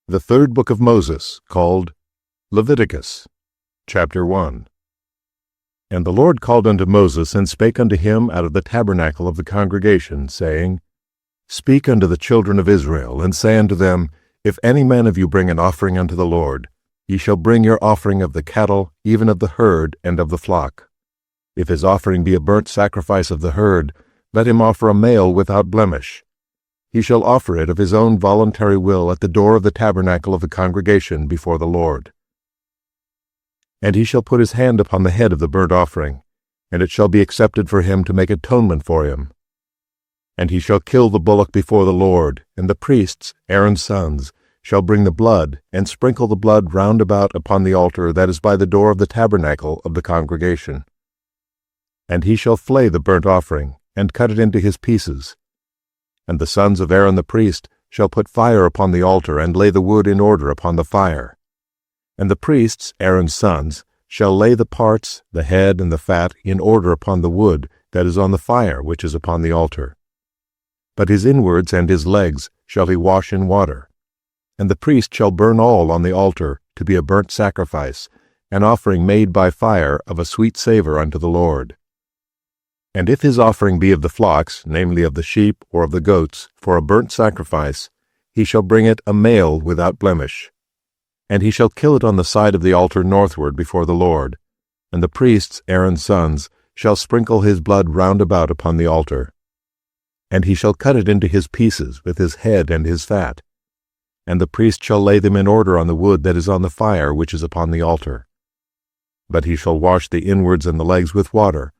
The third book of Moses, called Leviticus, chapter 1. And the Lord called unto Moses, and spake unto him out of the tabernacle of the congregation, saying, Speak unto the children of Israel, and say unto them, If any man of you bring an offering unto the Lord, ye shall bring your offering of the cattle, even of the herd, and of the flock. If his offering be a burnt sacrifice of the herd, let him offer a male without blemish. He shall offer it of his own voluntary will at the door of the tabernacle of the congregation before the Lord. And he shall put his hand upon the head of the burnt offering, and it shall be accepted for him to make atonement for him. And he shall kill the bullock before the Lord, and the priests, Aaron's sons, shall bring the blood, and sprinkle the blood round about upon the altar that is by the door of the tabernacle of the congregation. And he shall flay the burnt offering, and cut it into his pieces. And the sons of Aaron the priest shall put fire upon the altar, and lay the wood in order upon the fire. And the priests, Aaron's sons, shall lay the parts, the head and the fat, in order upon the wood that is on the fire which is upon the altar. But his inwards and his legs shall he wash in water. And the priest shall burn all on the altar to be a burnt sacrifice, an offering made by fire of a sweet savor unto the Lord. And if his offering be of the flocks, namely of the sheep or of the goats, for a burnt sacrifice, he shall bring it a male without blemish. And he shall kill it on the side of the altar northward before the Lord. And the priests, Aaron's sons, shall sprinkle his blood round about upon the altar. And he shall cut it into his pieces with his head and his fat. And the priest shall lay them in order on the wood that is on the fire which is upon the altar. But he shall wash the inwards and the legs with water,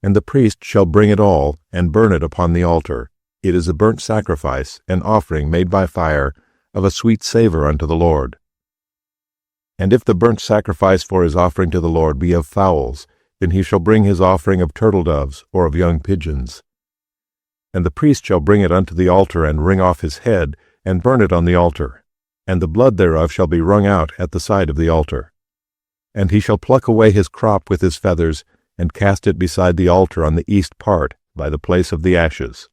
and the priest shall bring it all, and burn it upon the altar. It is a burnt sacrifice, an offering made by fire, of a sweet savor unto the Lord. And if the burnt sacrifice for his offering to the Lord be of fowls, then he shall bring his offering of turtle-doves, or of young pigeons. And the priest shall bring it unto the altar, and wring off his head, and burn it on the altar. And the blood thereof shall be wrung out at the side of the altar. And he shall pluck away his crop with his feathers, and cast it beside the altar on the east part, by the place of the ashes.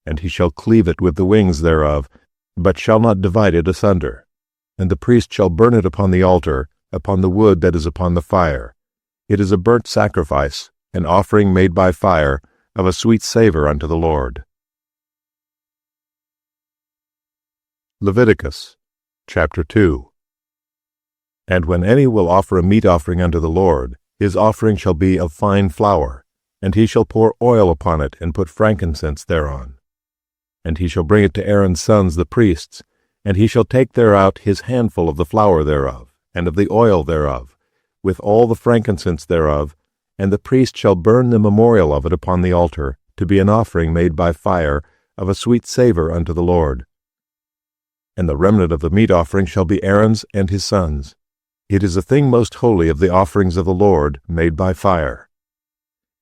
And he shall cleave it with the wings thereof, but shall not divide it asunder. And the priest shall burn it upon the altar, upon the wood that is upon the fire. It is a burnt sacrifice, an offering made by fire, of a sweet savor unto the Lord. Leviticus, chapter 2. And when any will offer a meat offering unto the Lord, his offering shall be of fine flour, and he shall pour oil upon it, and put frankincense thereon. And he shall bring it to Aaron's sons the priests, and he shall take thereout his handful of the flour thereof, and of the oil thereof, with all the frankincense thereof, and the priest shall burn the memorial of it upon the altar, to be an offering made by fire, of a sweet savor unto the Lord. And the remnant of the meat offering shall be Aaron's and his sons. It is a thing most holy of the offerings of the Lord, made by fire.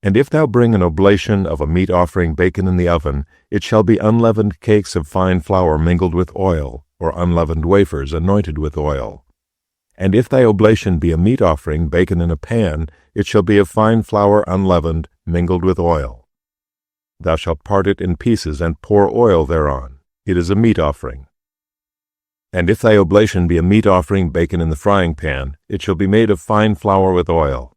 And if thou bring an oblation of a meat offering baken in the oven, it shall be unleavened cakes of fine flour mingled with oil, or unleavened wafers anointed with oil. And if thy oblation be a meat offering baken in a pan, it shall be of fine flour unleavened, mingled with oil. Thou shalt part it in pieces, and pour oil thereon. It is a meat offering. And if thy oblation be a meat offering baken in the frying pan, it shall be made of fine flour with oil.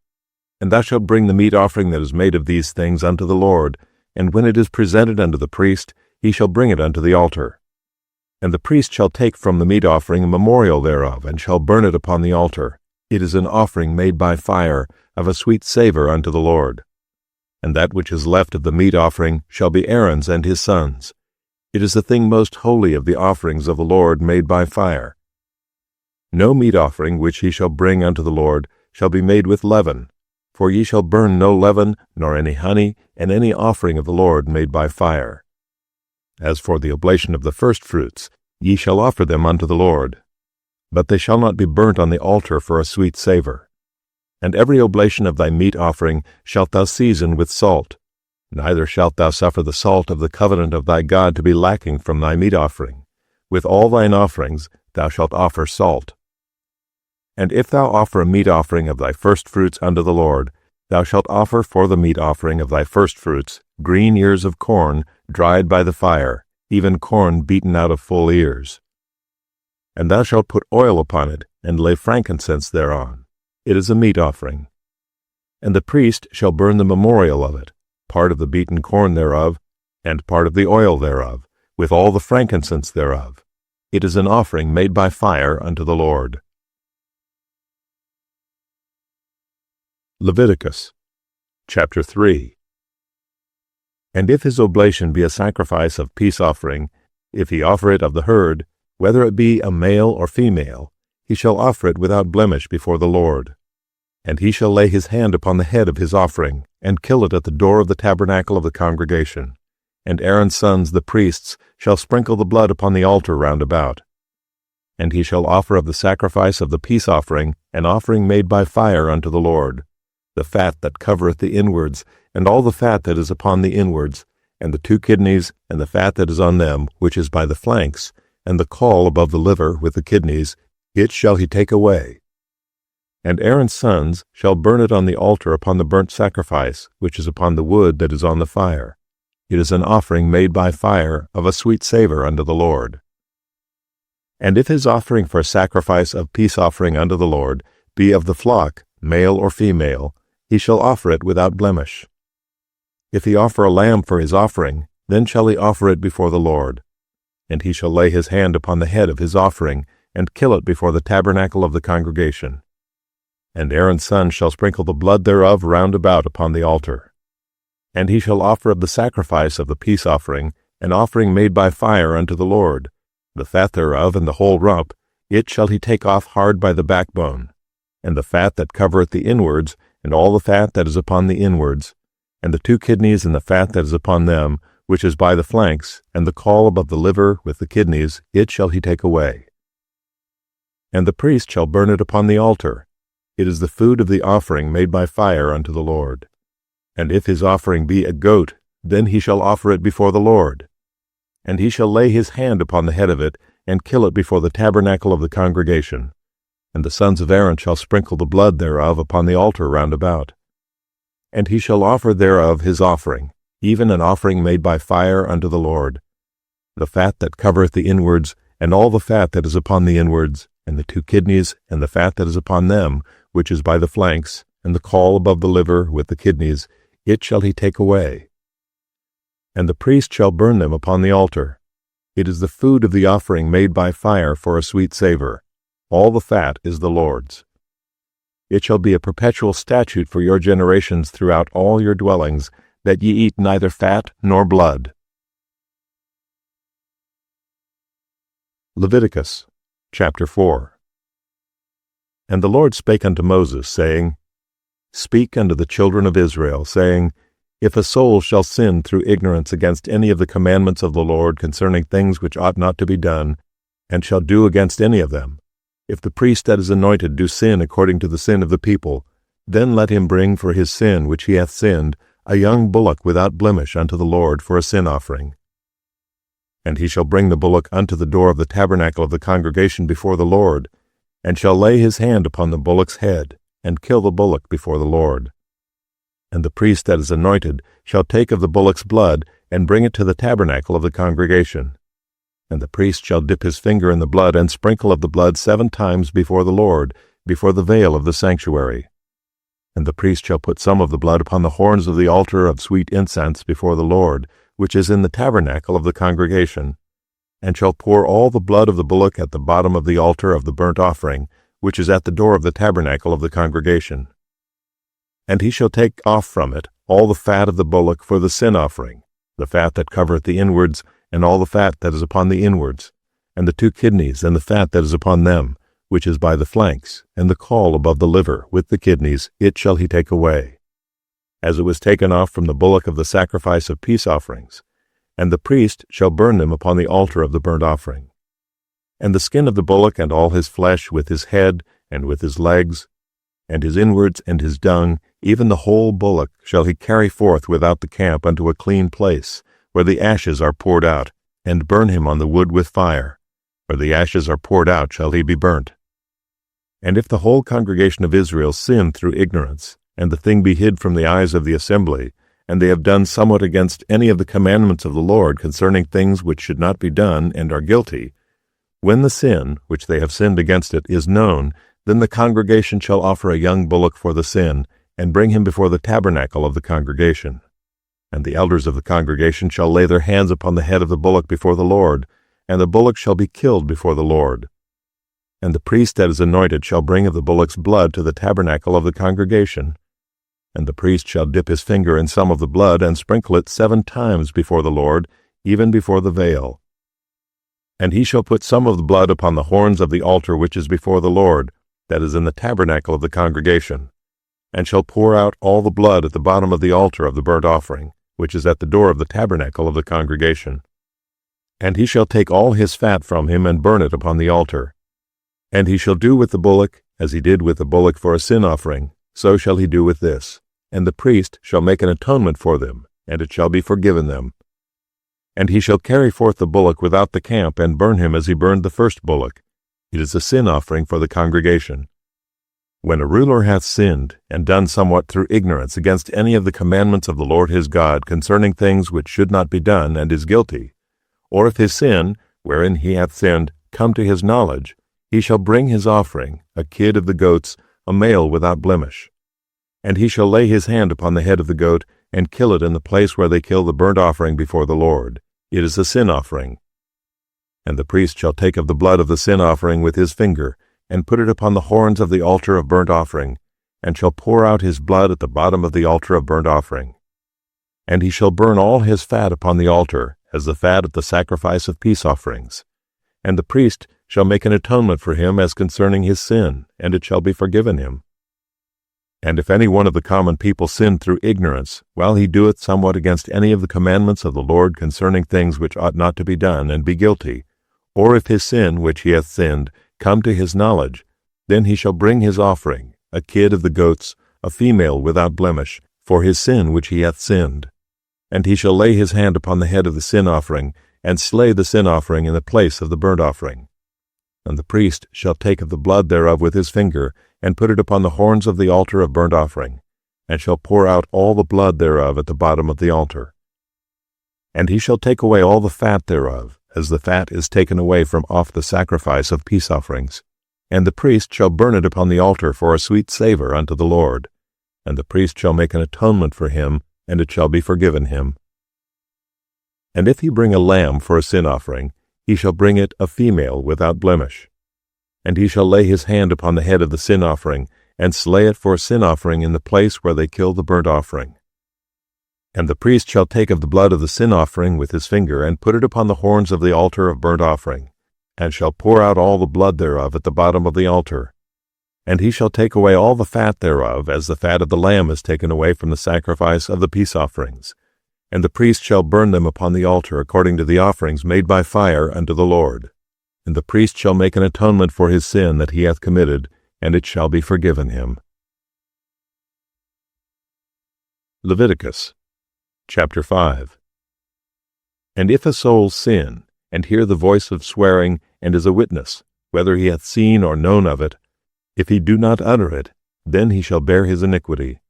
And thou shalt bring the meat offering that is made of these things unto the Lord, and when it is presented unto the priest, he shall bring it unto the altar. And the priest shall take from the meat offering a memorial thereof, and shall burn it upon the altar. It is an offering made by fire, of a sweet savor unto the Lord. And that which is left of the meat offering shall be Aaron's and his sons. It is the thing most holy of the offerings of the Lord made by fire. No meat offering which he shall bring unto the Lord shall be made with leaven, for ye shall burn no leaven, nor any honey, and any offering of the Lord made by fire. As for the oblation of the firstfruits, ye shall offer them unto the Lord. But they shall not be burnt on the altar for a sweet savor. And every oblation of thy meat offering shalt thou season with salt. Neither shalt thou suffer the salt of the covenant of thy God to be lacking from thy meat offering. With all thine offerings thou shalt offer salt. And if thou offer a meat offering of thy firstfruits unto the Lord, thou shalt offer for the meat offering of thy firstfruits green ears of corn dried by the fire, even corn beaten out of full ears. And thou shalt put oil upon it, and lay frankincense thereon. It is a meat offering. And the priest shall burn the memorial of it, part of the beaten corn thereof, and part of the oil thereof, with all the frankincense thereof. It is an offering made by fire unto the Lord. Leviticus, chapter 3. And if his oblation be a sacrifice of peace offering, if he offer it of the herd, whether it be a male or female, he shall offer it without blemish before the Lord. And he shall lay his hand upon the head of his offering, and kill it at the door of the tabernacle of the congregation. And Aaron's sons the priests shall sprinkle the blood upon the altar round about. And he shall offer of the sacrifice of the peace offering an offering made by fire unto the Lord, the fat that covereth the inwards, and all the fat that is upon the inwards, and the 2 kidneys, and the fat that is on them, which is by the flanks, and the caul above the liver with the kidneys, it shall he take away. And Aaron's sons shall burn it on the altar upon the burnt sacrifice, which is upon the wood that is on the fire. It is an offering made by fire of a sweet savor unto the Lord. And if his offering for sacrifice of peace offering unto the Lord be of the flock, male or female, he shall offer it without blemish. If he offer a lamb for his offering, then shall he offer it before the Lord. And he shall lay his hand upon the head of his offering, and kill it before the tabernacle of the congregation. And Aaron's son shall sprinkle the blood thereof round about upon the altar. And he shall offer of the sacrifice of the peace offering an offering made by fire unto the Lord, the fat thereof and the whole rump, it shall he take off hard by the backbone, and the fat that covereth the inwards, and all the fat that is upon the inwards, and the 2 kidneys and the fat that is upon them, which is by the flanks, and the caul above the liver with the kidneys, it shall he take away. And the priest shall burn it upon the altar. It is the food of the offering made by fire unto the Lord. And if his offering be a goat, then he shall offer it before the Lord. And he shall lay his hand upon the head of it, and kill it before the tabernacle of the congregation. And the sons of Aaron shall sprinkle the blood thereof upon the altar round about. And he shall offer thereof his offering, even an offering made by fire unto the Lord, the fat that covereth the inwards, and all the fat that is upon the inwards, and the 2 kidneys, and the fat that is upon them, which is by the flanks, and the caul above the liver with the kidneys, it shall he take away. And the priest shall burn them upon the altar. It is the food of the offering made by fire for a sweet savor. All the fat is the Lord's. It shall be a perpetual statute for your generations throughout all your dwellings, that ye eat neither fat nor blood. Leviticus, chapter 4. And the Lord spake unto Moses, saying, Speak unto the children of Israel, saying, If a soul shall sin through ignorance against any of the commandments of the Lord concerning things which ought not to be done, and shall do against any of them, if the priest that is anointed do sin according to the sin of the people, then let him bring for his sin which he hath sinned a young bullock without blemish unto the Lord for a sin offering. And he shall bring the bullock unto the door of the tabernacle of the congregation before the Lord, and shall lay his hand upon the bullock's head, and kill the bullock before the Lord. And the priest that is anointed shall take of the bullock's blood, and bring it to the tabernacle of the congregation. And the priest shall dip his finger in the blood, and sprinkle of the blood 7 times before the Lord, before the veil of the sanctuary. And the priest shall put some of the blood upon the horns of the altar of sweet incense before the Lord, which is in the tabernacle of the congregation, and shall pour all the blood of the bullock at the bottom of the altar of the burnt offering, which is at the door of the tabernacle of the congregation. And he shall take off from it all the fat of the bullock for the sin offering, the fat that covereth the inwards, and all the fat that is upon the inwards, and the 2 kidneys, and the fat that is upon them, which is by the flanks, and the caul above the liver with the kidneys, it shall he take away, as it was taken off from the bullock of the sacrifice of peace offerings, and the priest shall burn them upon the altar of the burnt offering. And the skin of the bullock, and all his flesh, with his head, and with his legs, and his inwards, and his dung, even the whole bullock, shall he carry forth without the camp unto a clean place, where the ashes are poured out, and burn him on the wood with fire. Where the ashes are poured out shall he be burnt. And if the whole congregation of Israel sin through ignorance, and the thing be hid from the eyes of the assembly, and they have done somewhat against any of the commandments of the Lord concerning things which should not be done, and are guilty, When the sin, which they have sinned against it, is known, then the congregation shall offer a young bullock for the sin, and bring him before the tabernacle of the congregation. And the elders of the congregation shall lay their hands upon the head of the bullock before the Lord, and the bullock shall be killed before the Lord. And the priest that is anointed shall bring of the bullock's blood to the tabernacle of the congregation. And the priest shall dip his finger in some of the blood, and sprinkle it 7 times before the Lord, even before the veil. And he shall put some of the blood upon the horns of the altar which is before the Lord, that is in the tabernacle of the congregation, and shall pour out all the blood at the bottom of the altar of the burnt offering, which is at the door of the tabernacle of the congregation. And he shall take all his fat from him, and burn it upon the altar. And he shall do with the bullock, as he did with the bullock for a sin offering, so shall he do with this. And the priest shall make an atonement for them, and it shall be forgiven them. And he shall carry forth the bullock without the camp, and burn him as he burned the first bullock. It is a sin offering for the congregation. When a ruler hath sinned, and done somewhat through ignorance against any of the commandments of the Lord his God concerning things which should not be done, and is guilty, or if his sin, wherein he hath sinned, come to his knowledge, he shall bring his offering, a kid of the goats, a male without blemish. And he shall lay his hand upon the head of the goat, and kill it in the place where they kill the burnt offering before the Lord. It is a sin offering. And the priest shall take of the blood of the sin offering with his finger, and put it upon the horns of the altar of burnt offering, and shall pour out his blood at the bottom of the altar of burnt offering. And he shall burn all his fat upon the altar, as the fat at the sacrifice of peace offerings. And the priest shall make an atonement for him as concerning his sin, and it shall be forgiven him. And if any one of the common people sin through ignorance, while he doeth somewhat against any of the commandments of the Lord concerning things which ought not to be done, and be guilty, or if his sin which he hath sinned come to his knowledge, then he shall bring his offering, a kid of the goats, a female without blemish, for his sin which he hath sinned. And he shall lay his hand upon the head of the sin offering, and slay the sin offering in the place of the burnt offering. And the priest shall take of the blood thereof with his finger, and put it upon the horns of the altar of burnt offering, and shall pour out all the blood thereof at the bottom of the altar. And he shall take away all the fat thereof, as the fat is taken away from off the sacrifice of peace offerings. And the priest shall burn it upon the altar for a sweet savour unto the Lord. And the priest shall make an atonement for him, and it shall be forgiven him. And if he bring a lamb for a sin offering, he shall bring it a female without blemish. And he shall lay his hand upon the head of the sin offering, and slay it for a sin offering in the place where they kill the burnt offering. And the priest shall take of the blood of the sin offering with his finger, and put it upon the horns of the altar of burnt offering, and shall pour out all the blood thereof at the bottom of the altar. And he shall take away all the fat thereof, as the fat of the lamb is taken away from the sacrifice of the peace offerings. And the priest shall burn them upon the altar according to the offerings made by fire unto the Lord. And the priest shall make an atonement for his sin that he hath committed, and it shall be forgiven him. Leviticus chapter 5. And if a soul sin, and hear the voice of swearing, and is a witness, whether he hath seen or known of it, if he do not utter it, then he shall bear his iniquity.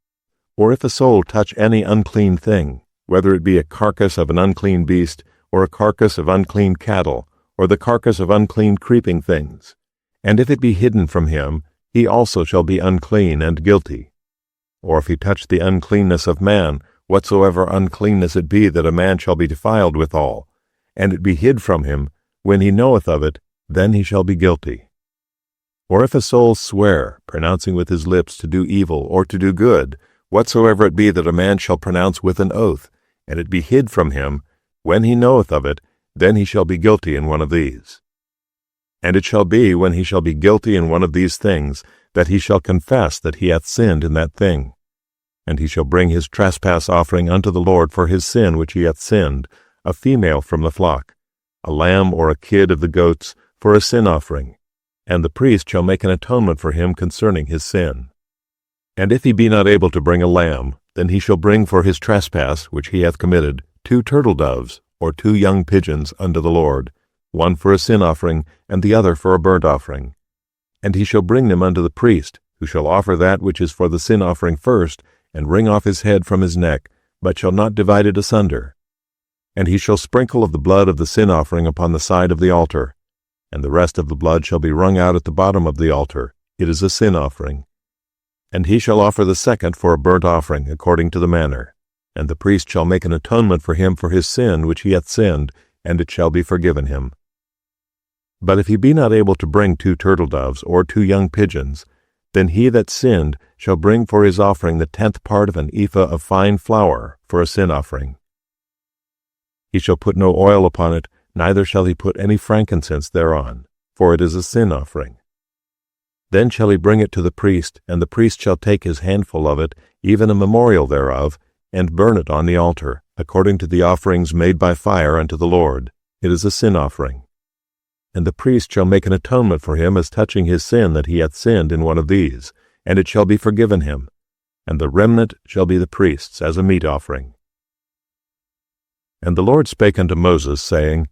Or if a soul touch any unclean thing, whether it be a carcass of an unclean beast, or a carcass of unclean cattle, or the carcass of unclean creeping things, and if it be hidden from him, he also shall be unclean and guilty. Or if he touch the uncleanness of man, whatsoever uncleanness it be that a man shall be defiled withal, and it be hid from him, when he knoweth of it, then he shall be guilty. Or if a soul swear, pronouncing with his lips to do evil or to do good, whatsoever it be that a man shall pronounce with an oath, and it be hid from him, when he knoweth of it, then he shall be guilty in one of these. And it shall be, when he shall be guilty in one of these things, that he shall confess that he hath sinned in that thing. And he shall bring his trespass offering unto the Lord for his sin which he hath sinned, a female from the flock, a lamb or a kid of the goats, for a sin offering. And the priest shall make an atonement for him concerning his sin. And if he be not able to bring a lamb, then he shall bring for his trespass which he hath committed 2 turtle doves, or 2 young pigeons unto the Lord, one for a sin offering, and the other for a burnt offering. And he shall bring them unto the priest, who shall offer that which is for the sin offering first, and wring off his head from his neck, but shall not divide it asunder. And he shall sprinkle of the blood of the sin offering upon the side of the altar. and the rest of the blood shall be wrung out at the bottom of the altar. It is a sin offering. And he shall offer the second for a burnt offering, according to the manner. And the priest shall make an atonement for him for his sin which he hath sinned, and it shall be forgiven him. But if he be not able to bring 2 turtle-doves or 2 young pigeons, then he that sinned shall bring for his offering the 10th part of an ephah of fine flour for a sin offering. He shall put no oil upon it, neither shall he put any frankincense thereon, for it is a sin offering. Then shall he bring it to the priest, and the priest shall take his handful of it, even a memorial thereof, and burn it on the altar, according to the offerings made by fire unto the Lord. It is a sin offering. And the priest shall make an atonement for him as touching his sin that he hath sinned in one of these, and it shall be forgiven him. And the remnant shall be the priest's as a meat offering. And the Lord spake unto Moses, saying,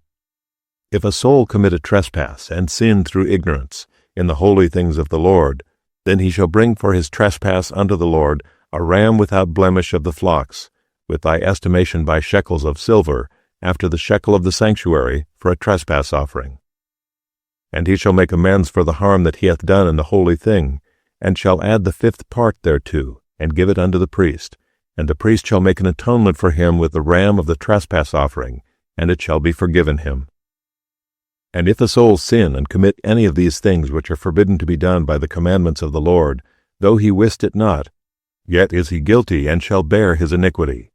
If a soul commit a trespass, and sin through ignorance, in the holy things of the Lord, then he shall bring for his trespass unto the Lord a ram without blemish of the flocks, with thy estimation by shekels of silver, after the shekel of the sanctuary, for a trespass offering. And he shall make amends for the harm that he hath done in the holy thing, and shall add the 5th part thereto, and give it unto the priest. And the priest shall make an atonement for him with the ram of the trespass offering, and it shall be forgiven him. And if a soul sin and commit any of these things which are forbidden to be done by the commandments of the Lord, though he wist it not, yet is he guilty, and shall bear his iniquity.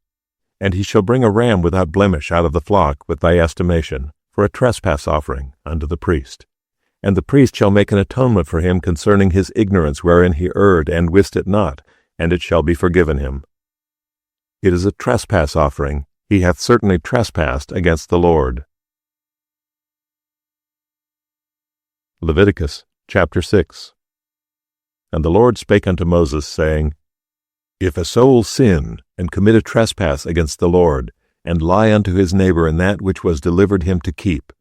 And he shall bring a ram without blemish out of the flock with thy estimation, for a trespass offering unto the priest. And the priest shall make an atonement for him concerning his ignorance wherein he erred and wist it not, and it shall be forgiven him. It is a trespass offering. He hath certainly trespassed against the Lord. Leviticus chapter 6. And the Lord spake unto Moses, saying, If a soul sin, and commit a trespass against the Lord, and lie unto his neighbor in that which was delivered him to keep,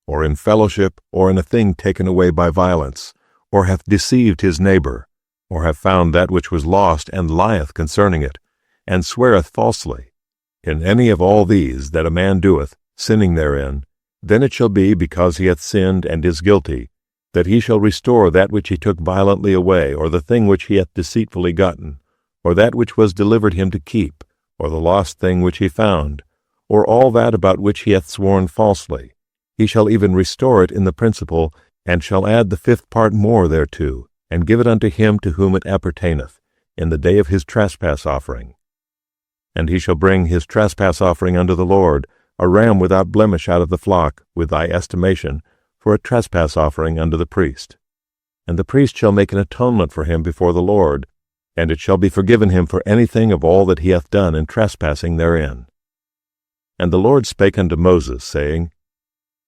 or in fellowship, or in a thing taken away by violence, or hath deceived his neighbor, or hath found that which was lost, and lieth concerning it, and sweareth falsely, in any of all these that a man doeth, sinning therein, then it shall be, because he hath sinned and is guilty, that he shall restore that which he took violently away, or the thing which he hath deceitfully gotten, or that which was delivered him to keep, or the lost thing which he found, or all that about which he hath sworn falsely. He shall even restore it in the principal, and shall add the 5th part more thereto, and give it unto him to whom it appertaineth, in the day of his trespass offering. And he shall bring his trespass offering unto the Lord, a ram without blemish out of the flock, with thy estimation, for a trespass offering unto the priest. And the priest shall make an atonement for him before the Lord, and it shall be forgiven him for anything of all that he hath done in trespassing therein. And the Lord spake unto Moses, saying,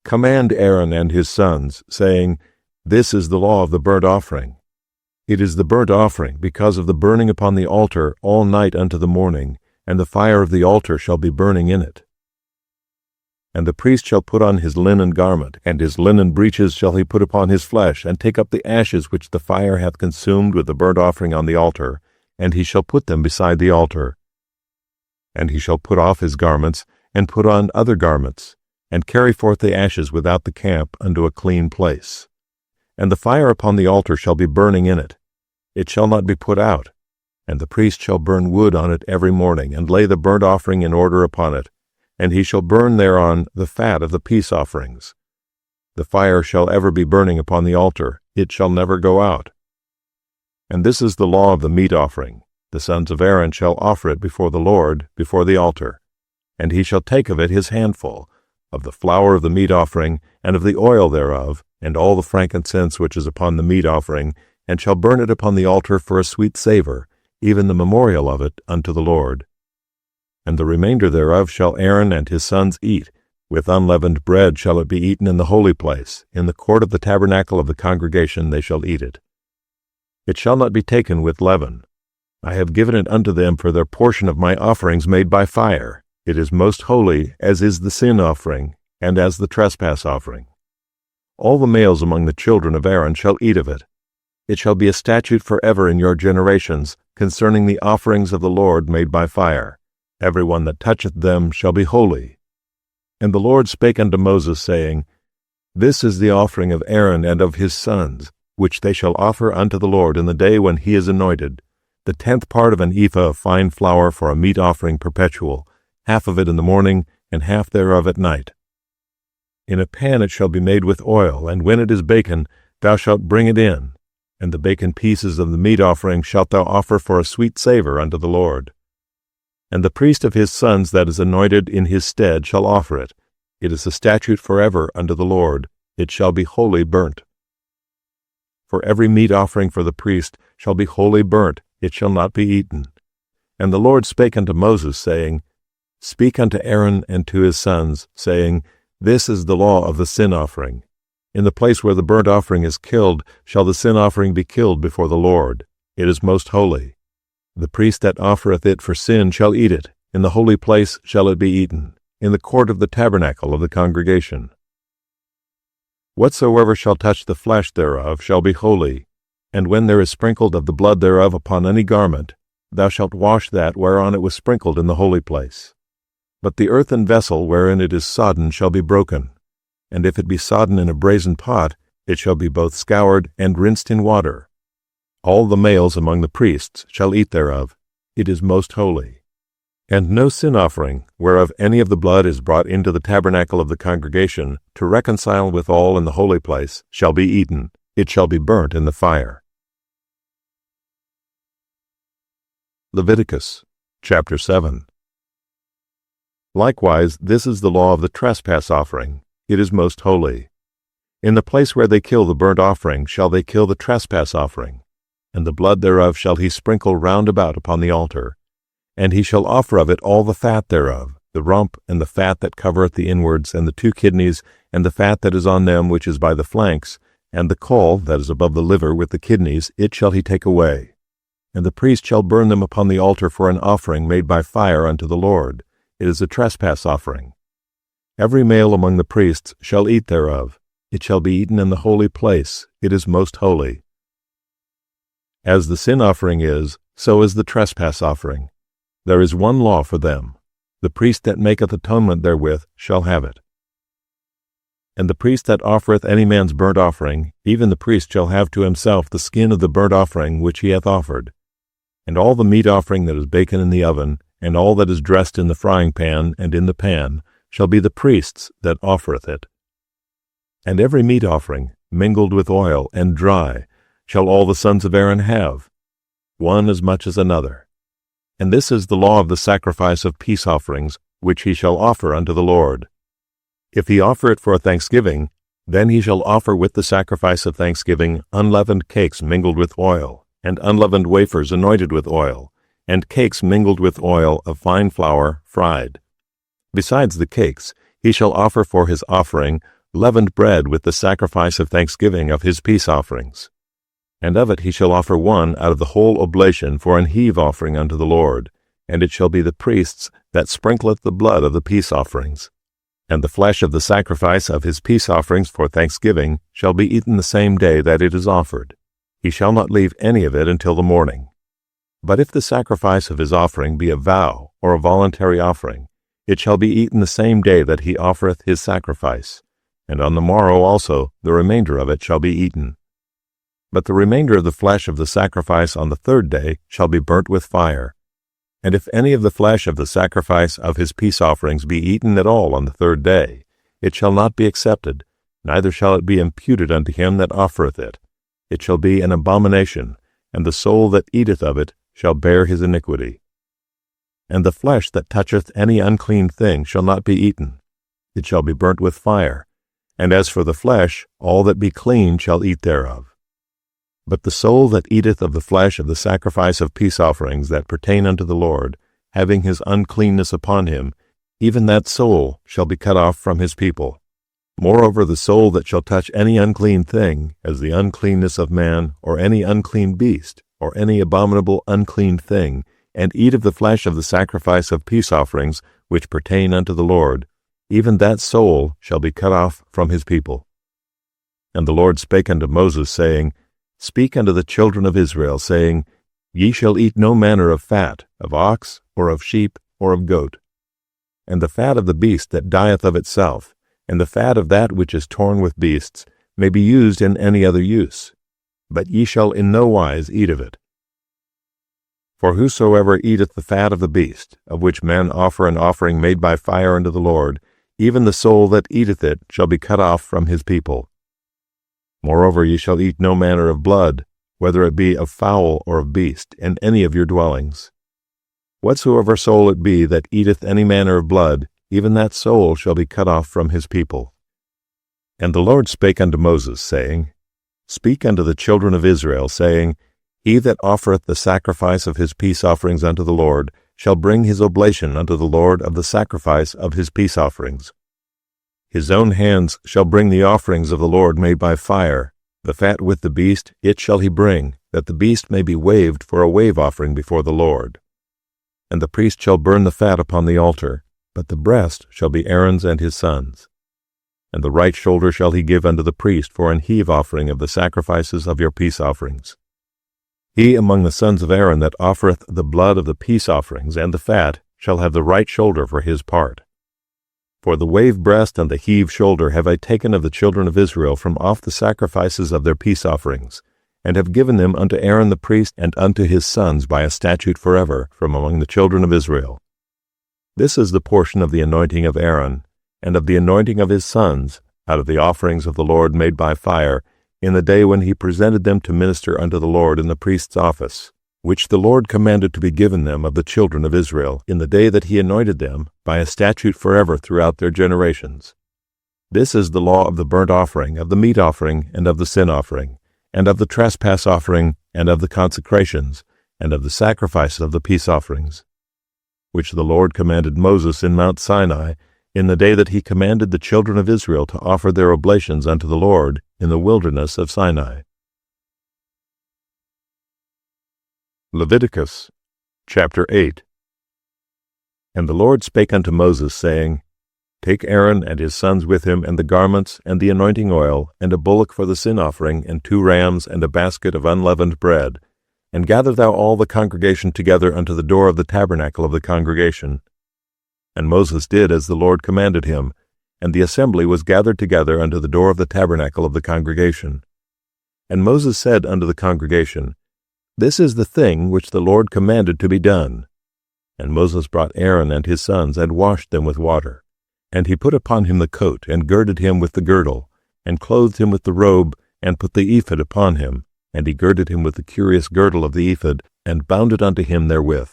Command Aaron and his sons, saying, This is the law of the burnt offering. It is the burnt offering, because of the burning upon the altar all night unto the morning, and the fire of the altar shall be burning in it. And the priest shall put on his linen garment, and his linen breeches shall he put upon his flesh, and take up the ashes which the fire hath consumed with the burnt offering on the altar, and he shall put them beside the altar. And he shall put off his garments, and put on other garments, and carry forth the ashes without the camp unto a clean place. And the fire upon the altar shall be burning in it. It shall not be put out. And the priest shall burn wood on it every morning, and lay the burnt offering in order upon it, and he shall burn thereon the fat of the peace offerings. The fire shall ever be burning upon the altar, it shall never go out. And this is the law of the meat offering. The sons of Aaron shall offer it before the Lord, before the altar. And he shall take of it his handful, of the flour of the meat offering, and of the oil thereof, and all the frankincense which is upon the meat offering, and shall burn it upon the altar for a sweet savour, even the memorial of it unto the Lord. And the remainder thereof shall Aaron and his sons eat. With unleavened bread shall it be eaten in the holy place. In the court of the tabernacle of the congregation they shall eat it. It shall not be taken with leaven. I have given it unto them for their portion of my offerings made by fire. It is most holy, as is the sin offering, and as the trespass offering. All the males among the children of Aaron shall eat of it. It shall be a statute forever in your generations, concerning the offerings of the Lord made by fire. Every one that toucheth them shall be holy. And the Lord spake unto Moses, saying, This is the offering of Aaron and of his sons, which they shall offer unto the Lord in the day when he is anointed, the 10th part of an ephah of fine flour for a meat offering perpetual, half of it in the morning, and half thereof at night. In a pan it shall be made with oil, and when it is baken, thou shalt bring it in, and the baken pieces of the meat offering shalt thou offer for a sweet savour unto the Lord. And the priest of his sons that is anointed in his stead shall offer it. It is a statute forever unto the Lord. It shall be wholly burnt. For every meat offering for the priest shall be wholly burnt, it shall not be eaten. And the Lord spake unto Moses, saying, Speak unto Aaron and to his sons, saying, This is the law of the sin offering. In the place where the burnt offering is killed shall the sin offering be killed before the Lord. It is most holy. The priest that offereth it for sin shall eat it. In the holy place shall it be eaten, in the court of the tabernacle of the congregation. Whatsoever shall touch the flesh thereof shall be holy, and when there is sprinkled of the blood thereof upon any garment, thou shalt wash that whereon it was sprinkled in the holy place. But the earthen vessel wherein it is sodden shall be broken, and if it be sodden in a brazen pot, it shall be both scoured and rinsed in water. All the males among the priests shall eat thereof. It is most holy. And no sin offering, whereof any of the blood is brought into the tabernacle of the congregation, to reconcile with all in the holy place, shall be eaten. It shall be burnt in the fire. Leviticus, chapter 7. Likewise, this is the law of the trespass offering. It is most holy. In the place where they kill the burnt offering shall they kill the trespass offering, and the blood thereof shall he sprinkle round about upon the altar. And he shall offer of it all the fat thereof, the rump, and the fat that covereth the inwards, and the 2 kidneys, and the fat that is on them which is by the flanks, and the caul that is above the liver with the kidneys, it shall he take away. And the priest shall burn them upon the altar for an offering made by fire unto the Lord. It is a trespass offering. Every male among the priests shall eat thereof. It shall be eaten in the holy place. It is most holy. As the sin offering is, so is the trespass offering. There is one law for them. The priest that maketh atonement therewith shall have it. And the priest that offereth any man's burnt offering, even the priest shall have to himself the skin of the burnt offering which he hath offered. And all the meat offering that is baken in the oven, and all that is dressed in the frying pan and in the pan, shall be the priest's that offereth it. And every meat offering, mingled with oil and dry, shall all the sons of Aaron have, one as much as another. And this is the law of the sacrifice of peace offerings, which he shall offer unto the Lord. If he offer it for a thanksgiving, then he shall offer with the sacrifice of thanksgiving unleavened cakes mingled with oil, and unleavened wafers anointed with oil, and cakes mingled with oil of fine flour fried. Besides the cakes, he shall offer for his offering leavened bread with the sacrifice of thanksgiving of his peace offerings. And of it he shall offer one out of the whole oblation for an heave offering unto the Lord, and it shall be the priest's that sprinkleth the blood of the peace offerings. And the flesh of the sacrifice of his peace offerings for thanksgiving shall be eaten the same day that it is offered. He shall not leave any of it until the morning. But if the sacrifice of his offering be a vow or a voluntary offering, it shall be eaten the same day that he offereth his sacrifice, and on the morrow also the remainder of it shall be eaten. But the remainder of the flesh of the sacrifice on the 3rd day shall be burnt with fire. And if any of the flesh of the sacrifice of his peace offerings be eaten at all on the 3rd day, it shall not be accepted, neither shall it be imputed unto him that offereth it. It shall be an abomination, and the soul that eateth of it shall bear his iniquity. And the flesh that toucheth any unclean thing shall not be eaten. It shall be burnt with fire. And as for the flesh, all that be clean shall eat thereof. But the soul that eateth of the flesh of the sacrifice of peace offerings that pertain unto the Lord, having his uncleanness upon him, even that soul shall be cut off from his people. Moreover, the soul that shall touch any unclean thing, as the uncleanness of man, or any unclean beast, or any abominable unclean thing, and eat of the flesh of the sacrifice of peace offerings which pertain unto the Lord, even that soul shall be cut off from his people. And the Lord spake unto Moses, saying, Speak unto the children of Israel, saying, Ye shall eat no manner of fat, of ox, or of sheep, or of goat. And the fat of the beast that dieth of itself, and the fat of that which is torn with beasts may be used in any other use, but ye shall in no wise eat of it. For whosoever eateth the fat of the beast, of which men offer an offering made by fire unto the Lord, even the soul that eateth it shall be cut off from his people. Moreover, ye shall eat no manner of blood, whether it be of fowl or of beast, in any of your dwellings. Whatsoever soul it be that eateth any manner of blood, even that soul shall be cut off from his people. And the Lord spake unto Moses, saying, Speak unto the children of Israel, saying, He that offereth the sacrifice of his peace offerings unto the Lord shall bring his oblation unto the Lord of the sacrifice of his peace offerings. His own hands shall bring the offerings of the Lord made by fire. The fat with the beast, it shall he bring, that the beast may be waved for a wave offering before the Lord. And the priest shall burn the fat upon the altar, but the breast shall be Aaron's and his sons'. And the right shoulder shall he give unto the priest for an heave offering of the sacrifices of your peace offerings. He among the sons of Aaron that offereth the blood of the peace offerings and the fat shall have the right shoulder for his part. For the wave breast and the heave shoulder have I taken of the children of Israel from off the sacrifices of their peace offerings, and have given them unto Aaron the priest and unto his sons by a statute forever from among the children of Israel. This is the portion of the anointing of Aaron, and of the anointing of his sons, out of the offerings of the Lord made by fire, in the day when he presented them to minister unto the Lord in the priest's office, which the Lord commanded to be given them of the children of Israel, in the day that he anointed them, by a statute forever throughout their generations. This is the law of the burnt offering, of the meat offering, and of the sin offering, and of the trespass offering, and of the consecrations, and of the sacrifice of the peace offerings, which the Lord commanded Moses in Mount Sinai, in the day that he commanded the children of Israel to offer their oblations unto the Lord in the wilderness of Sinai. Leviticus, chapter 8. And the Lord spake unto Moses, saying, Take Aaron and his sons with him, and the garments, and the anointing oil, and a bullock for the sin offering, and 2 rams, and a basket of unleavened bread, and gather thou all the congregation together unto the door of the tabernacle of the congregation. And Moses did as the Lord commanded him, and the assembly was gathered together unto the door of the tabernacle of the congregation. And Moses said unto the congregation, This is the thing which the Lord commanded to be done. And Moses brought Aaron and his sons, and washed them with water. And he put upon him the coat, and girded him with the girdle, and clothed him with the robe, and put the ephod upon him. And he girded him with the curious girdle of the ephod, and bound it unto him therewith.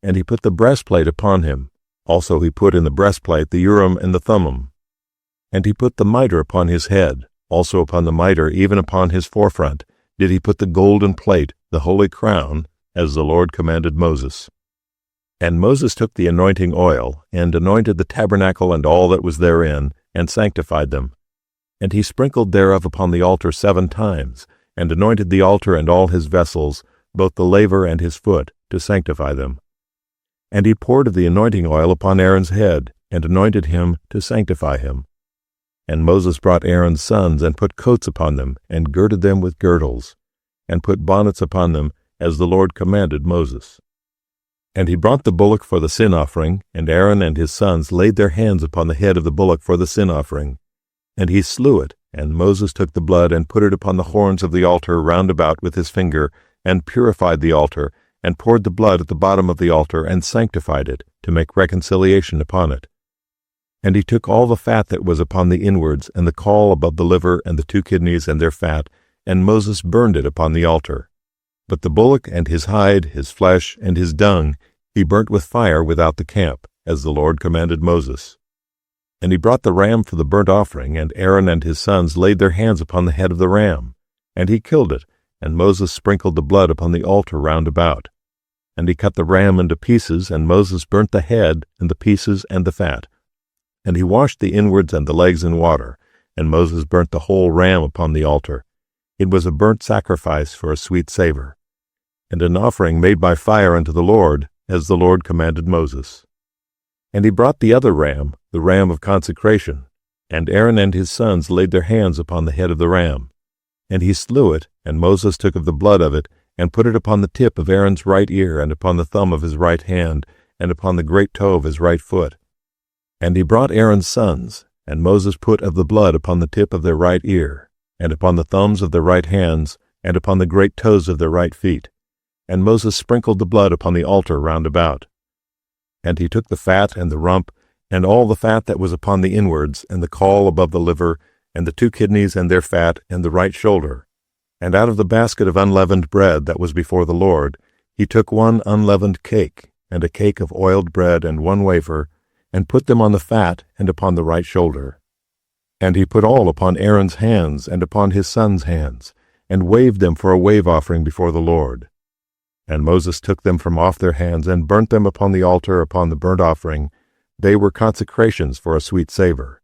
And he put the breastplate upon him. Also he put in the breastplate the Urim and the Thummim. And he put the mitre upon his head. Also upon the mitre, even upon his forefront, did he put the golden plate, the holy crown, as the Lord commanded Moses. And Moses took the anointing oil, and anointed the tabernacle and all that was therein, and sanctified them. And he sprinkled thereof upon the altar 7 times, and anointed the altar and all his vessels, both the laver and his foot, to sanctify them. And he poured of the anointing oil upon Aaron's head, and anointed him to sanctify him. And Moses brought Aaron's sons, and put coats upon them, and girded them with girdles, and put bonnets upon them, as the Lord commanded Moses. And he brought the bullock for the sin offering, and Aaron and his sons laid their hands upon the head of the bullock for the sin offering. And he slew it, and Moses took the blood, and put it upon the horns of the altar round about with his finger, and purified the altar, and poured the blood at the bottom of the altar, and sanctified it, to make reconciliation upon it. And he took all the fat that was upon the inwards, and the caul above the liver, and the 2 kidneys and their fat, and Moses burned it upon the altar. But the bullock and his hide, his flesh, and his dung, he burnt with fire without the camp, as the Lord commanded Moses. And he brought the ram for the burnt offering, and Aaron and his sons laid their hands upon the head of the ram. And he killed it, and Moses sprinkled the blood upon the altar round about. And he cut the ram into pieces, and Moses burnt the head, and the pieces, and the fat. And he washed the inwards and the legs in water, and Moses burnt the whole ram upon the altar. It was a burnt sacrifice for a sweet savor, and an offering made by fire unto the Lord, as the Lord commanded Moses. And he brought the other ram, the ram of consecration, and Aaron and his sons laid their hands upon the head of the ram. And he slew it, and Moses took of the blood of it, and put it upon the tip of Aaron's right ear, and upon the thumb of his right hand, and upon the great toe of his right foot. And he brought Aaron's sons, And Moses put of the blood upon the tip of their right ear, and upon the thumbs of their right hands, and upon the great toes of their right feet. And Moses sprinkled the blood upon the altar round about. And he took the fat and the rump, and all the fat that was upon the inwards, and the caul above the liver, and the 2 kidneys and their fat, and the right shoulder. And out of the basket of unleavened bread that was before the Lord, he took 1 unleavened cake, and a cake of oiled bread, and 1 wafer, and put them on the fat and upon the right shoulder. And he put all upon Aaron's hands and upon his sons' hands, and waved them for a wave offering before the Lord. And Moses took them from off their hands, and burnt them upon the altar upon the burnt offering. They were consecrations for a sweet savor.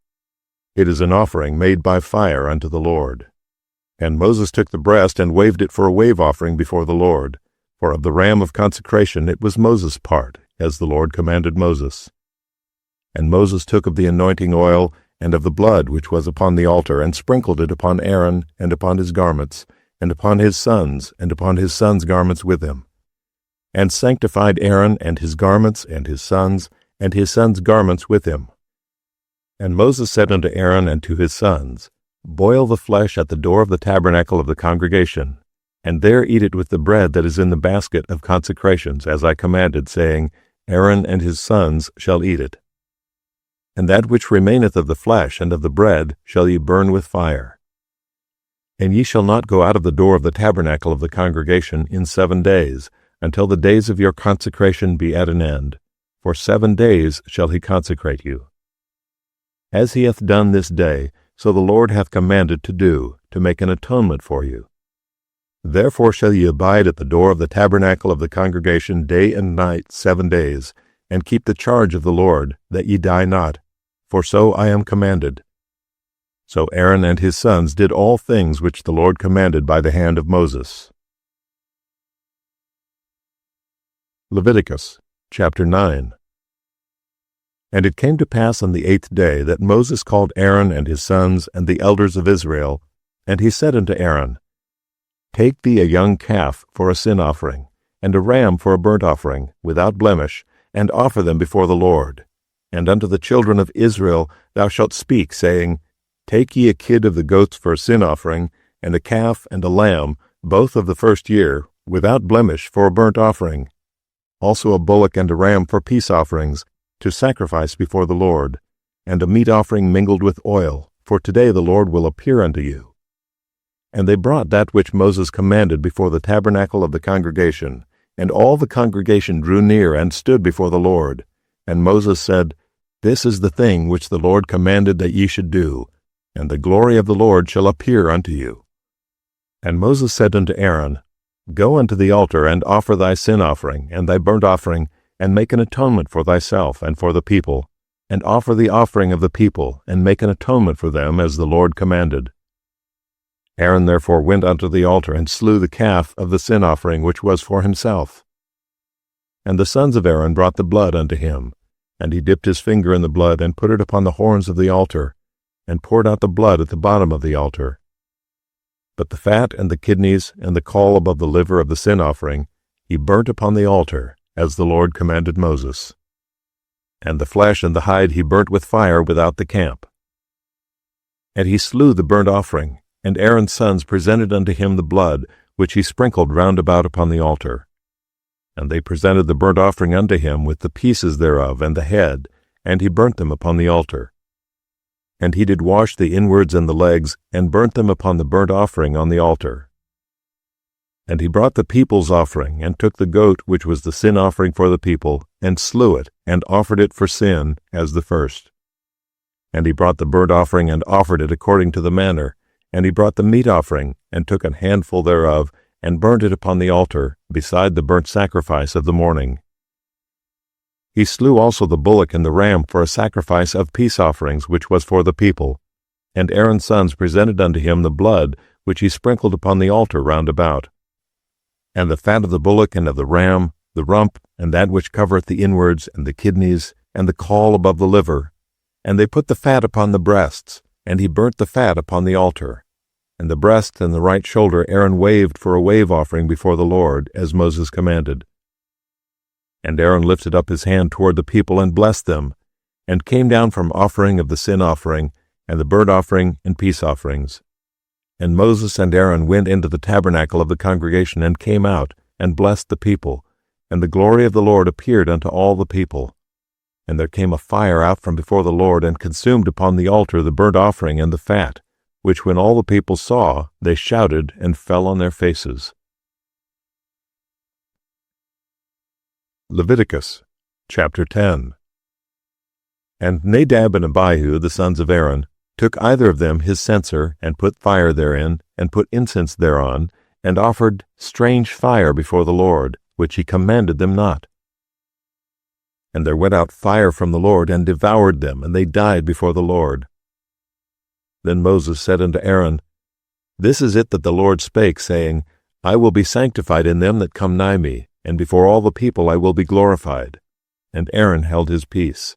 It is an offering made by fire unto the Lord. And Moses took the breast, and waved it for a wave offering before the Lord. For of the ram of consecration it was Moses' part, as the Lord commanded Moses. And Moses took of the anointing oil, and of the blood which was upon the altar, and sprinkled it upon Aaron, and upon his garments, and upon his sons, and upon his sons' garments with him. And sanctified Aaron, and his garments, and his sons' garments with him. And Moses said unto Aaron and to his sons, Boil the flesh at the door of the tabernacle of the congregation, and there eat it with the bread that is in the basket of consecrations, as I commanded, saying, Aaron and his sons shall eat it. And that which remaineth of the flesh and of the bread shall ye burn with fire. And ye shall not go out of the door of the tabernacle of the congregation in 7 days, until the days of your consecration be at an end. For 7 days shall he consecrate you. As he hath done this day, so the Lord hath commanded to do, to make an atonement for you. Therefore shall ye abide at the door of the tabernacle of the congregation day and night 7 days, and keep the charge of the Lord, that ye die not, for so I am commanded. So Aaron and his sons did all things which the Lord commanded by the hand of Moses. Leviticus chapter 9. And it came to pass on the 8th day that Moses called Aaron and his sons and the elders of Israel, and he said unto Aaron, Take thee a young calf for a sin offering, and a ram for a burnt offering, without blemish, and offer them before the Lord. And unto the children of Israel thou shalt speak, saying, Take ye a kid of the goats for a sin offering, and a calf and a lamb, both of the first year, without blemish, for a burnt offering. Also a bullock and a ram for peace offerings, to sacrifice before the Lord, and a meat offering mingled with oil, for today the Lord will appear unto you. And they brought that which Moses commanded before the tabernacle of the congregation, and all the congregation drew near and stood before the Lord. And Moses said, This is the thing which the Lord commanded that ye should do, and the glory of the Lord shall appear unto you. And Moses said unto Aaron, Go unto the altar, and offer thy sin offering, and thy burnt offering, and make an atonement for thyself and for the people, and offer the offering of the people, and make an atonement for them, as the Lord commanded. Aaron therefore went unto the altar, and slew the calf of the sin offering which was for himself. And the sons of Aaron brought the blood unto him, and he dipped his finger in the blood, and put it upon the horns of the altar, and poured out the blood at the bottom of the altar. But the fat and the kidneys and the caul above the liver of the sin offering he burnt upon the altar, as the Lord commanded Moses. And the flesh and the hide he burnt with fire without the camp. And he slew the burnt offering, and Aaron's sons presented unto him the blood, which he sprinkled round about upon the altar. And they presented the burnt offering unto him with the pieces thereof and the head, and he burnt them upon the altar. And he did wash the inwards and the legs, and burnt them upon the burnt offering on the altar. And he brought the people's offering, and took the goat which was the sin offering for the people, and slew it, and offered it for sin, as the first. And he brought the burnt offering, and offered it according to the manner. And he brought the meat offering, and took an handful thereof, and burnt it upon the altar, beside the burnt sacrifice of the morning. He slew also the bullock and the ram for a sacrifice of peace offerings, which was for the people. And Aaron's sons presented unto him the blood, which he sprinkled upon the altar round about. And the fat of the bullock and of the ram, the rump, and that which covereth the inwards, and the kidneys, and the caul above the liver. And they put the fat upon the breasts, and he burnt the fat upon the altar. And the breast and the right shoulder Aaron waved for a wave offering before the Lord, as Moses commanded. And Aaron lifted up his hand toward the people, and blessed them. and came down from offering of the sin offering, and the burnt offering and peace offerings. And Moses and Aaron went into the tabernacle of the congregation, and came out, and blessed the people. And the glory of the Lord appeared unto all the people. And there came a fire out from before the Lord, and consumed upon the altar the burnt offering and the fat, which when all the people saw, they shouted and fell on their faces. Leviticus chapter 10. And Nadab and Abihu, the sons of Aaron, took either of them his censer, and put fire therein, and put incense thereon, and offered strange fire before the Lord, which he commanded them not. And there went out fire from the Lord, and devoured them, and they died before the Lord. Then Moses said unto Aaron, This is it that the Lord spake, saying, I will be sanctified in them that come nigh me, and before all the people I will be glorified. And Aaron held his peace.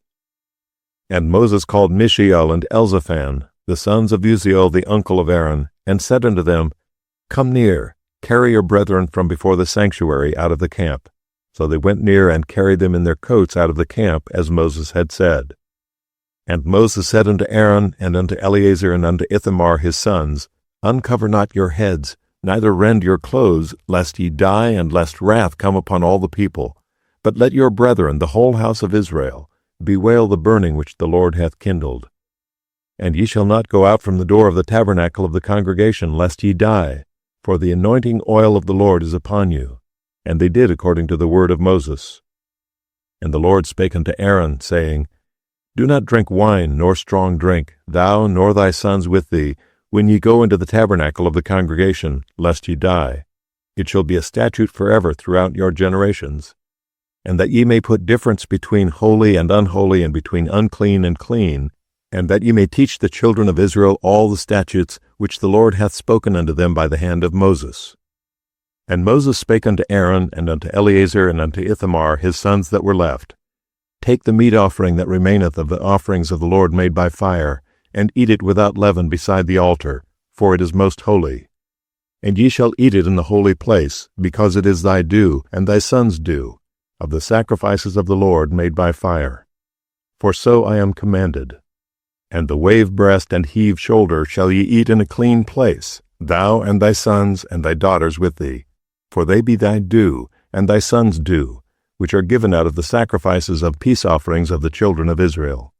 And Moses called Mishael and Elzaphan, the sons of Uzziel the uncle of Aaron, and said unto them, Come near, carry your brethren from before the sanctuary out of the camp. So they went near and carried them in their coats out of the camp, as Moses had said. And Moses said unto Aaron, and unto Eleazar, and unto Ithamar his sons, Uncover not your heads, neither rend your clothes, lest ye die, and lest wrath come upon all the people. But let your brethren, the whole house of Israel, bewail the burning which the Lord hath kindled. And ye shall not go out from the door of the tabernacle of the congregation, lest ye die, for the anointing oil of the Lord is upon you. And they did according to the word of Moses. And the Lord spake unto Aaron, saying, Do not drink wine, nor strong drink, thou nor thy sons with thee, when ye go into the tabernacle of the congregation, lest ye die. It shall be a statute forever throughout your generations. And that ye may put difference between holy and unholy, and between unclean and clean, and that ye may teach the children of Israel all the statutes which the Lord hath spoken unto them by the hand of Moses. And Moses spake unto Aaron, and unto Eleazar, and unto Ithamar his sons that were left, Take the meat offering that remaineth of the offerings of the Lord made by fire, and eat it without leaven beside the altar, for it is most holy. And ye shall eat it in the holy place, because it is thy due, and thy sons' due, of the sacrifices of the Lord made by fire. For so I am commanded. And the wave breast and heave shoulder shall ye eat in a clean place, thou and thy sons and thy daughters with thee, for they be thy due, and thy sons' due, which are given out of the sacrifices of peace offerings of the children of Israel.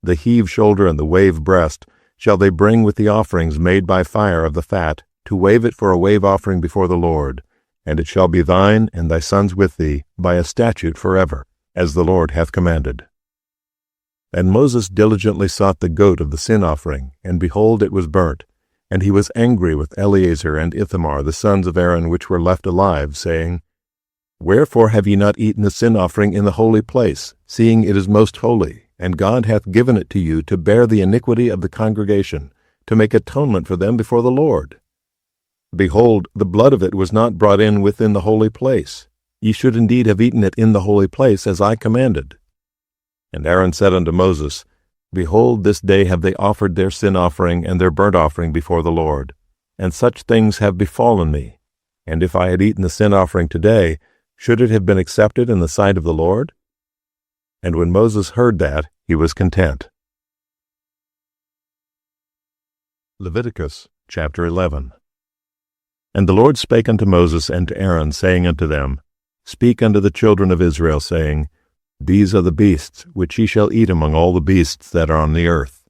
The heave shoulder and the wave breast shall they bring with the offerings made by fire of the fat, to wave it for a wave offering before the Lord, and it shall be thine and thy sons with thee by a statute forever, as the Lord hath commanded. And Moses diligently sought the goat of the sin offering, and behold, it was burnt. And he was angry with Eleazar and Ithamar, the sons of Aaron, which were left alive, saying, Wherefore have ye not eaten the sin offering in the holy place, seeing it is most holy, and God hath given it to you to bear the iniquity of the congregation, to make atonement for them before the Lord? Behold, the blood of it was not brought in within the holy place. Ye should indeed have eaten it in the holy place, as I commanded. And Aaron said unto Moses, Behold, this day have they offered their sin offering and their burnt offering before the Lord, and such things have befallen me. And if I had eaten the sin offering today, should it have been accepted in the sight of the Lord? And when Moses heard that, he was content. Leviticus chapter 11. And the Lord spake unto Moses and to Aaron, saying unto them, Speak unto the children of Israel, saying, These are the beasts which ye shall eat among all the beasts that are on the earth.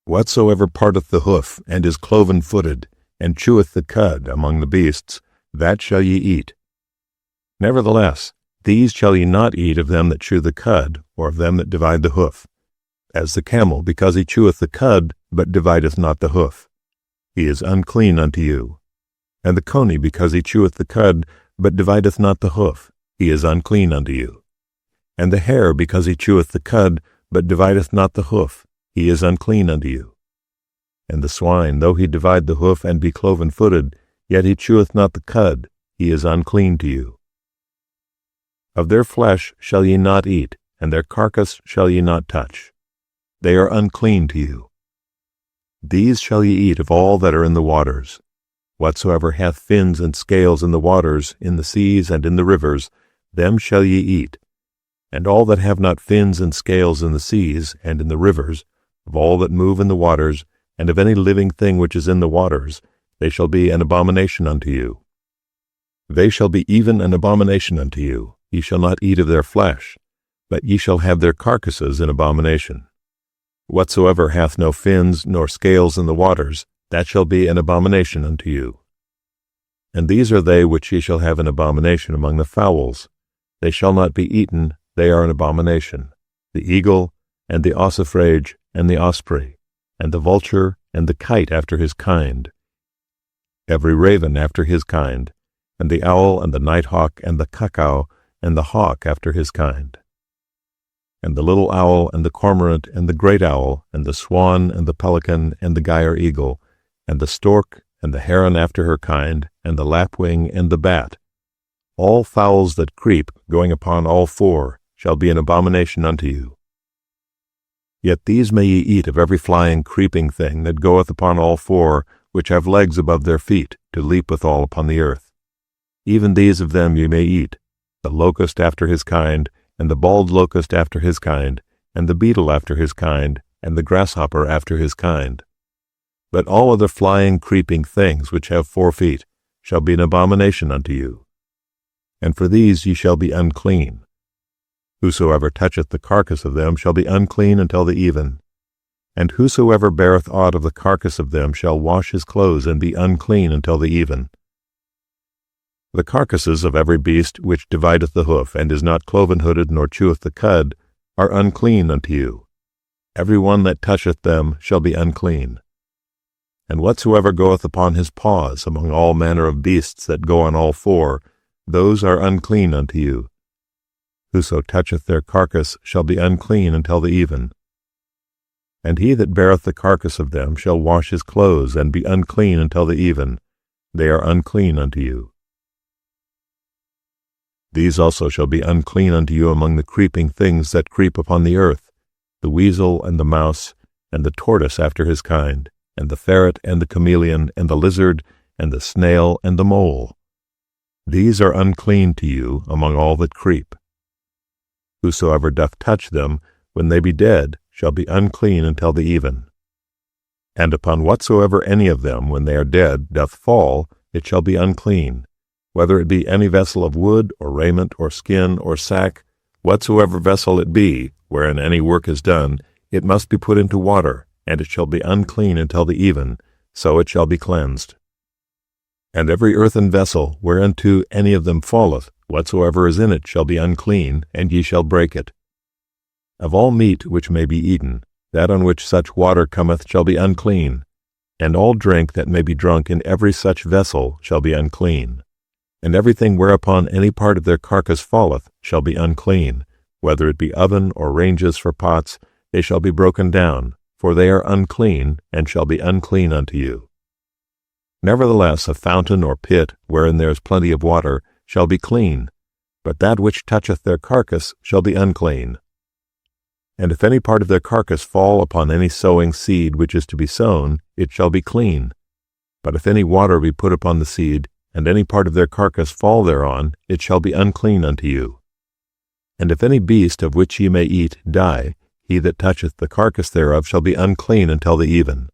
Whatsoever parteth the hoof, and is cloven-footed, and cheweth the cud among the beasts, that shall ye eat. Nevertheless, these shall ye not eat of them that chew the cud, or of them that divide the hoof. As the camel, because he cheweth the cud, but divideth not the hoof. He is unclean unto you. And the coney, because he cheweth the cud, but divideth not the hoof. He is unclean unto you. And the hare, because he cheweth the cud, but divideth not the hoof. He is unclean unto you. And the swine, though he divide the hoof and be cloven-footed, yet he cheweth not the cud. He is unclean to you. Of their flesh shall ye not eat, and their carcass shall ye not touch. They are unclean to you. These shall ye eat of all that are in the waters. Whatsoever hath fins and scales in the waters, in the seas and in the rivers, them shall ye eat. and all that have not fins and scales in the seas and in the rivers, of all that move in the waters, and of any living thing which is in the waters, they shall be an abomination unto you. They shall be even an abomination unto you. Ye shall not eat of their flesh, but ye shall have their carcasses in abomination. Whatsoever hath no fins nor scales in the waters, that shall be an abomination unto you. And these are they which ye shall have an abomination among the fowls. They shall not be eaten, they are an abomination: the eagle, and the ossifrage, and the osprey, and the vulture, and the kite after his kind, every raven after his kind, and the owl, and the nighthawk, and the cuckoo, and the hawk after his kind, and the little owl, and the cormorant, and the great owl, and the swan, and the pelican, and the gyre eagle, and the stork, and the heron after her kind, and the lapwing, and the bat. All fowls that creep, going upon all four, shall be an abomination unto you. Yet these may ye eat of every flying creeping thing that goeth upon all four, which have legs above their feet, to leap withal upon the earth. Even these of them ye may eat, the locust after his kind, and the bald locust after his kind, and the beetle after his kind, and the grasshopper after his kind. But all other flying creeping things which have 4 feet shall be an abomination unto you. And for these ye shall be unclean. Whosoever toucheth the carcass of them shall be unclean until the even. And whosoever beareth aught of the carcass of them shall wash his clothes and be unclean until the even. The carcasses of every beast which divideth the hoof, and is not cloven-hooded, nor cheweth the cud, are unclean unto you. Every one that toucheth them shall be unclean. And whatsoever goeth upon his paws among all manner of beasts that go on all four, those are unclean unto you. Whoso toucheth their carcass shall be unclean until the even. And he that beareth the carcass of them shall wash his clothes, and be unclean until the even. They are unclean unto you. These also shall be unclean unto you among the creeping things that creep upon the earth, the weasel, and the mouse, and the tortoise after his kind, and the ferret, and the chameleon, and the lizard, and the snail, and the mole. These are unclean to you among all that creep. Whosoever doth touch them, when they be dead, shall be unclean until the even. And upon whatsoever any of them, when they are dead, doth fall, it shall be unclean, whether it be any vessel of wood, or raiment, or skin, or sack, whatsoever vessel it be, wherein any work is done, it must be put into water, and it shall be unclean until the even, so it shall be cleansed. And every earthen vessel, whereunto any of them falleth, whatsoever is in it shall be unclean, and ye shall break it. Of all meat which may be eaten, that on which such water cometh shall be unclean, and all drink that may be drunk in every such vessel shall be unclean. And everything whereupon any part of their carcass falleth shall be unclean, whether it be oven or ranges for pots, they shall be broken down, for they are unclean, and shall be unclean unto you. Nevertheless a fountain or pit, wherein there is plenty of water, shall be clean, but that which toucheth their carcass shall be unclean. And if any part of their carcass fall upon any sowing seed which is to be sown, it shall be clean. But if any water be put upon the seed, and any part of their carcass fall thereon, it shall be unclean unto you. And if any beast of which ye may eat die, he that toucheth the carcass thereof shall be unclean until the even.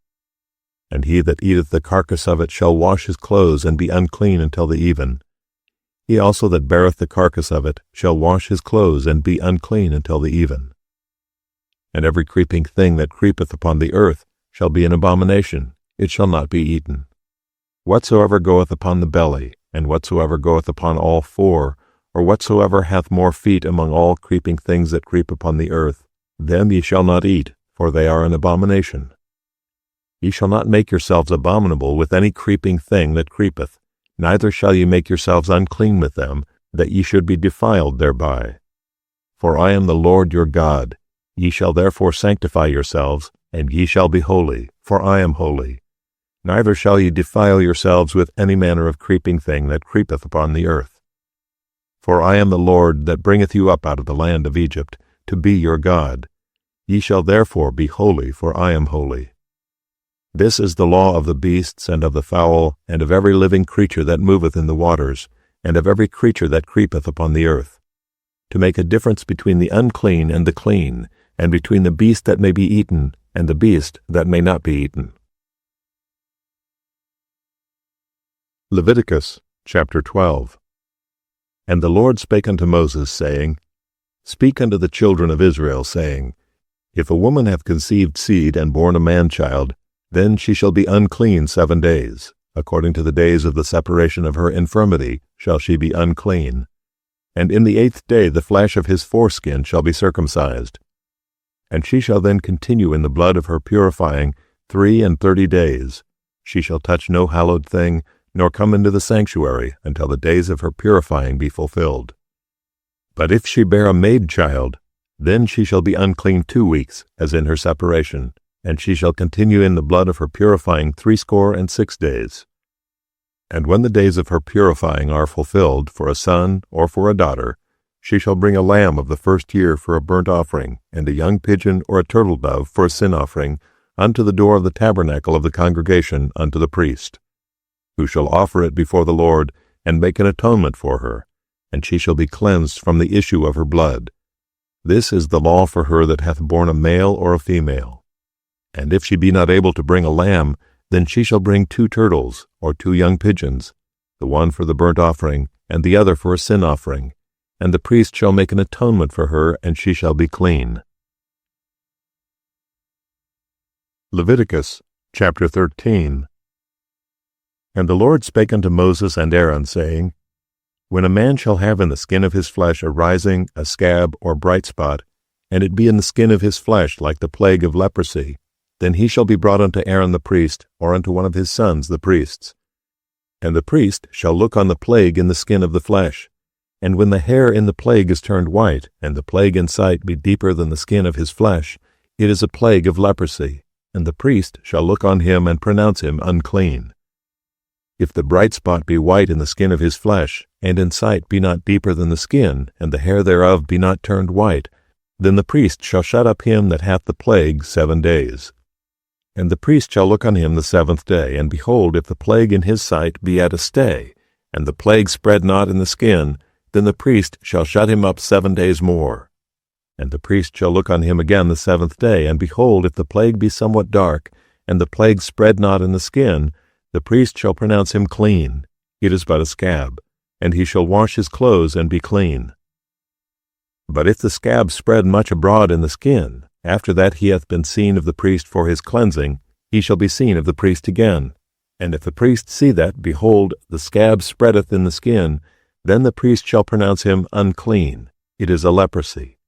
And he that eateth the carcass of it shall wash his clothes, and be unclean until the even. He also that beareth the carcass of it shall wash his clothes, and be unclean until the even. And every creeping thing that creepeth upon the earth shall be an abomination, it shall not be eaten. Whatsoever goeth upon the belly, and whatsoever goeth upon all four, or whatsoever hath more feet among all creeping things that creep upon the earth, them ye shall not eat, for they are an abomination. Ye shall not make yourselves abominable with any creeping thing that creepeth, neither shall ye make yourselves unclean with them, that ye should be defiled thereby. For I am the Lord your God. Ye shall therefore sanctify yourselves, and ye shall be holy, for I am holy. Neither shall ye defile yourselves with any manner of creeping thing that creepeth upon the earth. For I am the Lord that bringeth you up out of the land of Egypt, to be your God. Ye shall therefore be holy, for I am holy. This is the law of the beasts, and of the fowl, and of every living creature that moveth in the waters, and of every creature that creepeth upon the earth. to make a difference between the unclean and the clean, and between the beast that may be eaten and the beast that may not be eaten. Leviticus chapter 12. And the Lord spake unto Moses, saying, Speak unto the children of Israel, saying, If a woman have conceived seed and born a man-child, then she shall be unclean 7 days. According to the days of the separation of her infirmity shall she be unclean. And in the 8th day the flesh of his foreskin shall be circumcised. And she shall then continue in the blood of her purifying 33 days. She shall touch no hallowed thing, nor come into the sanctuary, until the days of her purifying be fulfilled. But if she bear a maid child, then she shall be unclean 2 weeks, as in her separation, and she shall continue in the blood of her purifying 66 days. And when the days of her purifying are fulfilled, for a son or for a daughter, she shall bring a lamb of the 1st year for a burnt offering, and a young pigeon or a turtle dove for a sin offering, unto the door of the tabernacle of the congregation unto the priest, who shall offer it before the Lord, and make an atonement for her, and she shall be cleansed from the issue of her blood. This is the law for her that hath borne a male or a female. And if she be not able to bring a lamb, then she shall bring 2 turtles, or 2 young pigeons, the one for the burnt offering, and the other for a sin offering, and the priest shall make an atonement for her, and she shall be clean. Leviticus chapter 13. And the Lord spake unto Moses and Aaron, saying, When a man shall have in the skin of his flesh a rising, a scab, or bright spot, and it be in the skin of his flesh like the plague of leprosy, then he shall be brought unto Aaron the priest, or unto one of his sons the priests. And the priest shall look on the plague in the skin of the flesh. And when the hair in the plague is turned white, and the plague in sight be deeper than the skin of his flesh, it is a plague of leprosy, and the priest shall look on him and pronounce him unclean. If the bright spot be white in the skin of his flesh, and in sight be not deeper than the skin, and the hair thereof be not turned white, then the priest shall shut up him that hath the plague 7 days. And the priest shall look on him the 7th day, and behold, if the plague in his sight be at a stay, and the plague spread not in the skin, then the priest shall shut him up 7 days more. And the priest shall look on him again the 7th day, and behold, if the plague be somewhat dark, and the plague spread not in the skin, the priest shall pronounce him clean. It is but a scab, and he shall wash his clothes and be clean. But if the scab spread much abroad in the skin, after that he hath been seen of the priest for his cleansing, he shall be seen of the priest again. And if the priest see that, behold, the scab spreadeth in the skin, then the priest shall pronounce him unclean. It is a leprosy.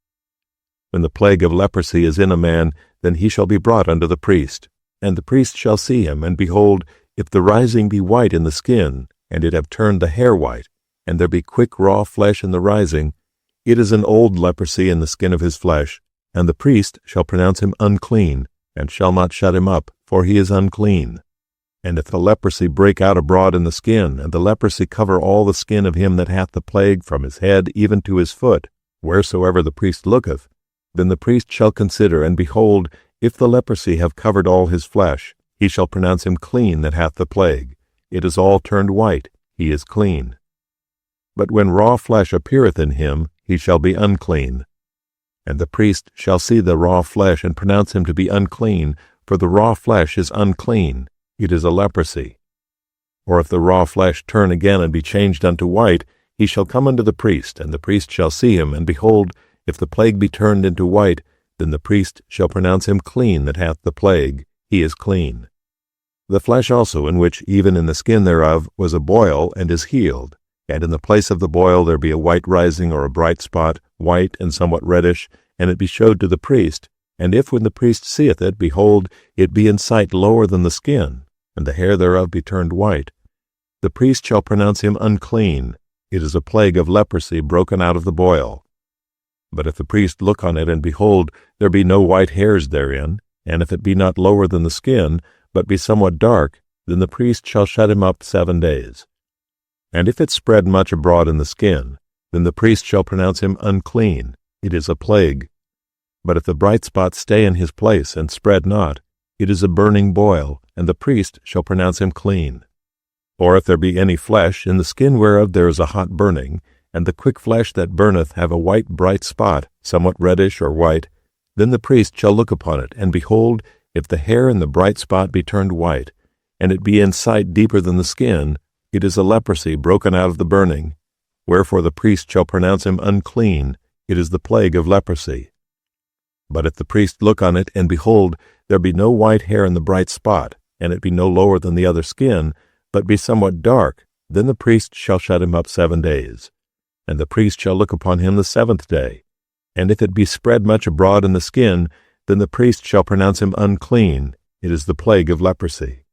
When the plague of leprosy is in a man, then he shall be brought unto the priest. And the priest shall see him, and behold, if the rising be white in the skin, and it have turned the hair white, and there be quick raw flesh in the rising, it is an old leprosy in the skin of his flesh, and the priest shall pronounce him unclean, and shall not shut him up, for he is unclean. And if the leprosy break out abroad in the skin, and the leprosy cover all the skin of him that hath the plague from his head even to his foot, wheresoever the priest looketh, then the priest shall consider, and behold, if the leprosy have covered all his flesh, he shall pronounce him clean that hath the plague. It is all turned white, he is clean. But when raw flesh appeareth in him, he shall be unclean. And the priest shall see the raw flesh, and pronounce him to be unclean, for the raw flesh is unclean, it is a leprosy. Or if the raw flesh turn again and be changed unto white, he shall come unto the priest, and the priest shall see him, and behold, if the plague be turned into white, then the priest shall pronounce him clean that hath the plague, he is clean. The flesh also, in which even in the skin thereof was a boil, and is healed, and in the place of the boil there be a white rising or a bright spot, white and somewhat reddish, and it be showed to the priest, and if when the priest seeth it, behold, it be in sight lower than the skin, and the hair thereof be turned white, the priest shall pronounce him unclean. It is a plague of leprosy broken out of the boil. But if the priest look on it, and behold, there be no white hairs therein, and if it be not lower than the skin, but be somewhat dark, then the priest shall shut him up 7 days. And if it spread much abroad in the skin, then the priest shall pronounce him unclean. It is a plague. But if the bright spot stay in his place, and spread not, it is a burning boil, and the priest shall pronounce him clean. Or if there be any flesh, in the skin whereof there is a hot burning, and the quick flesh that burneth have a white bright spot, somewhat reddish or white, then the priest shall look upon it, and behold, if the hair in the bright spot be turned white, and it be in sight deeper than the skin, it is a leprosy broken out of the burning. Wherefore the priest shall pronounce him unclean. It is the plague of leprosy. But if the priest look on it, and behold, there be no white hair in the bright spot, and it be no lower than the other skin, but be somewhat dark, then the priest shall shut him up 7 days. And the priest shall look upon him the 7th day. And if it be spread much abroad in the skin, then the priest shall pronounce him unclean. It is the plague of leprosy.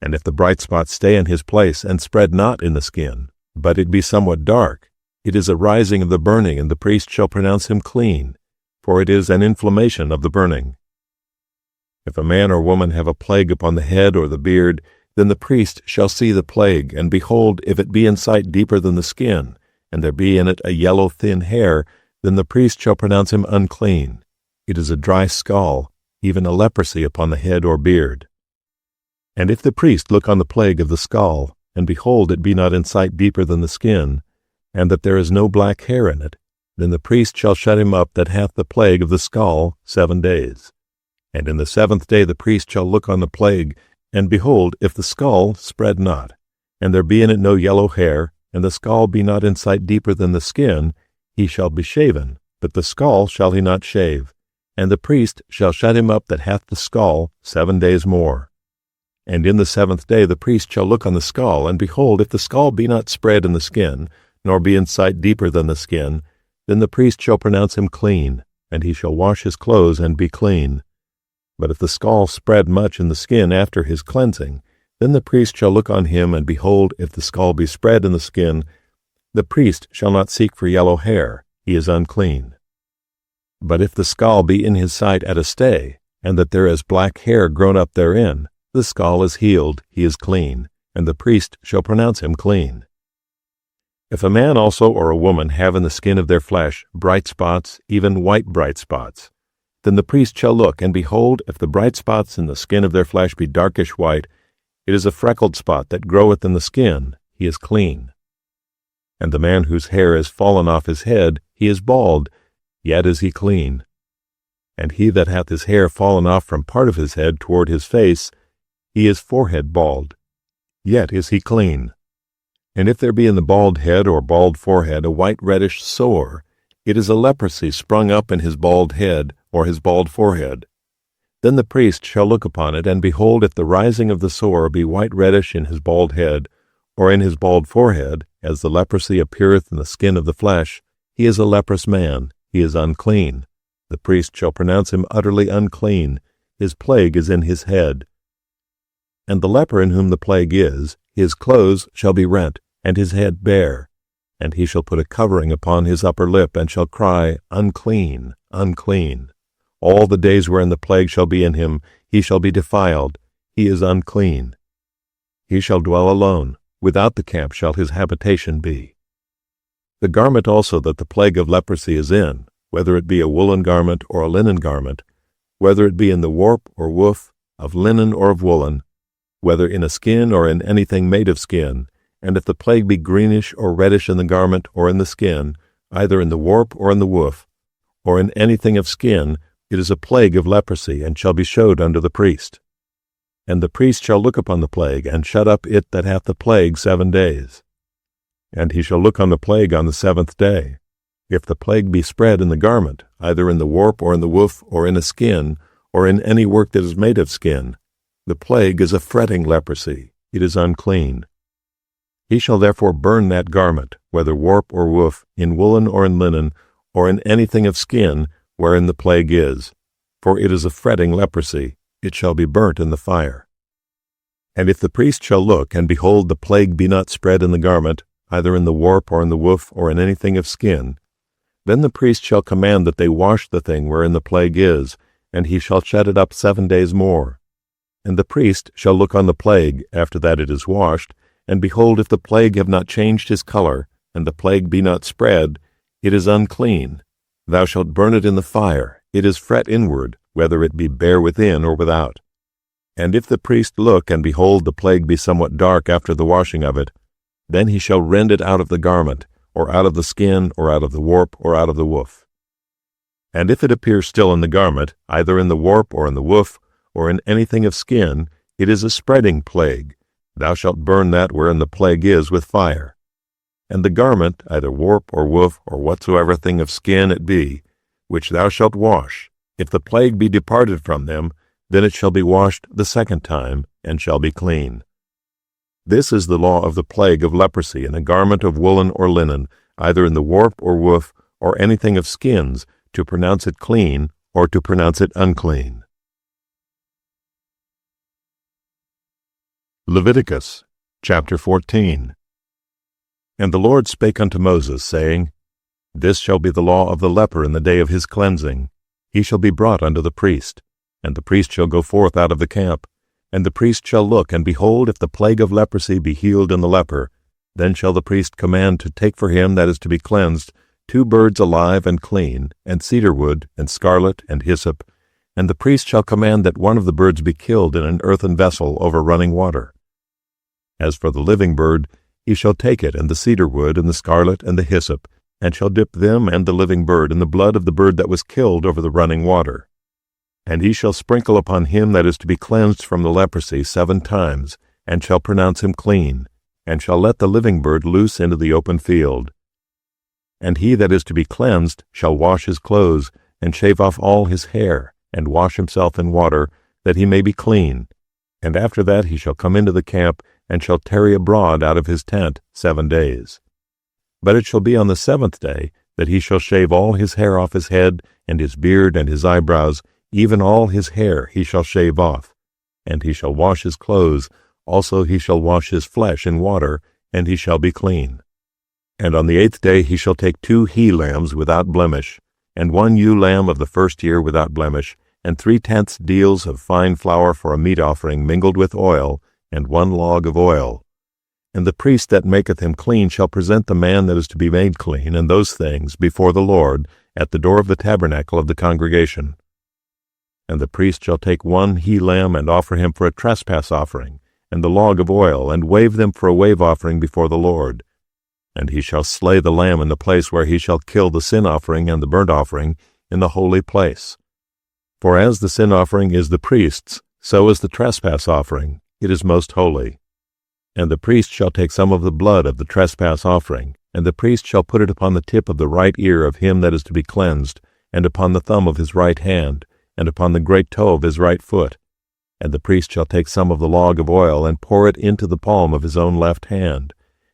And if the bright spot stay in his place, and spread not in the skin, but it be somewhat dark, it is a rising of the burning, and the priest shall pronounce him clean, for it is an inflammation of the burning. If a man or woman have a plague upon the head or the beard, then the priest shall see the plague, and behold, if it be in sight deeper than the skin, and there be in it a yellow thin hair, then the priest shall pronounce him unclean. It is a dry scall, even a leprosy upon the head or beard. And if the priest look on the plague of the scall, and behold, it be not in sight deeper than the skin, and that there is no black hair in it, then the priest shall shut him up that hath the plague of the scall 7 days. And in the 7th day the priest shall look on the plague, and behold, if the scall spread not, and there be in it no yellow hair, and the scall be not in sight deeper than the skin, he shall be shaven, but the scall shall he not shave. And the priest shall shut him up that hath the scall 7 days more. And in the 7th day the priest shall look on the scall, and behold, if the scall be not spread in the skin, nor be in sight deeper than the skin, then the priest shall pronounce him clean, and he shall wash his clothes and be clean. But if the scall spread much in the skin after his cleansing, then the priest shall look on him, and behold, if the scall be spread in the skin, the priest shall not seek for yellow hair, he is unclean. But if the scall be in his sight at a stay, and that there is black hair grown up therein, the scall is healed, he is clean, and the priest shall pronounce him clean. If a man also or a woman have in the skin of their flesh bright spots, even white bright spots, then the priest shall look, and behold, if the bright spots in the skin of their flesh be darkish white, it is a freckled spot that groweth in the skin, he is clean. And the man whose hair is fallen off his head, he is bald, yet is he clean. And he that hath his hair fallen off from part of his head toward his face, he is forehead bald, yet is he clean. And if there be in the bald head or bald forehead a white reddish sore, it is a leprosy sprung up in his bald head or his bald forehead. Then the priest shall look upon it, and behold, if the rising of the sore be white reddish in his bald head, or in his bald forehead, as the leprosy appeareth in the skin of the flesh, he is a leprous man, he is unclean. The priest shall pronounce him utterly unclean, his plague is in his head. And the leper in whom the plague is, his clothes shall be rent, and his head bare. And he shall put a covering upon his upper lip, and shall cry, Unclean, unclean. All the days wherein the plague shall be in him, he shall be defiled, he is unclean. He shall dwell alone, without the camp shall his habitation be. The garment also that the plague of leprosy is in, whether it be a woolen garment or a linen garment, whether it be in the warp or woof, of linen or of woolen, whether in a skin or in anything made of skin, and if the plague be greenish or reddish in the garment or in the skin, either in the warp or in the woof, or in anything of skin, it is a plague of leprosy, and shall be showed unto the priest. And the priest shall look upon the plague, and shut up it that hath the plague 7 days. And he shall look on the plague on the 7th day. If the plague be spread in the garment, either in the warp or in the woof, or in a skin, or in any work that is made of skin, the plague is a fretting leprosy, it is unclean. He shall therefore burn that garment, whether warp or woof, in woolen or in linen, or in anything of skin, wherein the plague is, for it is a fretting leprosy, it shall be burnt in the fire. And if the priest shall look, and behold, the plague be not spread in the garment, either in the warp or in the woof, or in anything of skin, then the priest shall command that they wash the thing wherein the plague is, and he shall shut it up 7 days more. And the priest shall look on the plague, after that it is washed, and behold, if the plague have not changed his color, and the plague be not spread, it is unclean. Thou shalt burn it in the fire, it is fret inward, whether it be bare within or without. And if the priest look, and behold, the plague be somewhat dark after the washing of it, then he shall rend it out of the garment, or out of the skin, or out of the warp, or out of the woof. And if it appears still in the garment, either in the warp, or in the woof, or in anything of skin, it is a spreading plague. Thou shalt burn that wherein the plague is with fire. And the garment, either warp, or woof, or whatsoever thing of skin it be, which thou shalt wash, if the plague be departed from them, then it shall be washed the second time, and shall be clean. This is the law of the plague of leprosy in a garment of woolen or linen, either in the warp or woof, or anything of skins, to pronounce it clean, or to pronounce it unclean. Leviticus, chapter 14. And the Lord spake unto Moses, saying, This shall be the law of the leper in the day of his cleansing. He shall be brought unto the priest, and the priest shall go forth out of the camp. And the priest shall look, and behold, if the plague of leprosy be healed in the leper, then shall the priest command to take for him that is to be cleansed 2 birds alive and clean, and cedar wood, and scarlet, and hyssop. And the priest shall command that one of the birds be killed in an earthen vessel over running water. As for the living bird, he shall take it, and the cedar wood, and the scarlet, and the hyssop, and shall dip them and the living bird in the blood of the bird that was killed over the running water. And he shall sprinkle upon him that is to be cleansed from the leprosy 7 times, and shall pronounce him clean, and shall let the living bird loose into the open field. And he that is to be cleansed shall wash his clothes, and shave off all his hair, and wash himself in water, that he may be clean. And after that he shall come into the camp, and shall tarry abroad out of his tent 7 days. But it shall be on the 7th day that he shall shave all his hair off his head, and his beard, and his eyebrows, even all his hair he shall shave off. And he shall wash his clothes, also he shall wash his flesh in water, and he shall be clean. And on the 8th day he shall take 2 he-lambs without blemish, and 1 ewe-lamb of the first year without blemish, and 3/10 deals of fine flour for a meat offering mingled with oil, and 1 log of oil. And the priest that maketh him clean shall present the man that is to be made clean, and those things, before the Lord, at the door of the tabernacle of the congregation. And the priest shall take 1 he-lamb, and offer him for a trespass offering, and the log of oil, and wave them for a wave offering before the Lord. And he shall slay the lamb in the place where he shall kill the sin offering and the burnt offering in the holy place. For as the sin offering is the priest's, so is the trespass offering, it is most holy. And the priest shall take some of the blood of the trespass offering, and the priest shall put it upon the tip of the right ear of him that is to be cleansed, and upon the thumb of his right hand, and upon the great toe of his right foot. And the priest shall take some of the log of oil, and pour it into the palm of his own left hand.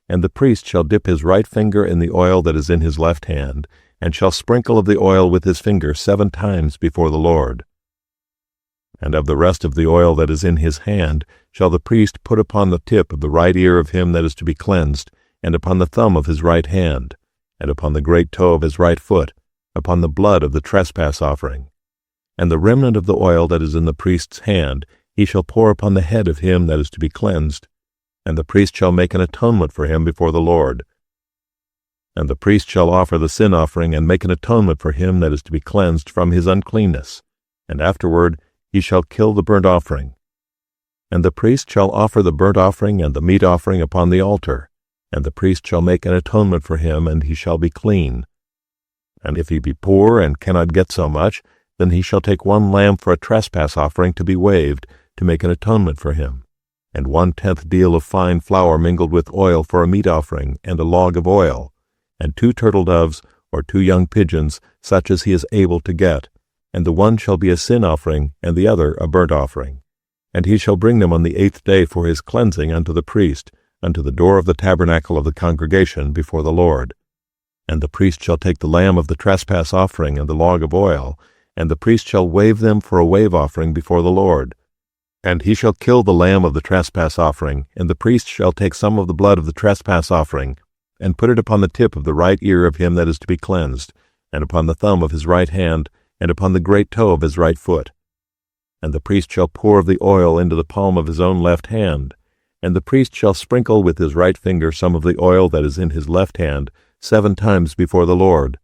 And the priest shall dip his right finger in the oil that is in his left hand, and shall sprinkle of the oil with his finger 7 times before the Lord. And of the rest of the oil that is in his hand shall the priest put upon the tip of the right ear of him that is to be cleansed, and upon the thumb of his right hand, and upon the great toe of his right foot, upon the blood of the trespass offering. And the remnant of the oil that is in the priest's hand he shall pour upon the head of him that is to be cleansed, and the priest shall make an atonement for him before the Lord. And the priest shall offer the sin offering, and make an atonement for him that is to be cleansed from his uncleanness, and afterward he shall kill the burnt offering. And the priest shall offer the burnt offering and the meat offering upon the altar, and the priest shall make an atonement for him, and he shall be clean. And if he be poor and cannot get so much, then he shall take 1 lamb for a trespass offering to be waved, to make an atonement for him, and 1/10 deal of fine flour mingled with oil for a meat offering, and a log of oil, and 2 turtle doves, or 2 young pigeons, such as he is able to get, and the one shall be a sin offering, and the other a burnt offering. And he shall bring them on the 8th day for his cleansing unto the priest, unto the door of the tabernacle of the congregation before the Lord. And the priest shall take the lamb of the trespass offering and the log of oil, and the priest shall wave them for a wave offering before the Lord. And he shall kill the lamb of the trespass offering, and the priest shall take some of the blood of the trespass offering, and put it upon the tip of the right ear of him that is to be cleansed, and upon the thumb of his right hand, and upon the great toe of his right foot. And the priest shall pour of the oil into the palm of his own left hand, and the priest shall sprinkle with his right finger some of the oil that is in his left hand 7 times before the Lord.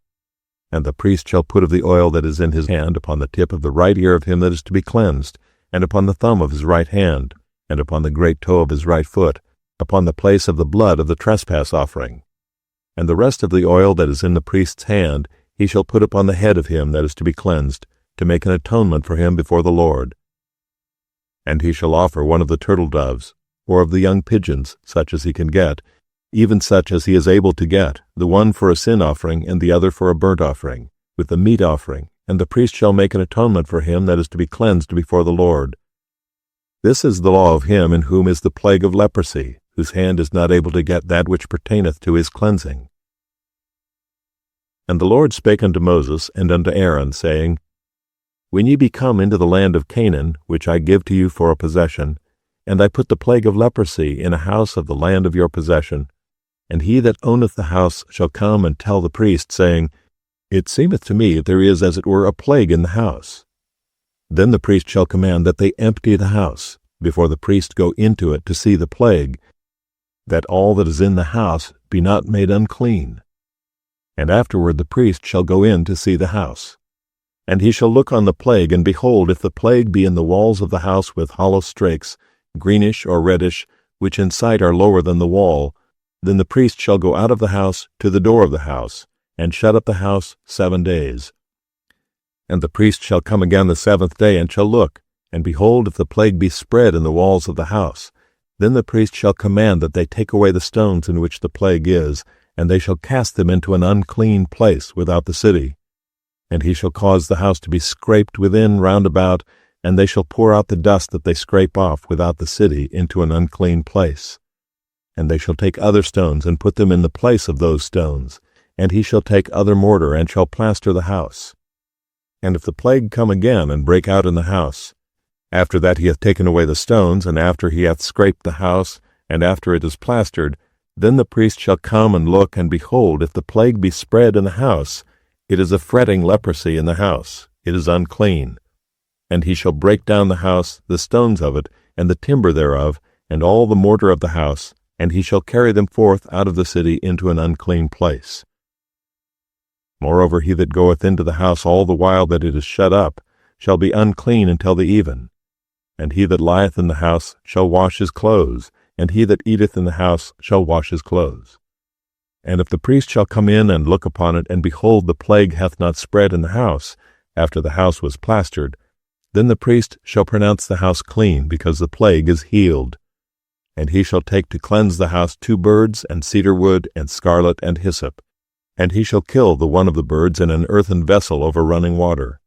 And the priest shall put of the oil that is in his hand upon the tip of the right ear of him that is to be cleansed, and upon the thumb of his right hand, and upon the great toe of his right foot, upon the place of the blood of the trespass offering. And the rest of the oil that is in the priest's hand he shall put upon the head of him that is to be cleansed, to make an atonement for him before the Lord. And he shall offer one of the turtle doves, or of the young pigeons, such as he can get, even such as he is able to get, the one for a sin offering and the other for a burnt offering, with the meat offering, and the priest shall make an atonement for him that is to be cleansed before the Lord. This is the law of him in whom is the plague of leprosy, whose hand is not able to get that which pertaineth to his cleansing. And the Lord spake unto Moses and unto Aaron, saying, When ye be come into the land of Canaan, which I give to you for a possession, and I put the plague of leprosy in a house of the land of your possession, and he that owneth the house shall come and tell the priest, saying, It seemeth to me there is as it were a plague in the house. Then the priest shall command that they empty the house, before the priest go into it to see the plague, that all that is in the house be not made unclean. And afterward the priest shall go in to see the house. And he shall look on the plague, and behold, if the plague be in the walls of the house with hollow strakes, greenish or reddish, which in sight are lower than the wall, then the priest shall go out of the house to the door of the house, and shut up the house 7 days. And the priest shall come again the 7th day, and shall look, and behold, if the plague be spread in the walls of the house, then the priest shall command that they take away the stones in which the plague is, and they shall cast them into an unclean place without the city. And he shall cause the house to be scraped within round about, and they shall pour out the dust that they scrape off without the city into an unclean place. And they shall take other stones, and put them in the place of those stones, and he shall take other mortar, and shall plaster the house. And if the plague come again, and break out in the house, after that he hath taken away the stones, and after he hath scraped the house, and after it is plastered, then the priest shall come and look, and behold, if the plague be spread in the house, it is a fretting leprosy in the house, it is unclean. And he shall break down the house, the stones of it, and the timber thereof, and all the mortar of the house, and he shall carry them forth out of the city into an unclean place. Moreover, he that goeth into the house all the while that it is shut up shall be unclean until the even. And he that lieth in the house shall wash his clothes, and he that eateth in the house shall wash his clothes. And if the priest shall come in and look upon it, and behold, the plague hath not spread in the house, after the house was plastered, then the priest shall pronounce the house clean, because the plague is healed. And he shall take to cleanse the house 2 birds, and cedar wood, and scarlet, and hyssop. And he shall kill the one of the birds in an earthen vessel over running water.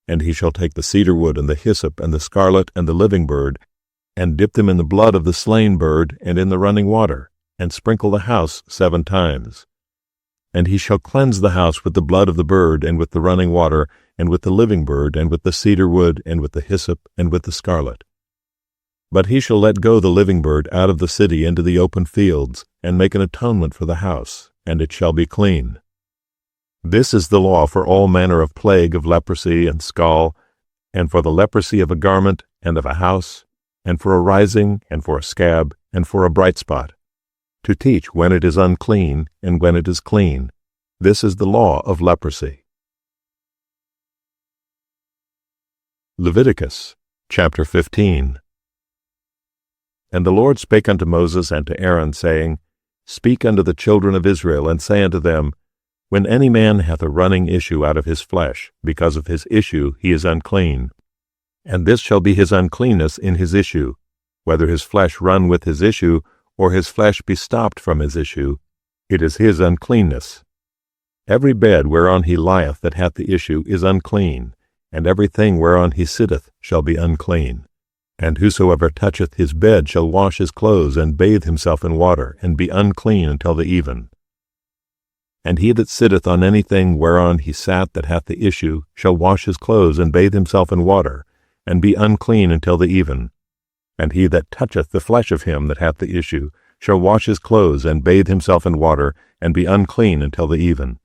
And he shall take the cedar wood, and the hyssop, and the scarlet, and the living bird, and dip them in the blood of the slain bird, and in the running water, and sprinkle the house 7 times. And he shall cleanse the house with the blood of the bird, and with the running water, and with the living bird, and with the cedar wood, and with the hyssop, and with the scarlet. But he shall let go the living bird out of the city into the open fields, and make an atonement for the house, and it shall be clean. This is the law for all manner of plague of leprosy and scall, and for the leprosy of a garment, and of a house, and for a rising, and for a scab, and for a bright spot, to teach when it is unclean, and when it is clean. This is the law of leprosy. Leviticus, chapter 15. And the Lord spake unto Moses and to Aaron, saying, Speak unto the children of Israel, and say unto them, When any man hath a running issue out of his flesh, because of his issue he is unclean. And this shall be his uncleanness in his issue, whether his flesh run with his issue, or his flesh be stopped from his issue, it is his uncleanness. Every bed whereon he lieth that hath the issue is unclean, and every thing whereon he sitteth shall be unclean. And whosoever toucheth his bed shall wash his clothes, and bathe himself in water, and be unclean until the even. And he that sitteth on anything whereon he sat that hath the issue shall wash his clothes, and bathe himself in water, and be unclean until the even. And he that toucheth the flesh of him that hath the issue shall wash his clothes, and bathe himself in water, and be unclean until the even.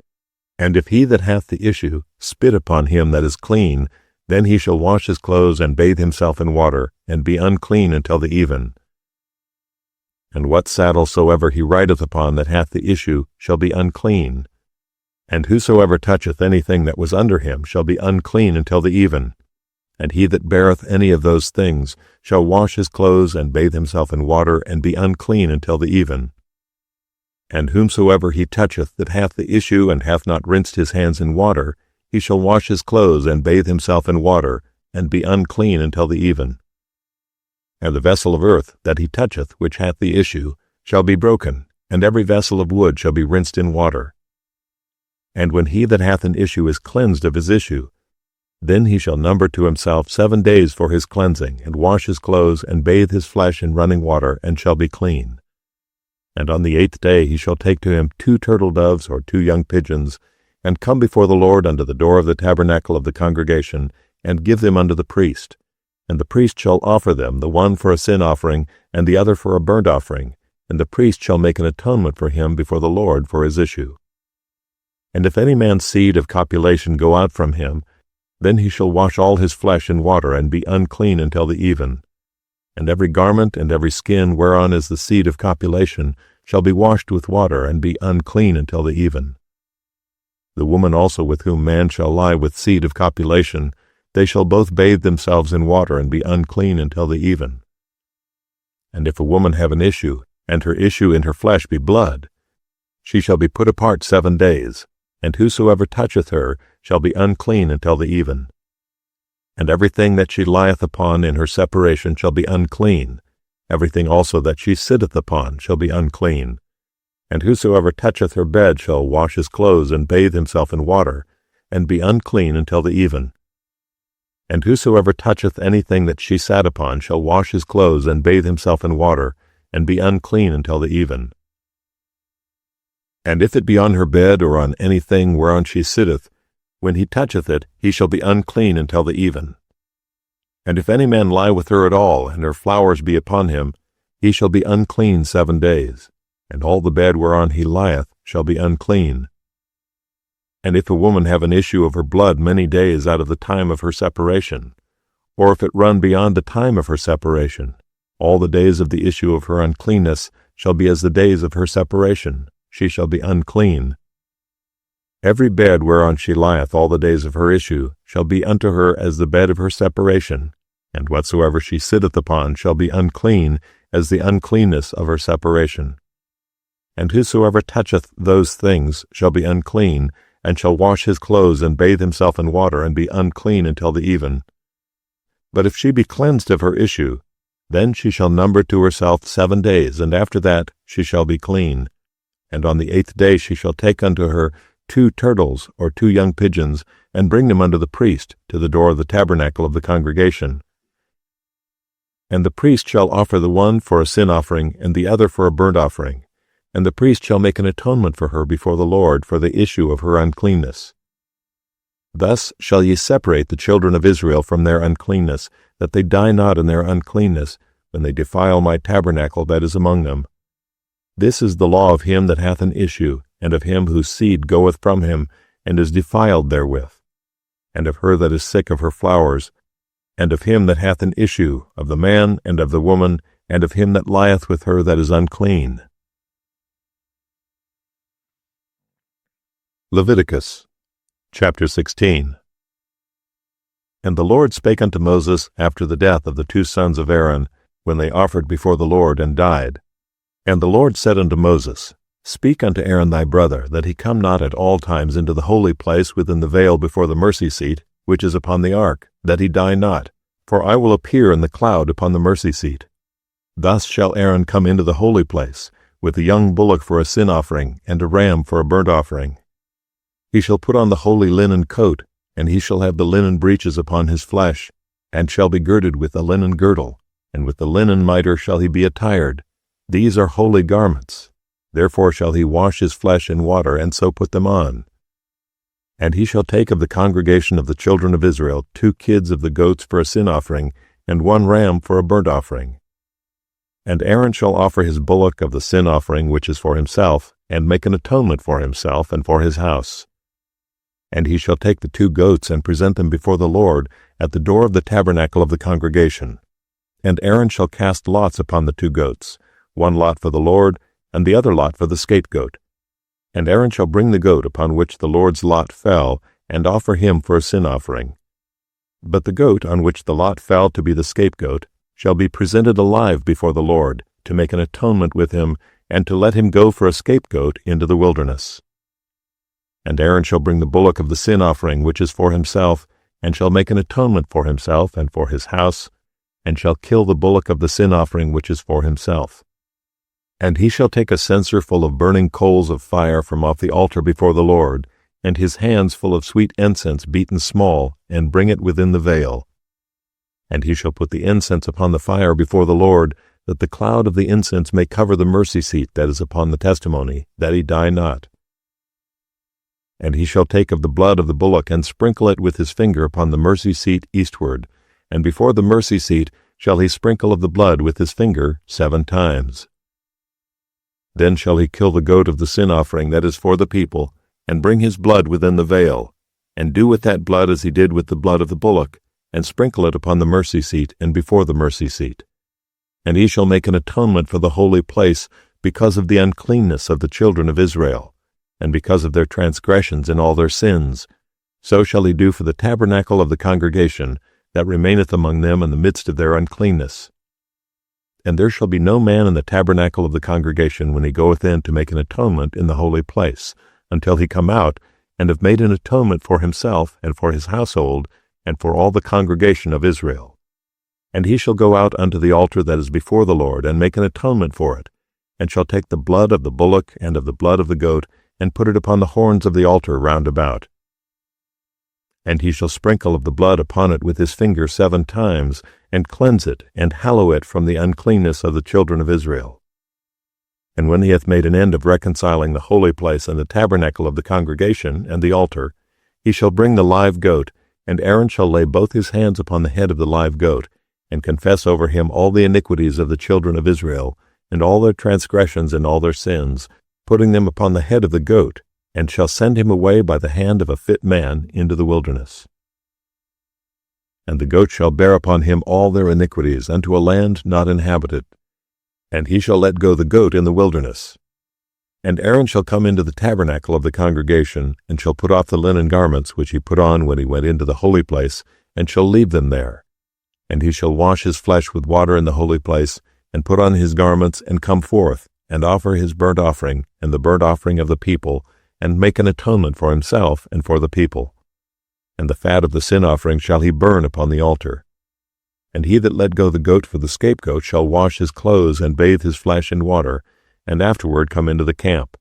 And if he that hath the issue spit upon him that is clean, then he shall wash his clothes, and bathe himself in water, and be unclean until the even. And what saddle soever he rideth upon that hath the issue shall be unclean. And whosoever toucheth anything that was under him shall be unclean until the even. And he that beareth any of those things shall wash his clothes, and bathe himself in water, and be unclean until the even. And whomsoever he toucheth that hath the issue and hath not rinsed his hands in water, he shall wash his clothes and bathe himself in water, and be unclean until the even. And the vessel of earth that he toucheth which hath the issue shall be broken, and every vessel of wood shall be rinsed in water. And when he that hath an issue is cleansed of his issue, then he shall number to himself 7 days for his cleansing, and wash his clothes, and bathe his flesh in running water, and shall be clean. And on the 8th day he shall take to him 2 turtle doves or 2 young pigeons, and come before the Lord unto the door of the tabernacle of the congregation, and give them unto the priest. And the priest shall offer them, the one for a sin offering, and the other for a burnt offering, and the priest shall make an atonement for him before the Lord for his issue. And if any man's seed of copulation go out from him, then he shall wash all his flesh in water, and be unclean until the even. And every garment and every skin whereon is the seed of copulation shall be washed with water, and be unclean until the even. The woman also with whom man shall lie with seed of copulation, they shall both bathe themselves in water, and be unclean until the even. And if a woman have an issue, and her issue in her flesh be blood, she shall be put apart 7 days, and whosoever toucheth her shall be unclean until the even. And everything that she lieth upon in her separation shall be unclean, everything also that she sitteth upon shall be unclean. And whosoever toucheth her bed shall wash his clothes, and bathe himself in water, and be unclean until the even. And whosoever toucheth anything that she sat upon shall wash his clothes, and bathe himself in water, and be unclean until the even. And if it be on her bed, or on anything whereon she sitteth, when he toucheth it, he shall be unclean until the even. And if any man lie with her at all, and her flowers be upon him, he shall be unclean 7 days, and all the bed whereon he lieth shall be unclean. And if a woman have an issue of her blood many days out of the time of her separation, or if it run beyond the time of her separation, all the days of the issue of her uncleanness shall be as the days of her separation, she shall be unclean. Every bed whereon she lieth all the days of her issue shall be unto her as the bed of her separation, and whatsoever she sitteth upon shall be unclean as the uncleanness of her separation. And whosoever toucheth those things shall be unclean, and shall wash his clothes, and bathe himself in water, and be unclean until the even. But if she be cleansed of her issue, then she shall number to herself 7 days, and after that she shall be clean. And on the 8th day she shall take unto her 2 turtles or 2 young pigeons, and bring them unto the priest to the door of the tabernacle of the congregation. And the priest shall offer the one for a sin offering, and the other for a burnt offering. And the priest shall make an atonement for her before the Lord for the issue of her uncleanness. Thus shall ye separate the children of Israel from their uncleanness, that they die not in their uncleanness, when they defile my tabernacle that is among them. This is the law of him that hath an issue, and of him whose seed goeth from him, and is defiled therewith, and of her that is sick of her flowers, and of him that hath an issue, of the man and of the woman, and of him that lieth with her that is unclean. Leviticus, chapter 16. And the Lord spake unto Moses after the death of the 2 sons of Aaron, when they offered before the Lord and died. And the Lord said unto Moses, Speak unto Aaron thy brother, that he come not at all times into the holy place within the veil before the mercy seat, which is upon the ark, that he die not, for I will appear in the cloud upon the mercy seat. Thus shall Aaron come into the holy place, with a young bullock for a sin offering, and a ram for a burnt offering. He shall put on the holy linen coat, and he shall have the linen breeches upon his flesh, and shall be girded with a linen girdle, and with the linen mitre shall he be attired. These are holy garments. Therefore shall he wash his flesh in water, and so put them on. And he shall take of the congregation of the children of Israel 2 kids of the goats for a sin offering, and 1 ram for a burnt offering. And Aaron shall offer his bullock of the sin offering which is for himself, and make an atonement for himself and for his house. And he shall take the 2 goats and present them before the Lord at the door of the tabernacle of the congregation. And Aaron shall cast lots upon the 2 goats, 1 lot for the Lord, and the other lot for the scapegoat. And Aaron shall bring the goat upon which the Lord's lot fell, and offer him for a sin offering. But the goat on which the lot fell to be the scapegoat shall be presented alive before the Lord, to make an atonement with him, and to let him go for a scapegoat into the wilderness. And Aaron shall bring the bullock of the sin offering which is for himself, and shall make an atonement for himself and for his house, and shall kill the bullock of the sin offering which is for himself. And he shall take a censer full of burning coals of fire from off the altar before the Lord, and his hands full of sweet incense beaten small, and bring it within the veil. And he shall put the incense upon the fire before the Lord, that the cloud of the incense may cover the mercy seat that is upon the testimony, that he die not. And he shall take of the blood of the bullock, and sprinkle it with his finger upon the mercy seat eastward, and before the mercy seat shall he sprinkle of the blood with his finger 7 times. Then shall he kill the goat of the sin offering that is for the people, and bring his blood within the veil, and do with that blood as he did with the blood of the bullock, and sprinkle it upon the mercy seat and before the mercy seat. And he shall make an atonement for the holy place because of the uncleanness of the children of Israel, and because of their transgressions and all their sins. So shall he do for the tabernacle of the congregation that remaineth among them in the midst of their uncleanness. And there shall be no man in the tabernacle of the congregation when he goeth in to make an atonement in the holy place, until he come out, and have made an atonement for himself and for his household, and for all the congregation of Israel. And he shall go out unto the altar that is before the Lord, and make an atonement for it, and shall take the blood of the bullock and of the blood of the goat, and put it upon the horns of the altar round about. And he shall sprinkle of the blood upon it with his finger 7 times, and cleanse it, and hallow it from the uncleanness of the children of Israel. And when he hath made an end of reconciling the holy place and the tabernacle of the congregation and the altar, he shall bring the live goat, and Aaron shall lay both his hands upon the head of the live goat, and confess over him all the iniquities of the children of Israel, and all their transgressions and all their sins, putting them upon the head of the goat, and shall send him away by the hand of a fit man into the wilderness. And the goat shall bear upon him all their iniquities unto a land not inhabited, and he shall let go the goat in the wilderness. And Aaron shall come into the tabernacle of the congregation, and shall put off the linen garments which he put on when he went into the holy place, and shall leave them there. And he shall wash his flesh with water in the holy place, and put on his garments, and come forth, and offer his burnt offering, and the burnt offering of the people, and make an atonement for himself and for the people. And the fat of the sin offering shall he burn upon the altar. And he that let go the goat for the scapegoat shall wash his clothes and bathe his flesh in water, and afterward come into the camp.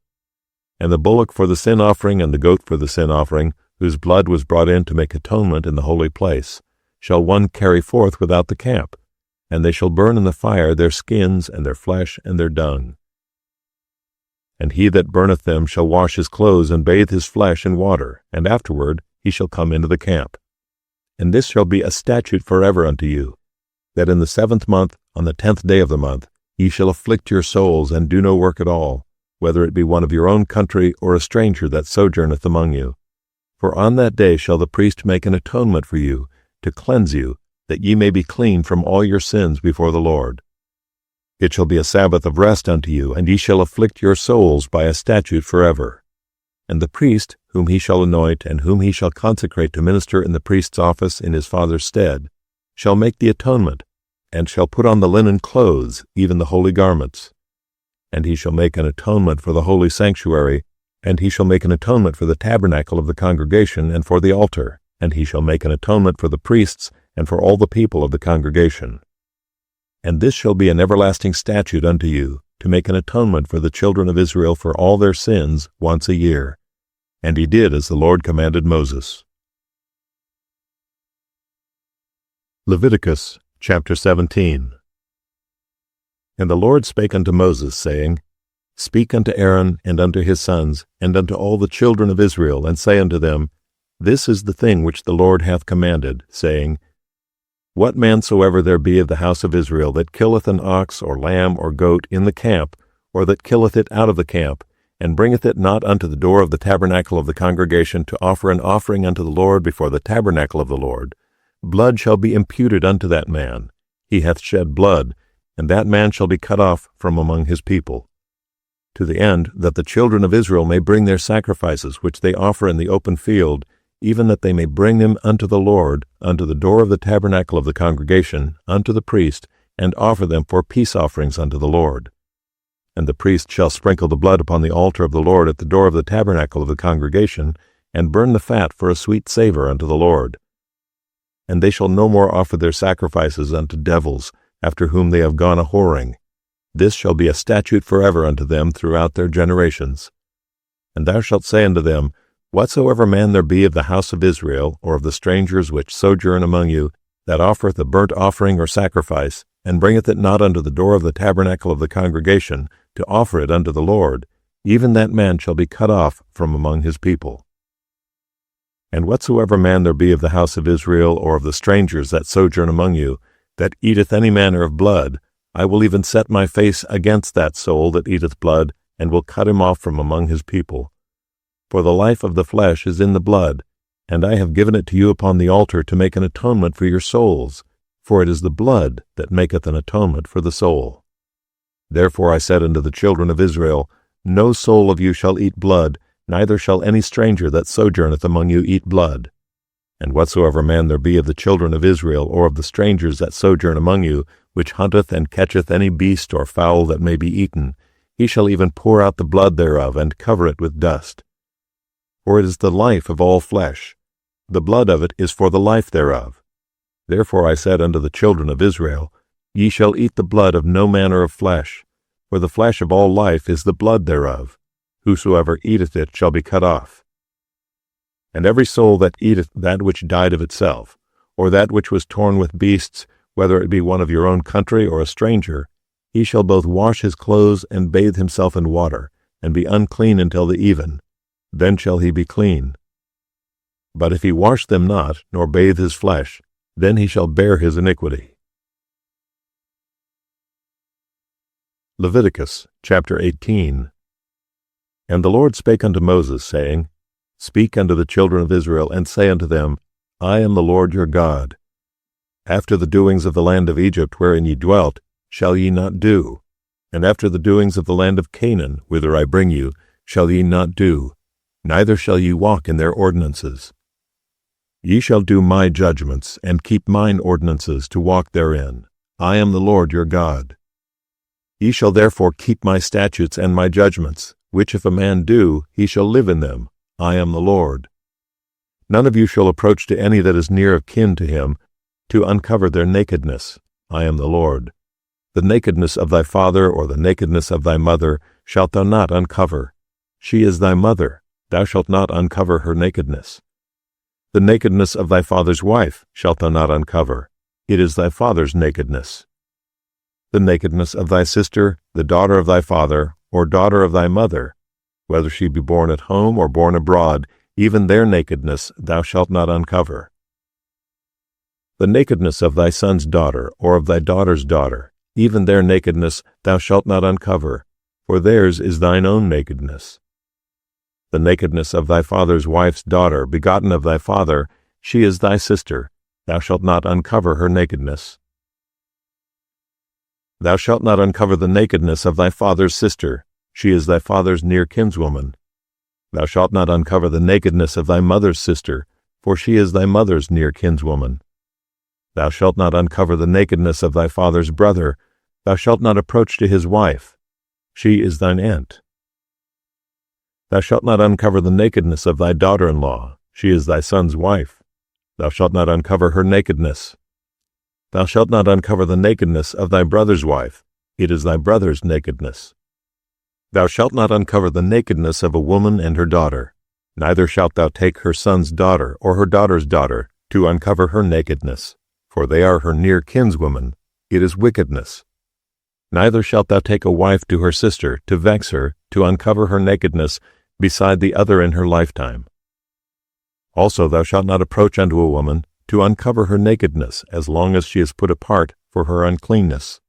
And the bullock for the sin offering and the goat for the sin offering, whose blood was brought in to make atonement in the holy place, shall one carry forth without the camp, and they shall burn in the fire their skins and their flesh and their dung. And he that burneth them shall wash his clothes and bathe his flesh in water, and afterward he shall come into the camp. And this shall be a statute forever unto you, that in the 7th month, on the 10th day of the month, ye shall afflict your souls, and do no work at all, whether it be one of your own country or a stranger that sojourneth among you. For on that day shall the priest make an atonement for you, to cleanse you, that ye may be clean from all your sins before the Lord. It shall be a Sabbath of rest unto you, and ye shall afflict your souls by a statute forever. And the priest, whom he shall anoint, and whom he shall consecrate to minister in the priest's office in his father's stead, shall make the atonement, and shall put on the linen clothes, even the holy garments. And he shall make an atonement for the holy sanctuary, and he shall make an atonement for the tabernacle of the congregation and for the altar, and he shall make an atonement for the priests and for all the people of the congregation. And this shall be an everlasting statute unto you, to make an atonement for the children of Israel for all their sins once a year. And he did as the Lord commanded Moses. Leviticus chapter 17. And the Lord spake unto Moses, saying, Speak unto Aaron and unto his sons, and unto all the children of Israel, and say unto them, This is the thing which the Lord hath commanded, saying, What man soever there be of the house of Israel that killeth an ox or lamb or goat in the camp, or that killeth it out of the camp, and bringeth it not unto the door of the tabernacle of the congregation to offer an offering unto the Lord before the tabernacle of the Lord, blood shall be imputed unto that man. He hath shed blood, and that man shall be cut off from among his people. To the end that the children of Israel may bring their sacrifices which they offer in the open field, even that they may bring them unto the Lord, unto the door of the tabernacle of the congregation, unto the priest, and offer them for peace offerings unto the Lord. And the priest shall sprinkle the blood upon the altar of the Lord at the door of the tabernacle of the congregation, and burn the fat for a sweet savor unto the Lord. And they shall no more offer their sacrifices unto devils, after whom they have gone a-whoring. This shall be a statute forever unto them throughout their generations. And thou shalt say unto them, Whatsoever man there be of the house of Israel, or of the strangers which sojourn among you, that offereth a burnt offering or sacrifice, and bringeth it not unto the door of the tabernacle of the congregation, to offer it unto the Lord, even that man shall be cut off from among his people. And whatsoever man there be of the house of Israel, or of the strangers that sojourn among you, that eateth any manner of blood, I will even set my face against that soul that eateth blood, and will cut him off from among his people. For the life of the flesh is in the blood, and I have given it to you upon the altar to make an atonement for your souls, for it is the blood that maketh an atonement for the soul. Therefore I said unto the children of Israel, No soul of you shall eat blood, neither shall any stranger that sojourneth among you eat blood. And whatsoever man there be of the children of Israel, or of the strangers that sojourn among you, which hunteth and catcheth any beast or fowl that may be eaten, he shall even pour out the blood thereof, and cover it with dust. For it is the life of all flesh. The blood of it is for the life thereof. Therefore I said unto the children of Israel, Ye shall eat the blood of no manner of flesh, for the flesh of all life is the blood thereof. Whosoever eateth it shall be cut off. And every soul that eateth that which died of itself, or that which was torn with beasts, whether it be one of your own country or a stranger, he shall both wash his clothes and bathe himself in water, and be unclean until the even. Then shall he be clean. But if he wash them not, nor bathe his flesh, then he shall bear his iniquity. Leviticus chapter 18. And the Lord spake unto Moses, saying, Speak unto the children of Israel, and say unto them, I am the Lord your God. After the doings of the land of Egypt wherein ye dwelt, shall ye not do, and after the doings of the land of Canaan, whither I bring you, shall ye not do, neither shall ye walk in their ordinances. Ye shall do my judgments, and keep mine ordinances to walk therein. I am the Lord your God. Ye shall therefore keep my statutes and my judgments, which if a man do, he shall live in them. I am the Lord. None of you shall approach to any that is near of kin to him, to uncover their nakedness. I am the Lord. The nakedness of thy father or the nakedness of thy mother shalt thou not uncover. She is thy mother. Thou shalt not uncover her nakedness. The nakedness of thy father's wife shalt thou not uncover. It is thy father's nakedness. The nakedness of thy sister, the daughter of thy father, or daughter of thy mother, whether she be born at home or born abroad, even their nakedness thou shalt not uncover. The nakedness of thy son's daughter, or of thy daughter's daughter, even their nakedness thou shalt not uncover, for theirs is thine own nakedness. The nakedness of thy father's wife's daughter, begotten of thy father, she is thy sister, thou shalt not uncover her nakedness. Thou shalt not uncover the nakedness of thy father's sister, she is thy father's near kinswoman. Thou shalt not uncover the nakedness of thy mother's sister, for she is thy mother's near kinswoman. Thou shalt not uncover the nakedness of thy father's brother, thou shalt not approach to his wife, she is thine aunt. Thou shalt not uncover the nakedness of thy daughter-in-law, she is thy son's wife. Thou shalt not uncover her nakedness. Thou shalt not uncover the nakedness of thy brother's wife, it is thy brother's nakedness. Thou shalt not uncover the nakedness of a woman and her daughter, neither shalt thou take her son's daughter or her daughter's daughter to uncover her nakedness, for they are her near kinswomen, it is wickedness. Neither shalt thou take a wife to her sister, to vex her, to uncover her nakedness, beside the other in her lifetime. Also thou shalt not approach unto a woman, to uncover her nakedness, as long as she is put apart for her uncleanness.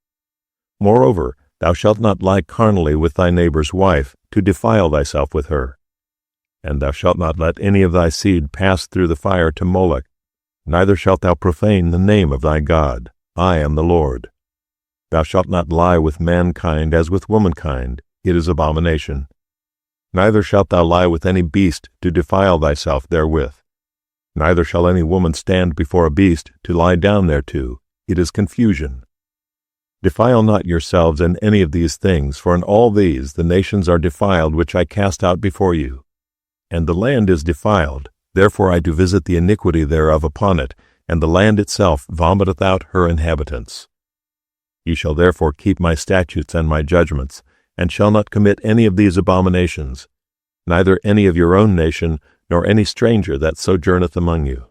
Moreover, thou shalt not lie carnally with thy neighbor's wife, to defile thyself with her. And thou shalt not let any of thy seed pass through the fire to Moloch, neither shalt thou profane the name of thy God. I am the Lord. Thou shalt not lie with mankind as with womankind, it is abomination. Neither shalt thou lie with any beast to defile thyself therewith. Neither shall any woman stand before a beast to lie down thereto, it is confusion. Defile not yourselves in any of these things, for in all these the nations are defiled which I cast out before you. And the land is defiled, therefore I do visit the iniquity thereof upon it, and the land itself vomiteth out her inhabitants. Ye shall therefore keep my statutes and my judgments, and shall not commit any of these abominations, neither any of your own nation, nor any stranger that sojourneth among you.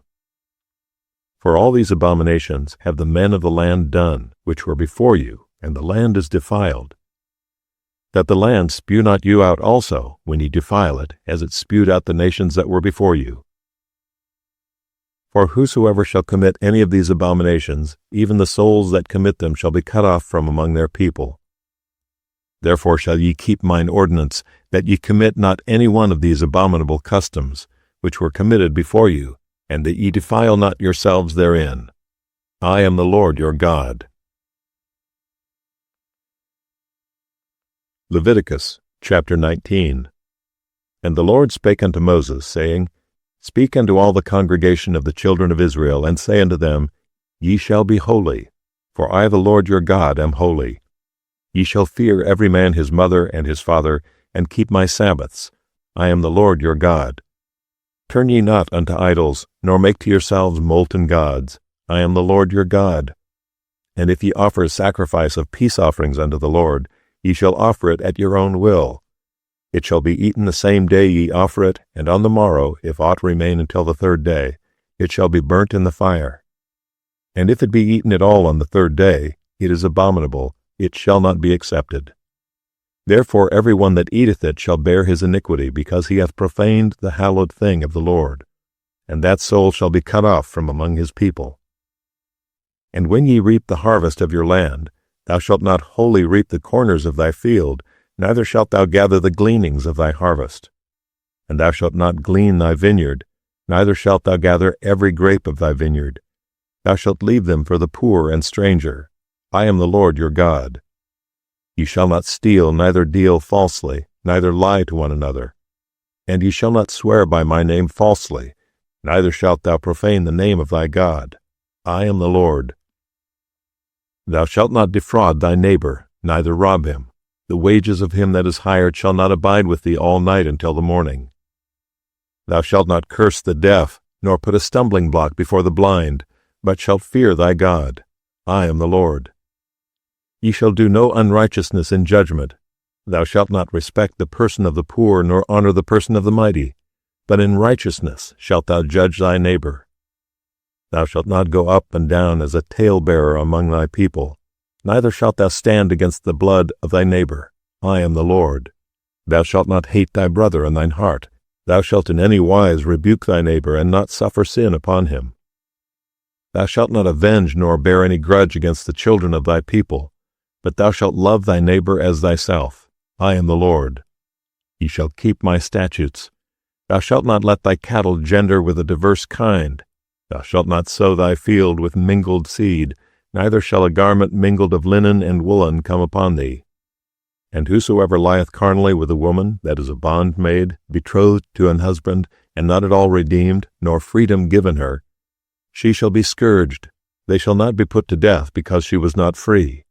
For all these abominations have the men of the land done, which were before you, and the land is defiled. That the land spew not you out also, when ye defile it, as it spewed out the nations that were before you. For whosoever shall commit any of these abominations, even the souls that commit them shall be cut off from among their people. Therefore shall ye keep mine ordinance, that ye commit not any one of these abominable customs, which were committed before you, and that ye defile not yourselves therein. I am the Lord your God. Leviticus chapter 19. And the Lord spake unto Moses, saying, Speak unto all the congregation of the children of Israel, and say unto them, Ye shall be holy, for I the Lord your God am holy. Ye shall fear every man his mother and his father, and keep my Sabbaths. I am the Lord your God. Turn ye not unto idols, nor make to yourselves molten gods. I am the Lord your God. And if ye offer a sacrifice of peace offerings unto the Lord, ye shall offer it at your own will. It shall be eaten the same day ye offer it, and on the morrow, if aught remain until the third day, it shall be burnt in the fire. And if it be eaten at all on the third day, it is abominable, it shall not be accepted. Therefore every one that eateth it shall bear his iniquity, because he hath profaned the hallowed thing of the Lord, and that soul shall be cut off from among his people. And when ye reap the harvest of your land, thou shalt not wholly reap the corners of thy field, neither shalt thou gather the gleanings of thy harvest. And thou shalt not glean thy vineyard, neither shalt thou gather every grape of thy vineyard. Thou shalt leave them for the poor and stranger. I am the Lord your God. Ye shall not steal, neither deal falsely, neither lie to one another. And ye shall not swear by my name falsely, neither shalt thou profane the name of thy God. I am the Lord. Thou shalt not defraud thy neighbor, neither rob him. The wages of him that is hired shall not abide with thee all night until the morning. Thou shalt not curse the deaf, nor put a stumbling block before the blind, but shalt fear thy God. I am the Lord. Ye shall do no unrighteousness in judgment. Thou shalt not respect the person of the poor, nor honor the person of the mighty, but in righteousness shalt thou judge thy neighbor. Thou shalt not go up and down as a talebearer among thy people, neither shalt thou stand against the blood of thy neighbor. I am the Lord. Thou shalt not hate thy brother in thine heart. Thou shalt in any wise rebuke thy neighbor, and not suffer sin upon him. Thou shalt not avenge nor bear any grudge against the children of thy people, but thou shalt love thy neighbor as thyself. I am the Lord. Ye shall keep my statutes. Thou shalt not let thy cattle gender with a diverse kind. Thou shalt not sow thy field with mingled seed, neither shall a garment mingled of linen and woolen come upon thee. And whosoever lieth carnally with a woman that is a bondmaid, betrothed to an husband, and not at all redeemed, nor freedom given her, she shall be scourged. They shall not be put to death, because she was not free.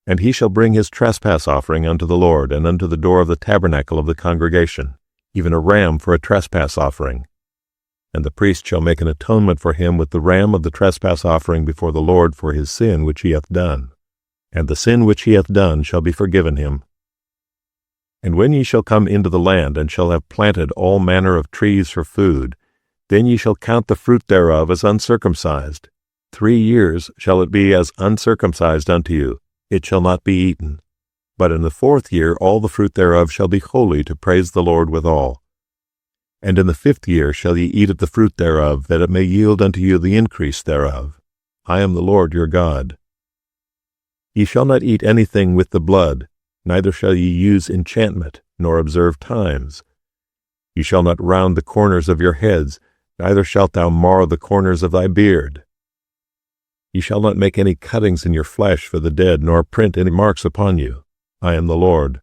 And he shall bring his trespass offering unto the Lord, and unto the door of the tabernacle of the congregation, even a ram for a trespass offering. And the priest shall make an atonement for him with the ram of the trespass offering before the Lord for his sin which he hath done. And the sin which he hath done shall be forgiven him. And when ye shall come into the land, and shall have planted all manner of trees for food, then ye shall count the fruit thereof as uncircumcised. 3 years shall it be as uncircumcised unto you. It shall not be eaten. But in the 4th year all the fruit thereof shall be holy to praise the Lord withal. And in the 5th year shall ye eat of the fruit thereof, that it may yield unto you the increase thereof. I am the Lord your God. Ye shall not eat anything with the blood, neither shall ye use enchantment, nor observe times. Ye shall not round the corners of your heads, neither shalt thou mar the corners of thy beard. Ye shall not make any cuttings in your flesh for the dead, nor print any marks upon you. I am the Lord.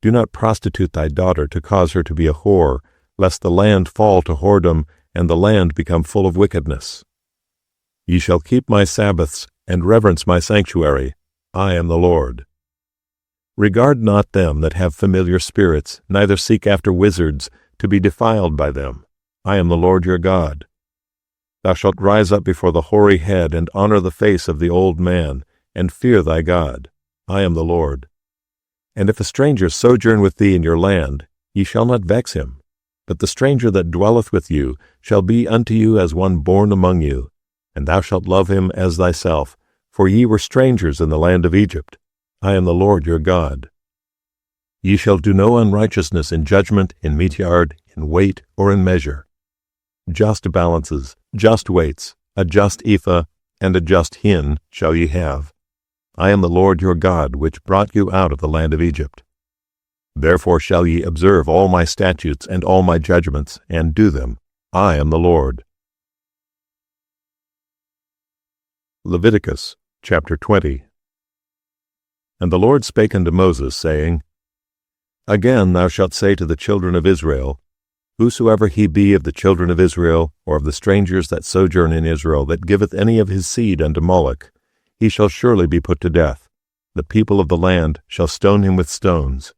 Do not prostitute thy daughter to cause her to be a whore, lest the land fall to whoredom, and the land become full of wickedness. Ye shall keep my Sabbaths, and reverence my sanctuary. I am the Lord. Regard not them that have familiar spirits, neither seek after wizards, to be defiled by them. I am the Lord your God. Thou shalt rise up before the hoary head, and honor the face of the old man, and fear thy God. I am the Lord. And if a stranger sojourn with thee in your land, ye shall not vex him. But the stranger that dwelleth with you shall be unto you as one born among you, and thou shalt love him as thyself, for ye were strangers in the land of Egypt. I am the Lord your God. Ye shall do no unrighteousness in judgment, in meat yard, in weight, or in measure. Just balances, just weights, a just ephah, and a just hin shall ye have. I am the Lord your God, which brought you out of the land of Egypt. Therefore shall ye observe all my statutes and all my judgments, and do them. I am the Lord. Leviticus chapter 20. And the Lord spake unto Moses, saying, Again thou shalt say to the children of Israel, Whosoever he be of the children of Israel, or of the strangers that sojourn in Israel, that giveth any of his seed unto Moloch, he shall surely be put to death. The people of the land shall stone him with stones.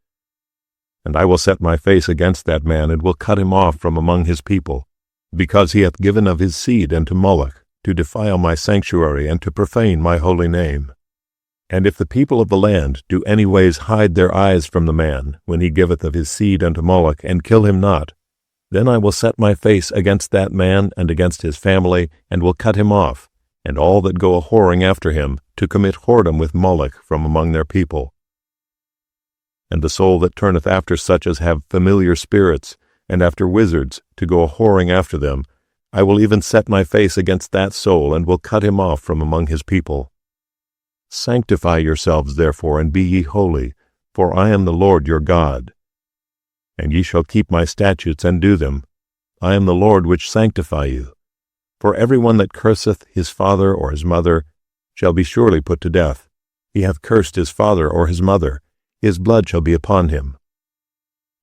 And I will set my face against that man, and will cut him off from among his people, because he hath given of his seed unto Moloch, to defile my sanctuary, and to profane my holy name. And if the people of the land do any ways hide their eyes from the man, when he giveth of his seed unto Moloch, and kill him not, then I will set my face against that man and against his family, and will cut him off, and all that go a-whoring after him, to commit whoredom with Moloch from among their people. And the soul that turneth after such as have familiar spirits, and after wizards, to go a-whoring after them, I will even set my face against that soul, and will cut him off from among his people. Sanctify yourselves therefore, and be ye holy, for I am the Lord your God. And ye shall keep my statutes and do them. I am the Lord which sanctify you. For every one that curseth his father or his mother shall be surely put to death. He hath cursed his father or his mother, his blood shall be upon him.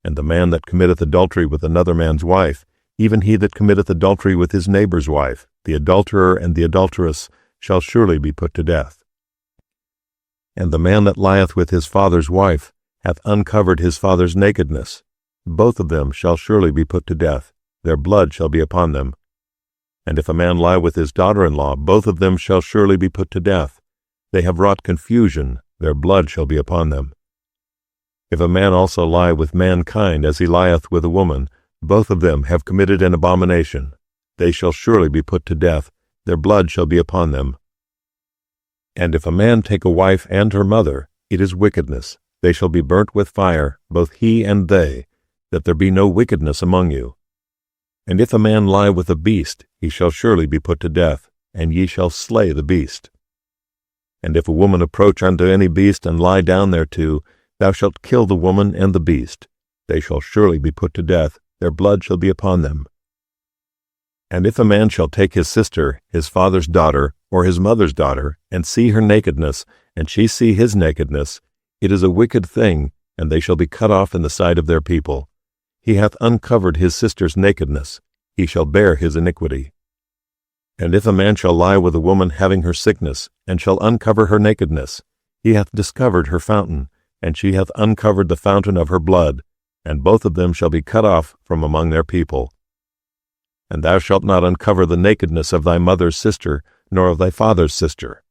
And the man that committeth adultery with another man's wife, even he that committeth adultery with his neighbor's wife, the adulterer and the adulteress, shall surely be put to death. And the man that lieth with his father's wife hath uncovered his father's nakedness. Both of them shall surely be put to death. Their blood shall be upon them. And if a man lie with his daughter-in-law, both of them shall surely be put to death. They have wrought confusion, their blood shall be upon them. If a man also lie with mankind as he lieth with a woman, both of them have committed an abomination. They shall surely be put to death, their blood shall be upon them. And if a man take a wife and her mother, it is wickedness. They shall be burnt with fire, both he and they, that there be no wickedness among you. And if a man lie with a beast, he shall surely be put to death, and ye shall slay the beast. And if a woman approach unto any beast, and lie down thereto, thou shalt kill the woman and the beast. They shall surely be put to death, their blood shall be upon them. And if a man shall take his sister, his father's daughter, or his mother's daughter, and see her nakedness, and she see his nakedness, it is a wicked thing, and they shall be cut off in the sight of their people. He hath uncovered his sister's nakedness, he shall bear his iniquity. And if a man shall lie with a woman having her sickness, and shall uncover her nakedness, he hath discovered her fountain, and she hath uncovered the fountain of her blood, and both of them shall be cut off from among their people. And thou shalt not uncover the nakedness of thy mother's sister, nor of thy father's sister,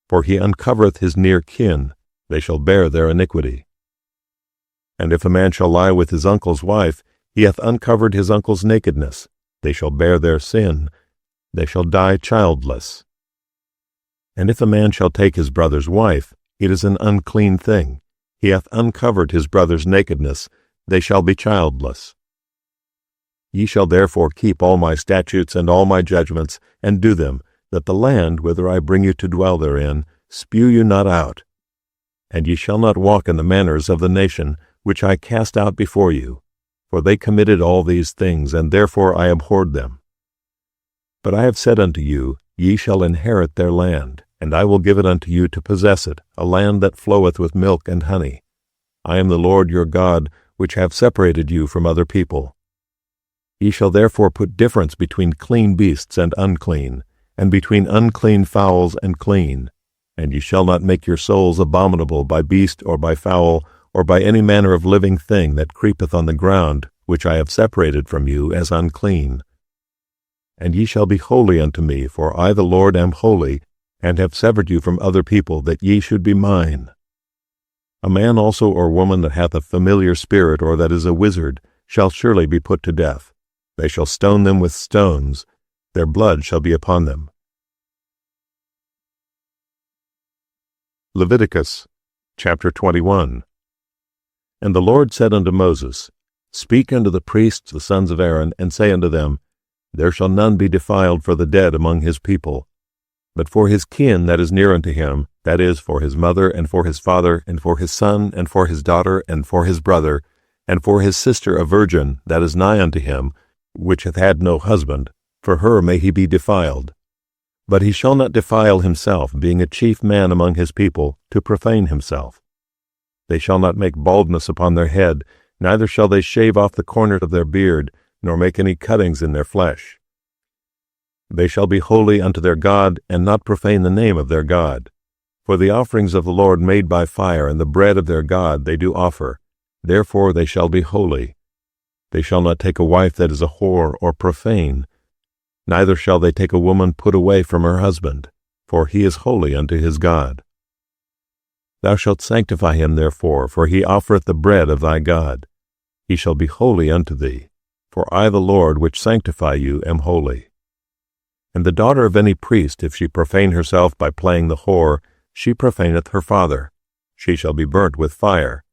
for he uncovereth his near kin, they shall bear their iniquity. And if a man shall lie with his uncle's wife, he hath uncovered his uncle's nakedness, they shall bear their sin, they shall die childless. And if a man shall take his brother's wife, it is an unclean thing. He hath uncovered his brother's nakedness, they shall be childless. Ye shall therefore keep all my statutes and all my judgments, and do them, that the land, whither I bring you to dwell therein, spew you not out. And ye shall not walk in the manners of the nation, which I cast out before you, for they committed all these things, and therefore I abhorred them. But I have said unto you, Ye shall inherit their land, and I will give it unto you to possess it, a land that floweth with milk and honey. I am the Lord your God, which have separated you from other people. Ye shall therefore put difference between clean beasts and unclean, and between unclean fowls and clean. And ye shall not make your souls abominable by beast or by fowl, or by any manner of living thing that creepeth on the ground, which I have separated from you as unclean. And ye shall be holy unto me, for I the Lord am holy, and have severed you from other people, that ye should be mine. A man also or woman that hath a familiar spirit, or that is a wizard, shall surely be put to death. They shall stone them with stones, their blood shall be upon them. Leviticus chapter 21. And the Lord said unto Moses, Speak unto the priests the sons of Aaron, and say unto them, There shall none be defiled for the dead among his people. But for his kin that is near unto him, that is, for his mother, and for his father, and for his son, and for his daughter, and for his brother, and for his sister a virgin, that is nigh unto him, which hath had no husband, for her may he be defiled. But he shall not defile himself, being a chief man among his people, to profane himself. They shall not make baldness upon their head, neither shall they shave off the corner of their beard, nor make any cuttings in their flesh. They shall be holy unto their God, and not profane the name of their God. For the offerings of the Lord made by fire, and the bread of their God they do offer. Therefore they shall be holy. They shall not take a wife that is a whore or profane. Neither shall they take a woman put away from her husband, for he is holy unto his God. Thou shalt sanctify him therefore, for he offereth the bread of thy God. He shall be holy unto thee, for I the Lord which sanctify you am holy. And the daughter of any priest, if she profane herself by playing the whore, she profaneth her father. She shall be burnt with fire.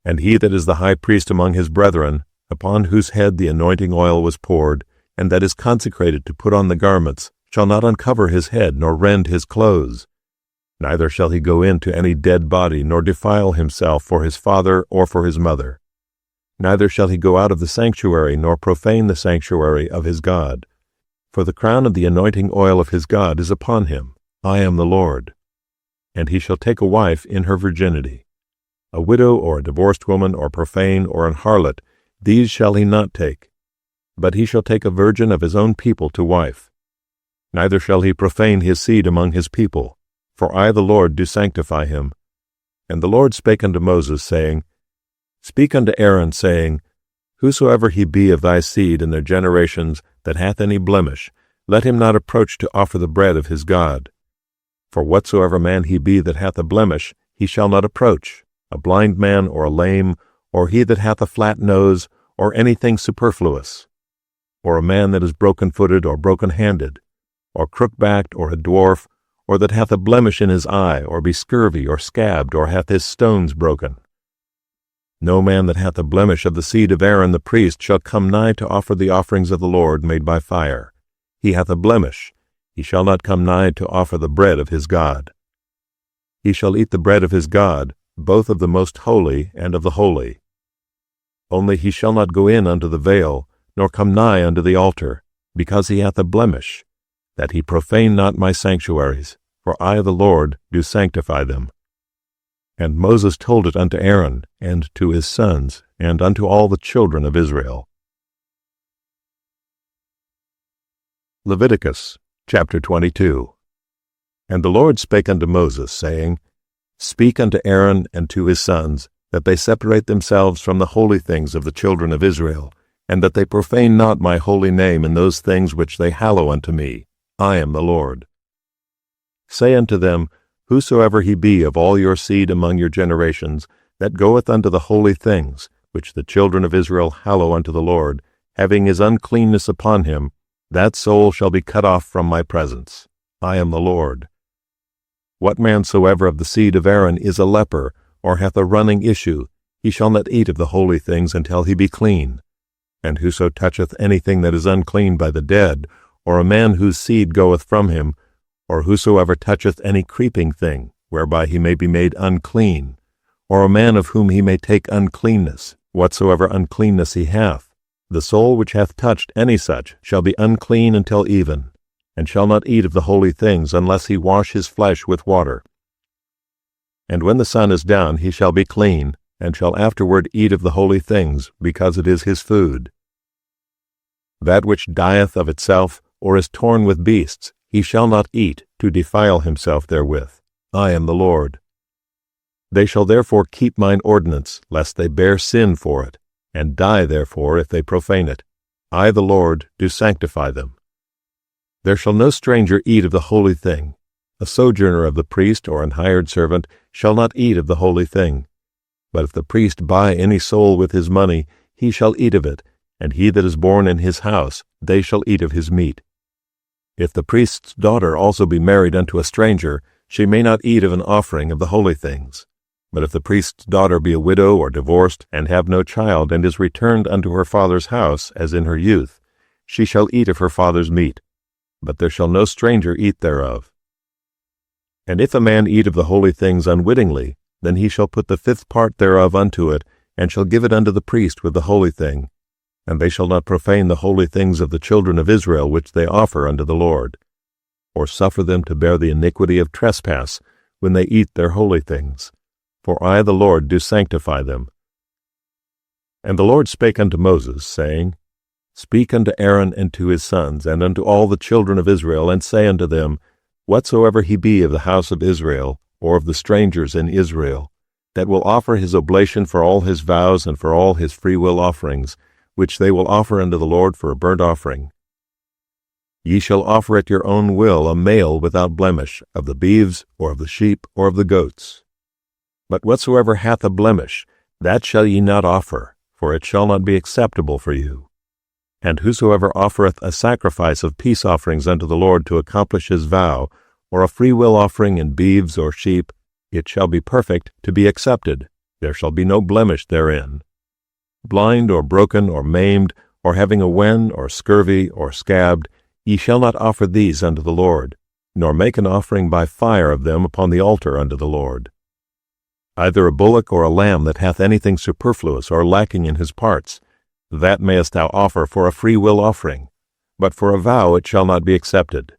And he that is the high priest among his brethren, upon whose head the anointing oil was poured, and that is consecrated to put on the garments, shall not uncover his head, nor rend his clothes. Neither shall he go in to any dead body, nor defile himself for his father or for his mother. Neither shall he go out of the sanctuary, nor profane the sanctuary of his God. For the crown of the anointing oil of his God is upon him. I am the Lord. And he shall take a wife in her virginity. A widow, or a divorced woman, or profane, or an harlot, these shall he not take. But he shall take a virgin of his own people to wife. Neither shall he profane his seed among his people, for I the Lord do sanctify him. And the Lord spake unto Moses, saying, Speak unto Aaron, saying, Whosoever he be of thy seed in their generations that hath any blemish, let him not approach to offer the bread of his God. For whatsoever man he be that hath a blemish, he shall not approach, a blind man, or a lame, or he that hath a flat nose, or anything superfluous, or a man that is broken-footed or broken-handed, or crook-backed, or a dwarf, or that hath a blemish in his eye, or be scurvy, or scabbed, or hath his stones broken. No man that hath a blemish of the seed of Aaron the priest shall come nigh to offer the offerings of the Lord made by fire. He hath a blemish, he shall not come nigh to offer the bread of his God. He shall eat the bread of his God, both of the most holy and of the holy. Only he shall not go in unto the veil, nor come nigh unto the altar, because he hath a blemish, that he profane not my sanctuaries, for I the Lord do sanctify them. And Moses told it unto Aaron, and to his sons, and unto all the children of Israel. Leviticus chapter 22. And the Lord spake unto Moses, saying, Speak unto Aaron and to his sons, that they separate themselves from the holy things of the children of Israel, and that they profane not my holy name in those things which they hallow unto me. I am the Lord. Say unto them, Whosoever he be of all your seed among your generations, that goeth unto the holy things, which the children of Israel hallow unto the Lord, having his uncleanness upon him, that soul shall be cut off from my presence. I am the Lord. What man soever of the seed of Aaron is a leper, or hath a running issue, he shall not eat of the holy things until he be clean. And whoso toucheth anything that is unclean by the dead, or a man whose seed goeth from him, or whosoever toucheth any creeping thing, whereby he may be made unclean, or a man of whom he may take uncleanness, whatsoever uncleanness he hath, the soul which hath touched any such shall be unclean until even, and shall not eat of the holy things unless he wash his flesh with water. And when the sun is down he shall be clean, and shall afterward eat of the holy things, because it is his food. That which dieth of itself, or is torn with beasts, he shall not eat, to defile himself therewith. I am the Lord. They shall therefore keep mine ordinance, lest they bear sin for it, and die therefore if they profane it. I, the Lord, do sanctify them. There shall no stranger eat of the holy thing. A sojourner of the priest or an hired servant shall not eat of the holy thing. But if the priest buy any soul with his money, he shall eat of it, and he that is born in his house, they shall eat of his meat. If the priest's daughter also be married unto a stranger, she may not eat of an offering of the holy things. But if the priest's daughter be a widow or divorced, and have no child, and is returned unto her father's house, as in her youth, she shall eat of her father's meat, but there shall no stranger eat thereof. And if a man eat of the holy things unwittingly, then he shall put the 5th part thereof unto it, and shall give it unto the priest with the holy thing. And they shall not profane the holy things of the children of Israel which they offer unto the Lord, or suffer them to bear the iniquity of trespass when they eat their holy things. For I, the Lord, do sanctify them. And the Lord spake unto Moses, saying, Speak unto Aaron and to his sons, and unto all the children of Israel, and say unto them, Whatsoever he be of the house of Israel, or of the strangers in Israel, that will offer his oblation for all his vows and for all his freewill offerings, which they will offer unto the Lord for a burnt offering, ye shall offer at your own will a male without blemish, of the beeves, or of the sheep, or of the goats. But whatsoever hath a blemish, that shall ye not offer, for it shall not be acceptable for you. And whosoever offereth a sacrifice of peace offerings unto the Lord to accomplish his vow, or a freewill offering in beeves or sheep, it shall be perfect to be accepted. There shall be no blemish therein. Blind or broken or maimed, or having a wen or scurvy or scabbed, ye shall not offer these unto the Lord, nor make an offering by fire of them upon the altar unto the Lord. Either a bullock or a lamb that hath anything superfluous or lacking in his parts, that mayest thou offer for a freewill offering, but for a vow it shall not be accepted.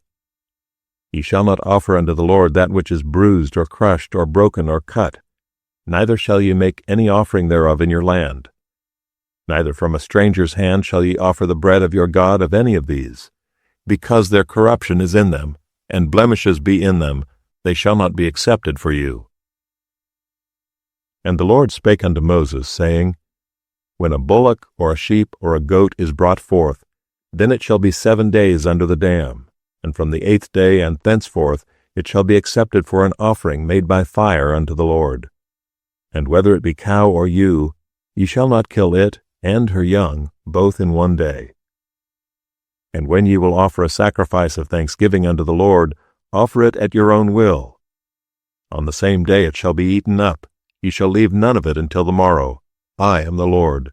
Ye shall not offer unto the Lord that which is bruised or crushed or broken or cut, neither shall ye make any offering thereof in your land. Neither from a stranger's hand shall ye offer the bread of your God of any of these, because their corruption is in them, and blemishes be in them, they shall not be accepted for you. And the Lord spake unto Moses, saying, When a bullock or a sheep or a goat is brought forth, then it shall be 7 days under the dam, and from the 8th day and thenceforth it shall be accepted for an offering made by fire unto the Lord. And whether it be cow or ewe, ye shall not kill it and her young, both in 1 day. And when ye will offer a sacrifice of thanksgiving unto the Lord, offer it at your own will. On the same day it shall be eaten up. Ye shall leave none of it until the morrow. I am the Lord.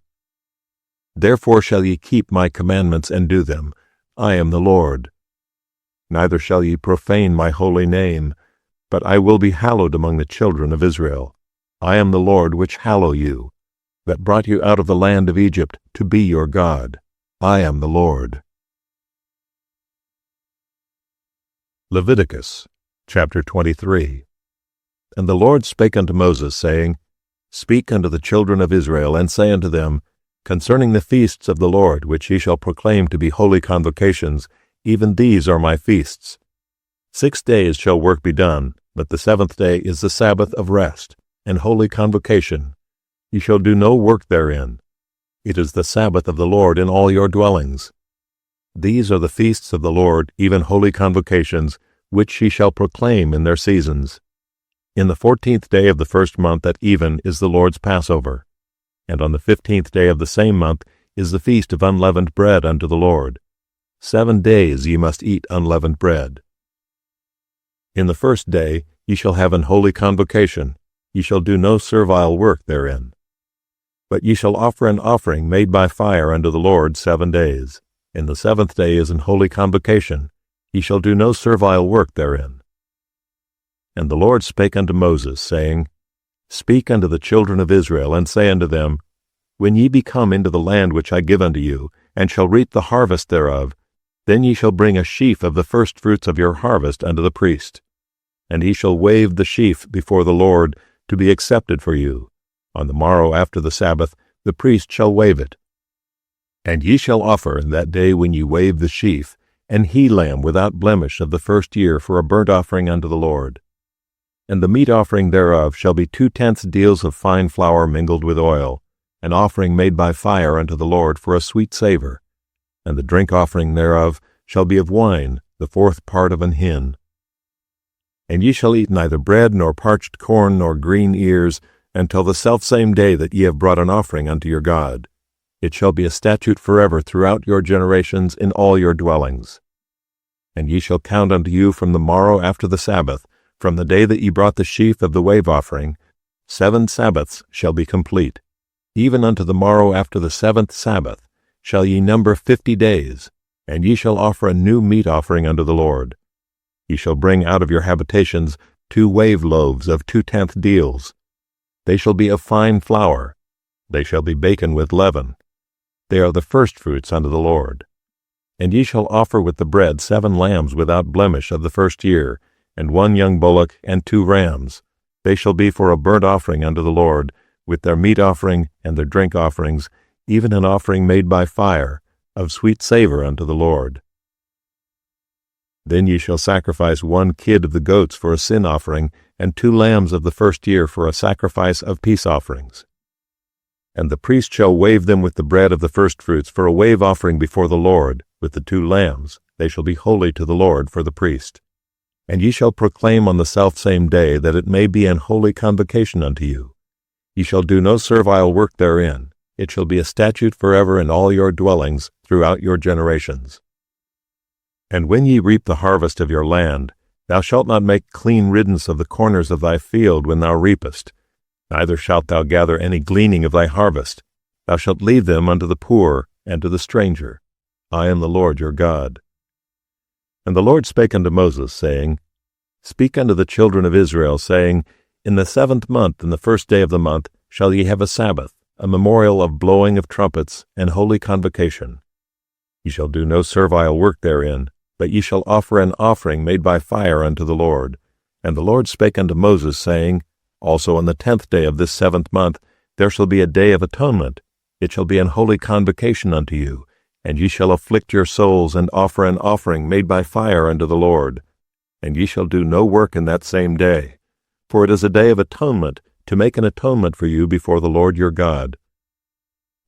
Therefore shall ye keep my commandments and do them. I am the Lord. Neither shall ye profane my holy name, but I will be hallowed among the children of Israel. I am the Lord which hallow you, that brought you out of the land of Egypt to be your God. I am the Lord. Leviticus, chapter 23. And the Lord spake unto Moses, saying, Speak unto the children of Israel, and say unto them, Concerning the feasts of the Lord, which ye shall proclaim to be holy convocations, even these are my feasts. 6 days shall work be done, but the 7th day is the Sabbath of rest, and holy convocation. Ye shall do no work therein. It is the Sabbath of the Lord in all your dwellings. These are the feasts of the Lord, even holy convocations, which ye shall proclaim in their seasons. In the 14th day of the 1st month at even is the Lord's Passover, and on the 15th day of the same month is the feast of unleavened bread unto the Lord. 7 days ye must eat unleavened bread. In the 1st day ye shall have an holy convocation. Ye shall do no servile work therein. But ye shall offer an offering made by fire unto the Lord 7 days. In the 7th day is an holy convocation. Ye shall do no servile work therein. And the Lord spake unto Moses, saying, Speak unto the children of Israel, and say unto them, When ye be come into the land which I give unto you, and shall reap the harvest thereof, then ye shall bring a sheaf of the firstfruits of your harvest unto the priest. And he shall wave the sheaf before the Lord, to be accepted for you. On the morrow after the Sabbath the priest shall wave it. And ye shall offer in that day when ye wave the sheaf, an he lamb without blemish of the 1st year for a burnt offering unto the Lord. And the meat offering thereof shall be 2/10 deals of fine flour mingled with oil, an offering made by fire unto the Lord for a sweet savor. And the drink offering thereof shall be of wine, the 4th part of an hin. And ye shall eat neither bread, nor parched corn, nor green ears, until the selfsame day that ye have brought an offering unto your God. It shall be a statute forever throughout your generations in all your dwellings. And ye shall count unto you from the morrow after the Sabbath, from the day that ye brought the sheaf of the wave offering, 7 Sabbaths shall be complete. Even unto the morrow after the 7th Sabbath shall ye number 50 days, and ye shall offer a new meat offering unto the Lord. Ye shall bring out of your habitations 2 wave loaves of 2/10 deals. They shall be of fine flour. They shall be baken with leaven. They are the firstfruits unto the Lord. And ye shall offer with the bread 7 lambs without blemish of the 1st year, and 1 young bullock, and 2 rams. They shall be for a burnt offering unto the Lord, with their meat offering and their drink offerings, even an offering made by fire, of sweet savor unto the Lord. Then ye shall sacrifice 1 kid of the goats for a sin offering, and 2 lambs of the 1st year for a sacrifice of peace offerings. And the priest shall wave them with the bread of the firstfruits for a wave offering before the Lord, with the 2 lambs. They shall be holy to the Lord for the priest. And ye shall proclaim on the selfsame day that it may be an holy convocation unto you. Ye shall do no servile work therein. It shall be a statute forever in all your dwellings throughout your generations. And when ye reap the harvest of your land, thou shalt not make clean riddance of the corners of thy field when thou reapest, neither shalt thou gather any gleaning of thy harvest. Thou shalt leave them unto the poor and to the stranger. I am the Lord your God. And the Lord spake unto Moses, saying, Speak unto the children of Israel, saying, In the 7th month, in the 1st day of the month, shall ye have a Sabbath, a memorial of blowing of trumpets, and holy convocation. Ye shall do no servile work therein, but ye shall offer an offering made by fire unto the Lord. And the Lord spake unto Moses, saying, Also on the 10th day of this 7th month there shall be a day of atonement. It shall be an holy convocation unto you, and ye shall afflict your souls, and offer an offering made by fire unto the Lord. And ye shall do no work in that same day, for it is a day of atonement, to make an atonement for you before the Lord your God.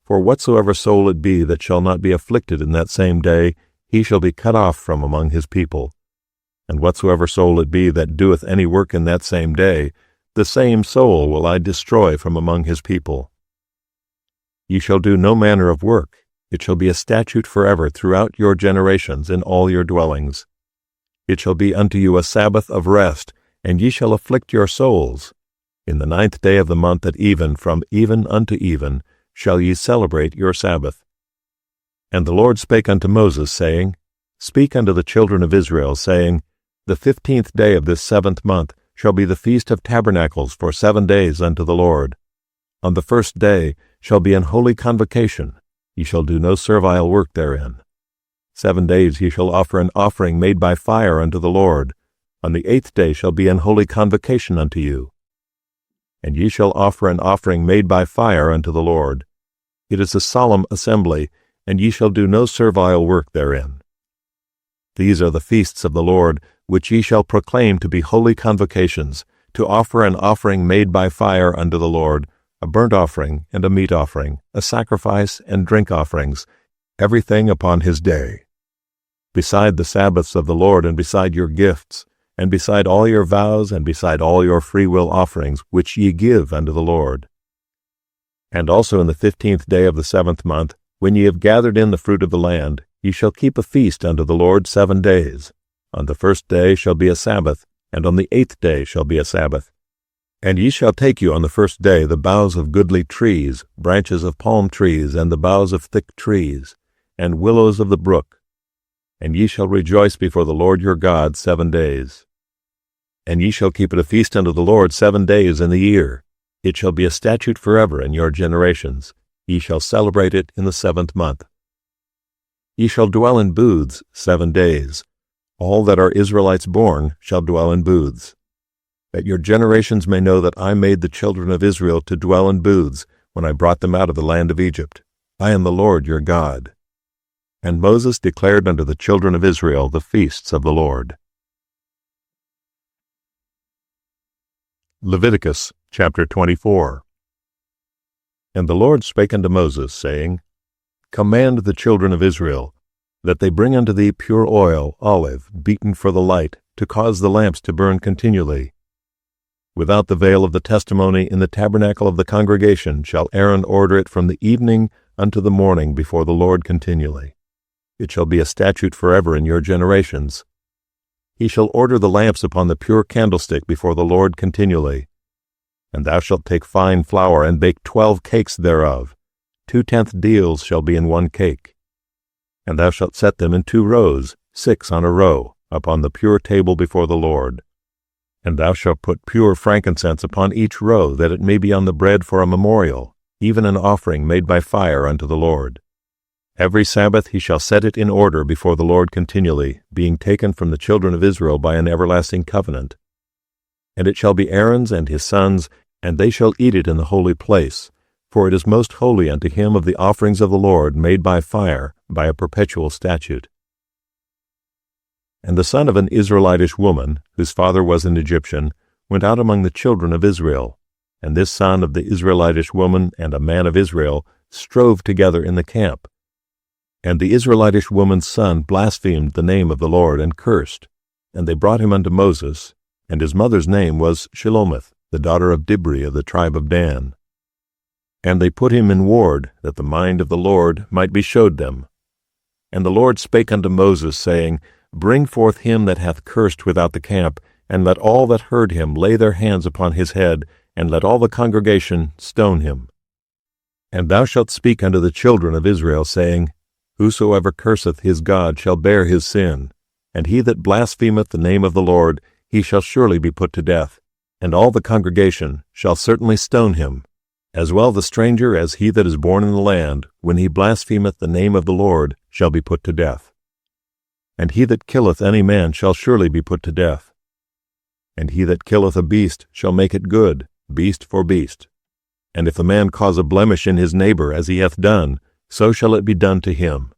For whatsoever soul it be that shall not be afflicted in that same day, he shall be cut off from among his people. And whatsoever soul it be that doeth any work in that same day, the same soul will I destroy from among his people. Ye shall do no manner of work. It shall be a statute forever throughout your generations in all your dwellings. It shall be unto you a Sabbath of rest, and ye shall afflict your souls. In the 9th day of the month at even, from even unto even, shall ye celebrate your Sabbath. And the Lord spake unto Moses, saying, Speak unto the children of Israel, saying, The 15th day of this 7th month shall be the feast of tabernacles for 7 days unto the Lord. On the 1st day shall be an holy convocation. Ye shall do no servile work therein. 7 days ye shall offer an offering made by fire unto the Lord. On the 8th day shall be an holy convocation unto you. And ye shall offer an offering made by fire unto the Lord. It is a solemn assembly, and ye shall do no servile work therein. These are the feasts of the Lord, which ye shall proclaim to be holy convocations, to offer an offering made by fire unto the Lord, a burnt offering and a meat offering, a sacrifice and drink offerings, everything upon his day. Beside the Sabbaths of the Lord, and beside your gifts, and beside all your vows, and beside all your freewill offerings, which ye give unto the Lord. And also in the 15th day of the 7th month, when ye have gathered in the fruit of the land, ye shall keep a feast unto the Lord 7 days. On the 1st day shall be a Sabbath, and on the 8th day shall be a Sabbath. And ye shall take you on the 1st day the boughs of goodly trees, branches of palm trees, and the boughs of thick trees, and willows of the brook. And ye shall rejoice before the Lord your God 7 days. And ye shall keep it a feast unto the Lord 7 days in the year. It shall be a statute forever in your generations. Ye shall celebrate it in the 7th month. Ye shall dwell in booths 7 days. All that are Israelites born shall dwell in booths. That your generations may know that I made the children of Israel to dwell in booths when I brought them out of the land of Egypt. I am the Lord your God. And Moses declared unto the children of Israel the feasts of the Lord. Leviticus chapter 24. And the Lord spake unto Moses, saying, Command the children of Israel, that they bring unto thee pure oil, olive, beaten for the light, to cause the lamps to burn continually. Without the veil of the testimony in the tabernacle of the congregation shall Aaron order it from the evening unto the morning before the Lord continually. It shall be a statute forever in your generations. He shall order the lamps upon the pure candlestick before the Lord continually. And thou shalt take fine flour, and bake 12 cakes thereof. 2/10 deals shall be in one cake. And thou shalt set them in 2 rows, 6 on a row, upon the pure table before the Lord. And thou shalt put pure frankincense upon each row, that it may be on the bread for a memorial, even an offering made by fire unto the Lord. Every Sabbath he shall set it in order before the Lord continually, being taken from the children of Israel by an everlasting covenant. And it shall be Aaron's and his sons, and they shall eat it in the holy place, for it is most holy unto him of the offerings of the Lord made by fire, by a perpetual statute. And the son of an Israelitish woman, whose father was an Egyptian, went out among the children of Israel. And this son of the Israelitish woman and a man of Israel strove together in the camp. And the Israelitish woman's son blasphemed the name of the Lord, and cursed. And they brought him unto Moses, and his mother's name was Shelomith, the daughter of Dibri of the tribe of Dan. And they put him in ward, that the mind of the Lord might be showed them. And the Lord spake unto Moses, saying, Bring forth him that hath cursed without the camp, and let all that heard him lay their hands upon his head, and let all the congregation stone him. And thou shalt speak unto the children of Israel, saying, Whosoever curseth his God shall bear his sin, and he that blasphemeth the name of the Lord, he shall surely be put to death, and all the congregation shall certainly stone him, as well the stranger as he that is born in the land, when he blasphemeth the name of the Lord, shall be put to death. And he that killeth any man shall surely be put to death. And he that killeth a beast shall make it good, beast for beast. And if a man cause a blemish in his neighbor as he hath done, so shall it be done to him.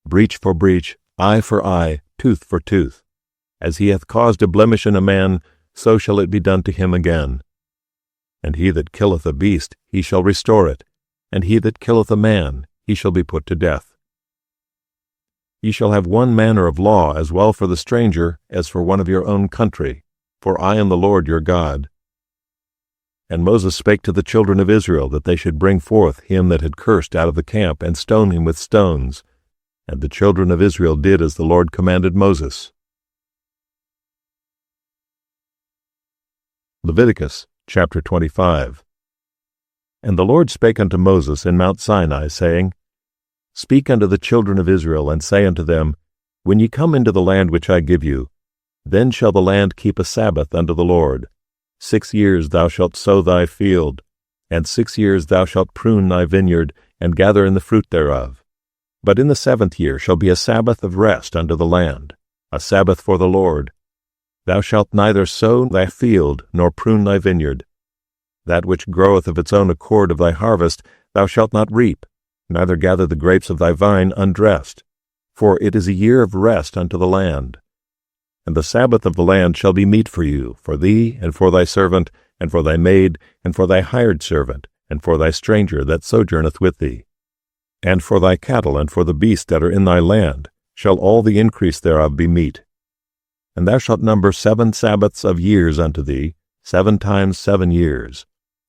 Breach for breach, eye for eye, tooth for tooth. As he hath caused a blemish in a man, so shall it be done to him again. And he that killeth a beast, he shall restore it. And he that killeth a man, he shall be put to death. Ye shall have one manner of law, as well for the stranger as for one of your own country, for I am the Lord your God. And Moses spake to the children of Israel, that they should bring forth him that had cursed out of the camp, and stone him with stones. And the children of Israel did as the Lord commanded Moses. Leviticus chapter 25. And the Lord spake unto Moses in Mount Sinai, saying, Speak unto the children of Israel, and say unto them, When ye come into the land which I give you, then shall the land keep a Sabbath unto the Lord. 6 years thou shalt sow thy field, and 6 years thou shalt prune thy vineyard, and gather in the fruit thereof. But in the 7th year shall be a Sabbath of rest unto the land, a Sabbath for the Lord. Thou shalt neither sow thy field, nor prune thy vineyard. That which groweth of its own accord of thy harvest thou shalt not reap, neither gather the grapes of thy vine undressed. For it is a year of rest unto the land. And the Sabbath of the land shall be meat for you, for thee, and for thy servant, and for thy maid, and for thy hired servant, and for thy stranger that sojourneth with thee. And for thy cattle, and for the beasts that are in thy land, shall all the increase thereof be meat. And thou shalt number 7 Sabbaths of years unto thee, 7 times 7 years.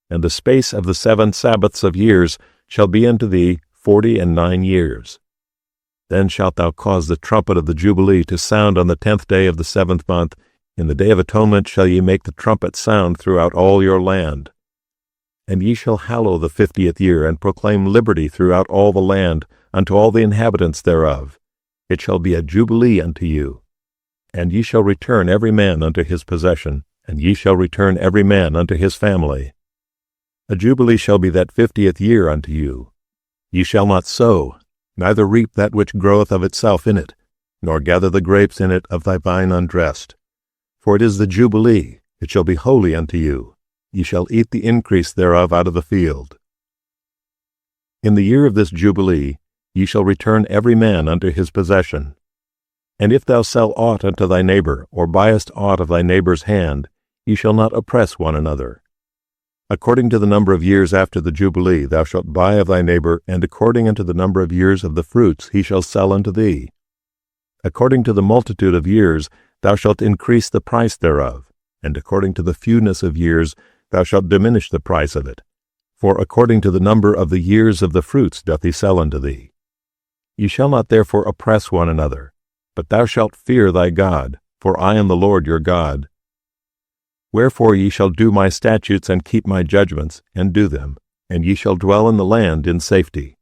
And the space of the 7 Sabbaths of years shall be unto thee 49 years. Then shalt thou cause the trumpet of the Jubilee to sound on the 10th day of the 7th month. In the day of atonement shall ye make the trumpet sound throughout all your land. And ye shall hallow the 50th year, and proclaim liberty throughout all the land, unto all the inhabitants thereof. It shall be a Jubilee unto you. And ye shall return every man unto his possession, and ye shall return every man unto his family. A Jubilee shall be that 50th year unto you. Ye shall not sow, neither reap that which groweth of itself in it, nor gather the grapes in it of thy vine undressed. For it is the Jubilee, it shall be holy unto you. Ye shall eat the increase thereof out of the field. In the year of this Jubilee ye shall return every man unto his possession. And if thou sell aught unto thy neighbor, or buyest aught of thy neighbor's hand, ye shall not oppress one another. According to the number of years after the Jubilee thou shalt buy of thy neighbor, and according unto the number of years of the fruits he shall sell unto thee. According to the multitude of years thou shalt increase the price thereof, and according to the fewness of years thou shalt diminish the price of it. For according to the number of the years of the fruits doth he sell unto thee. Ye shall not therefore oppress one another, but thou shalt fear thy God, for I am the Lord your God. Wherefore ye shall do my statutes and keep my judgments, and do them, and ye shall dwell in the land in safety.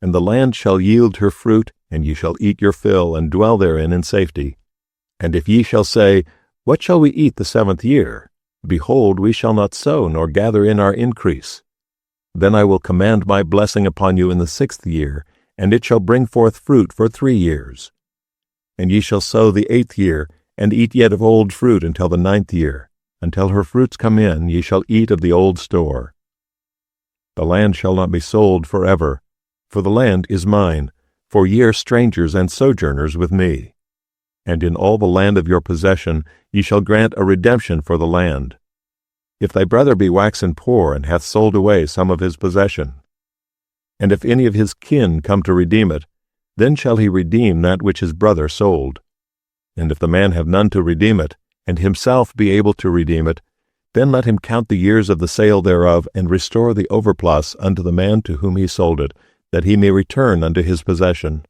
And the land shall yield her fruit, and ye shall eat your fill, and dwell therein in safety. And if ye shall say, What shall we eat the 7th year? Behold, we shall not sow, nor gather in our increase. Then I will command my blessing upon you in the 6th year, and it shall bring forth fruit for 3 years. And ye shall sow the 8th year, and eat yet of old fruit until the 9th year. Until her fruits come in, ye shall eat of the old store. The land shall not be sold forever, for the land is mine, for ye are strangers and sojourners with me. And in all the land of your possession ye shall grant a redemption for the land. If thy brother be waxen poor, and hath sold away some of his possession, and if any of his kin come to redeem it, then shall he redeem that which his brother sold. And if the man have none to redeem it, and himself be able to redeem it, then let him count the years of the sale thereof, and restore the overplus unto the man to whom he sold it, that he may return unto his possession.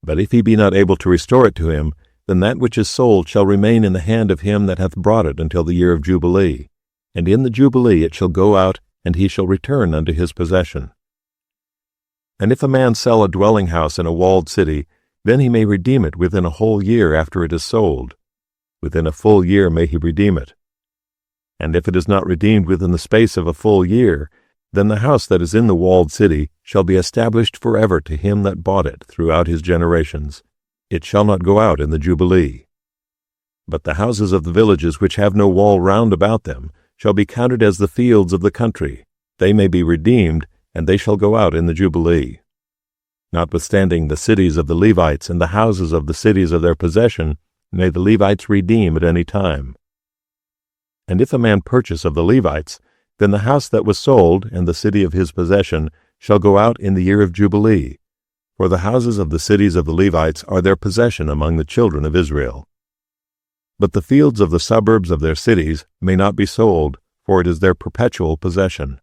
But if he be not able to restore it to him, then that which is sold shall remain in the hand of him that hath brought it until the year of Jubilee. And in the Jubilee it shall go out, and he shall return unto his possession. And if a man sell a dwelling house in a walled city, then he may redeem it within a whole year after it is sold. Within a full year may he redeem it. And if it is not redeemed within the space of a full year, then the house that is in the walled city shall be established forever to him that bought it throughout his generations. It shall not go out in the Jubilee. But the houses of the villages which have no wall round about them shall be counted as the fields of the country. They may be redeemed, and they shall go out in the Jubilee. Notwithstanding the cities of the Levites and the houses of the cities of their possession may the Levites redeem at any time. And if a man purchase of the Levites, then the house that was sold, and the city of his possession, shall go out in the year of Jubilee. For the houses of the cities of the Levites are their possession among the children of Israel. But the fields of the suburbs of their cities may not be sold, for it is their perpetual possession.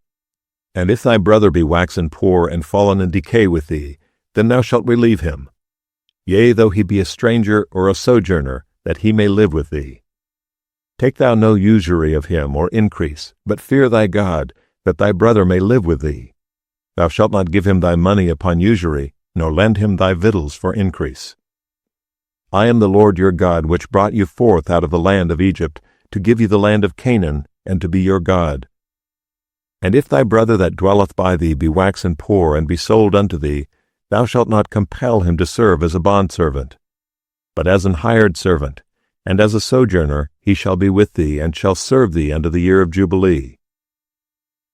And if thy brother be waxen poor and fallen in decay with thee, then thou shalt relieve him. Yea, though he be a stranger or a sojourner, that he may live with thee. Take thou no usury of him or increase, but fear thy God, that thy brother may live with thee. Thou shalt not give him thy money upon usury, nor lend him thy victuals for increase. I am the Lord your God, which brought you forth out of the land of Egypt, to give you the land of Canaan, and to be your God. And if thy brother that dwelleth by thee be waxen poor, and be sold unto thee, thou shalt not compel him to serve as a bondservant, but as an hired servant, and as a sojourner he shall be with thee, and shall serve thee unto the year of Jubilee.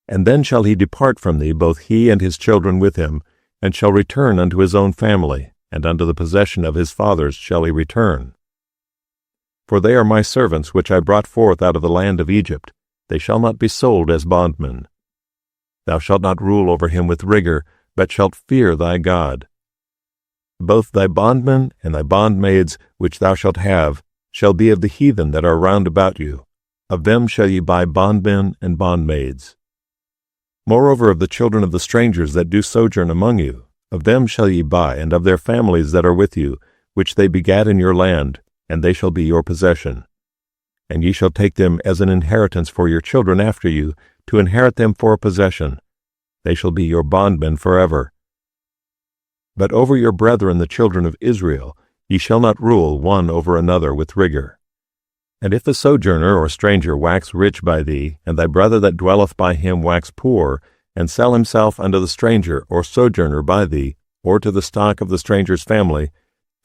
And then shall he depart from thee, both he and his children with him, and shall return unto his own family, and unto the possession of his fathers shall he return. For they are my servants which I brought forth out of the land of Egypt. They shall not be sold as bondmen. Thou shalt not rule over him with rigor, but shalt fear thy God. Both thy bondmen and thy bondmaids, which thou shalt have, shall be of the heathen that are round about you. Of them shall ye buy bondmen and bondmaids. Moreover, of the children of the strangers that do sojourn among you, of them shall ye buy, and of their families that are with you, which they begat in your land, and they shall be your possession. And ye shall take them as an inheritance for your children after you, to inherit them for a possession. They shall be your bondmen forever. But over your brethren the children of Israel ye shall not rule one over another with rigor. And if a sojourner or stranger wax rich by thee, and thy brother that dwelleth by him wax poor, and sell himself unto the stranger or sojourner by thee, or to the stock of the stranger's family,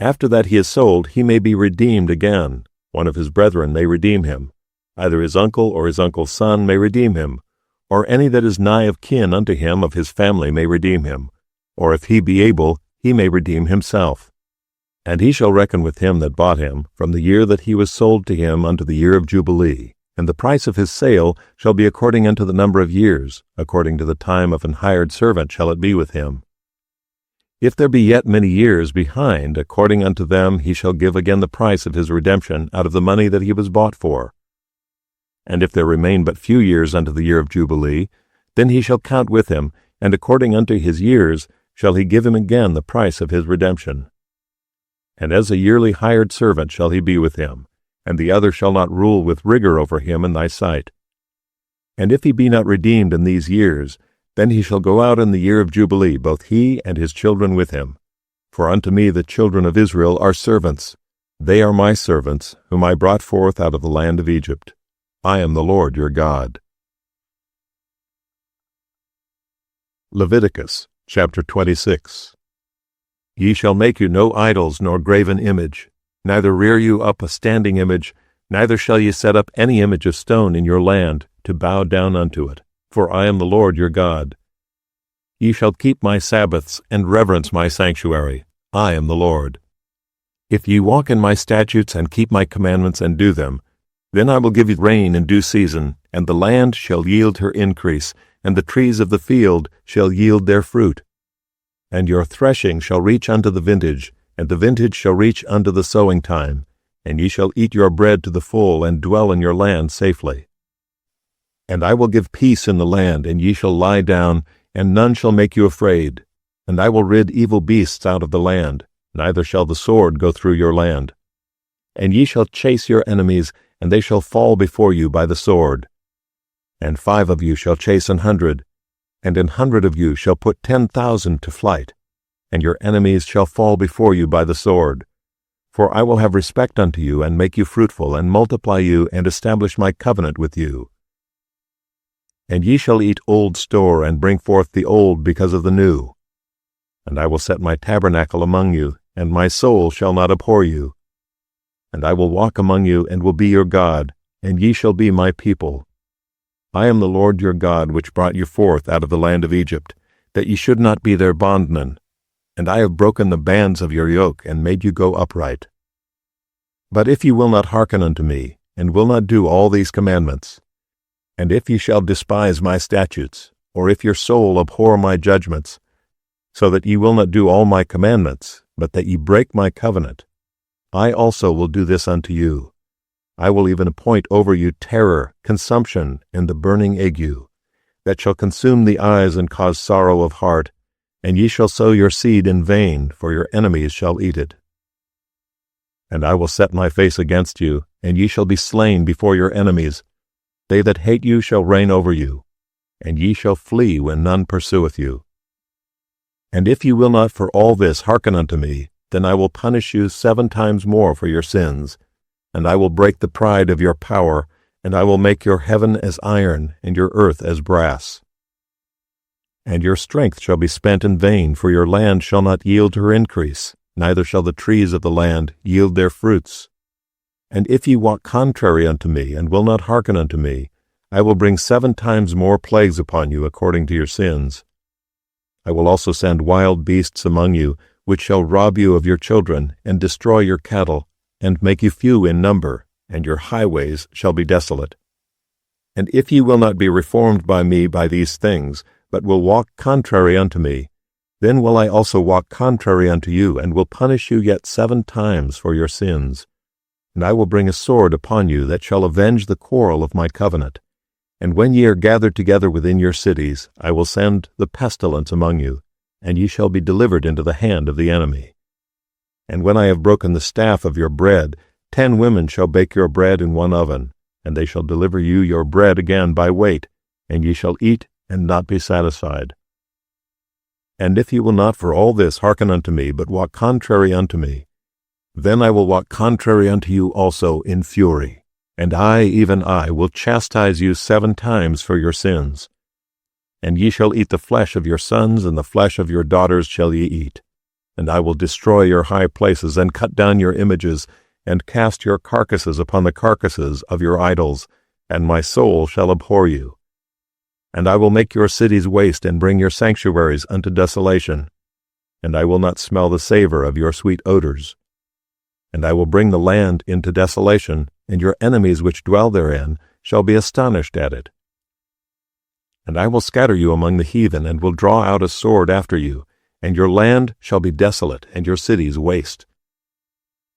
after that he is sold, he may be redeemed again. One of his brethren may redeem him. Either his uncle or his uncle's son may redeem him, or any that is nigh of kin unto him of his family may redeem him, or if he be able, he may redeem himself. And he shall reckon with him that bought him, from the year that he was sold to him unto the year of Jubilee, and the price of his sale shall be according unto the number of years, according to the time of an hired servant shall it be with him. If there be yet many years behind, according unto them he shall give again the price of his redemption out of the money that he was bought for. And if there remain but few years unto the year of Jubilee, then he shall count with him, and according unto his years shall he give him again the price of his redemption. And as a yearly hired servant shall he be with him, and the other shall not rule with rigor over him in thy sight. And if he be not redeemed in these years, then he shall go out in the year of Jubilee, both he and his children with him. For unto me the children of Israel are servants. They are my servants, whom I brought forth out of the land of Egypt. I am the Lord your God. Leviticus chapter 26. Ye shall make you no idols nor graven image, neither rear you up a standing image, neither shall ye set up any image of stone in your land, to bow down unto it. For I am the Lord your God. Ye shall keep my Sabbaths, and reverence my sanctuary. I am the Lord. If ye walk in my statutes, and keep my commandments, and do them, then I will give you rain in due season, and the land shall yield her increase, and the trees of the field shall yield their fruit. And your threshing shall reach unto the vintage, and the vintage shall reach unto the sowing time, and ye shall eat your bread to the full, and dwell in your land safely. And I will give peace in the land, and ye shall lie down, and none shall make you afraid. And I will rid evil beasts out of the land, neither shall the sword go through your land. And ye shall chase your enemies, and they shall fall before you by the sword. And 5 of you shall chase 100, and 100 of you shall put 10,000 to flight, and your enemies shall fall before you by the sword. For I will have respect unto you, and make you fruitful, and multiply you, and establish my covenant with you. And ye shall eat old store, and bring forth the old because of the new. And I will set my tabernacle among you, and my soul shall not abhor you. And I will walk among you, and will be your God, and ye shall be my people. I am the Lord your God, which brought you forth out of the land of Egypt, that ye should not be their bondmen. And I have broken the bands of your yoke, and made you go upright. But if ye will not hearken unto me, and will not do all these commandments, and if ye shall despise my statutes, or if your soul abhor my judgments, so that ye will not do all my commandments, but that ye break my covenant, I also will do this unto you. I will even appoint over you terror, consumption, and the burning ague, that shall consume the eyes and cause sorrow of heart, and ye shall sow your seed in vain, for your enemies shall eat it. And I will set my face against you, and ye shall be slain before your enemies. They that hate you shall reign over you, and ye shall flee when none pursueth you. And if ye will not for all this hearken unto me, then I will punish you 7 times more for your sins, and I will break the pride of your power, and I will make your heaven as iron, and your earth as brass. And your strength shall be spent in vain, for your land shall not yield her increase, neither shall the trees of the land yield their fruits. And if ye walk contrary unto me, and will not hearken unto me, I will bring 7 times more plagues upon you according to your sins. I will also send wild beasts among you, which shall rob you of your children, and destroy your cattle, and make you few in number, and your highways shall be desolate. And if ye will not be reformed by me by these things, but will walk contrary unto me, then will I also walk contrary unto you, and will punish you yet 7 times for your sins. And I will bring a sword upon you that shall avenge the quarrel of my covenant. And when ye are gathered together within your cities, I will send the pestilence among you, and ye shall be delivered into the hand of the enemy. And when I have broken the staff of your bread, 10 women shall bake your bread in one oven, and they shall deliver you your bread again by weight, and ye shall eat and not be satisfied. And if ye will not for all this hearken unto me, but walk contrary unto me, then I will walk contrary unto you also in fury, and I, even I, will chastise you 7 times for your sins. And ye shall eat the flesh of your sons, and the flesh of your daughters shall ye eat. And I will destroy your high places, and cut down your images, and cast your carcasses upon the carcasses of your idols, and my soul shall abhor you. And I will make your cities waste, and bring your sanctuaries unto desolation. And I will not smell the savor of your sweet odors. And I will bring the land into desolation, and your enemies which dwell therein shall be astonished at it. And I will scatter you among the heathen, and will draw out a sword after you, and your land shall be desolate, and your cities waste.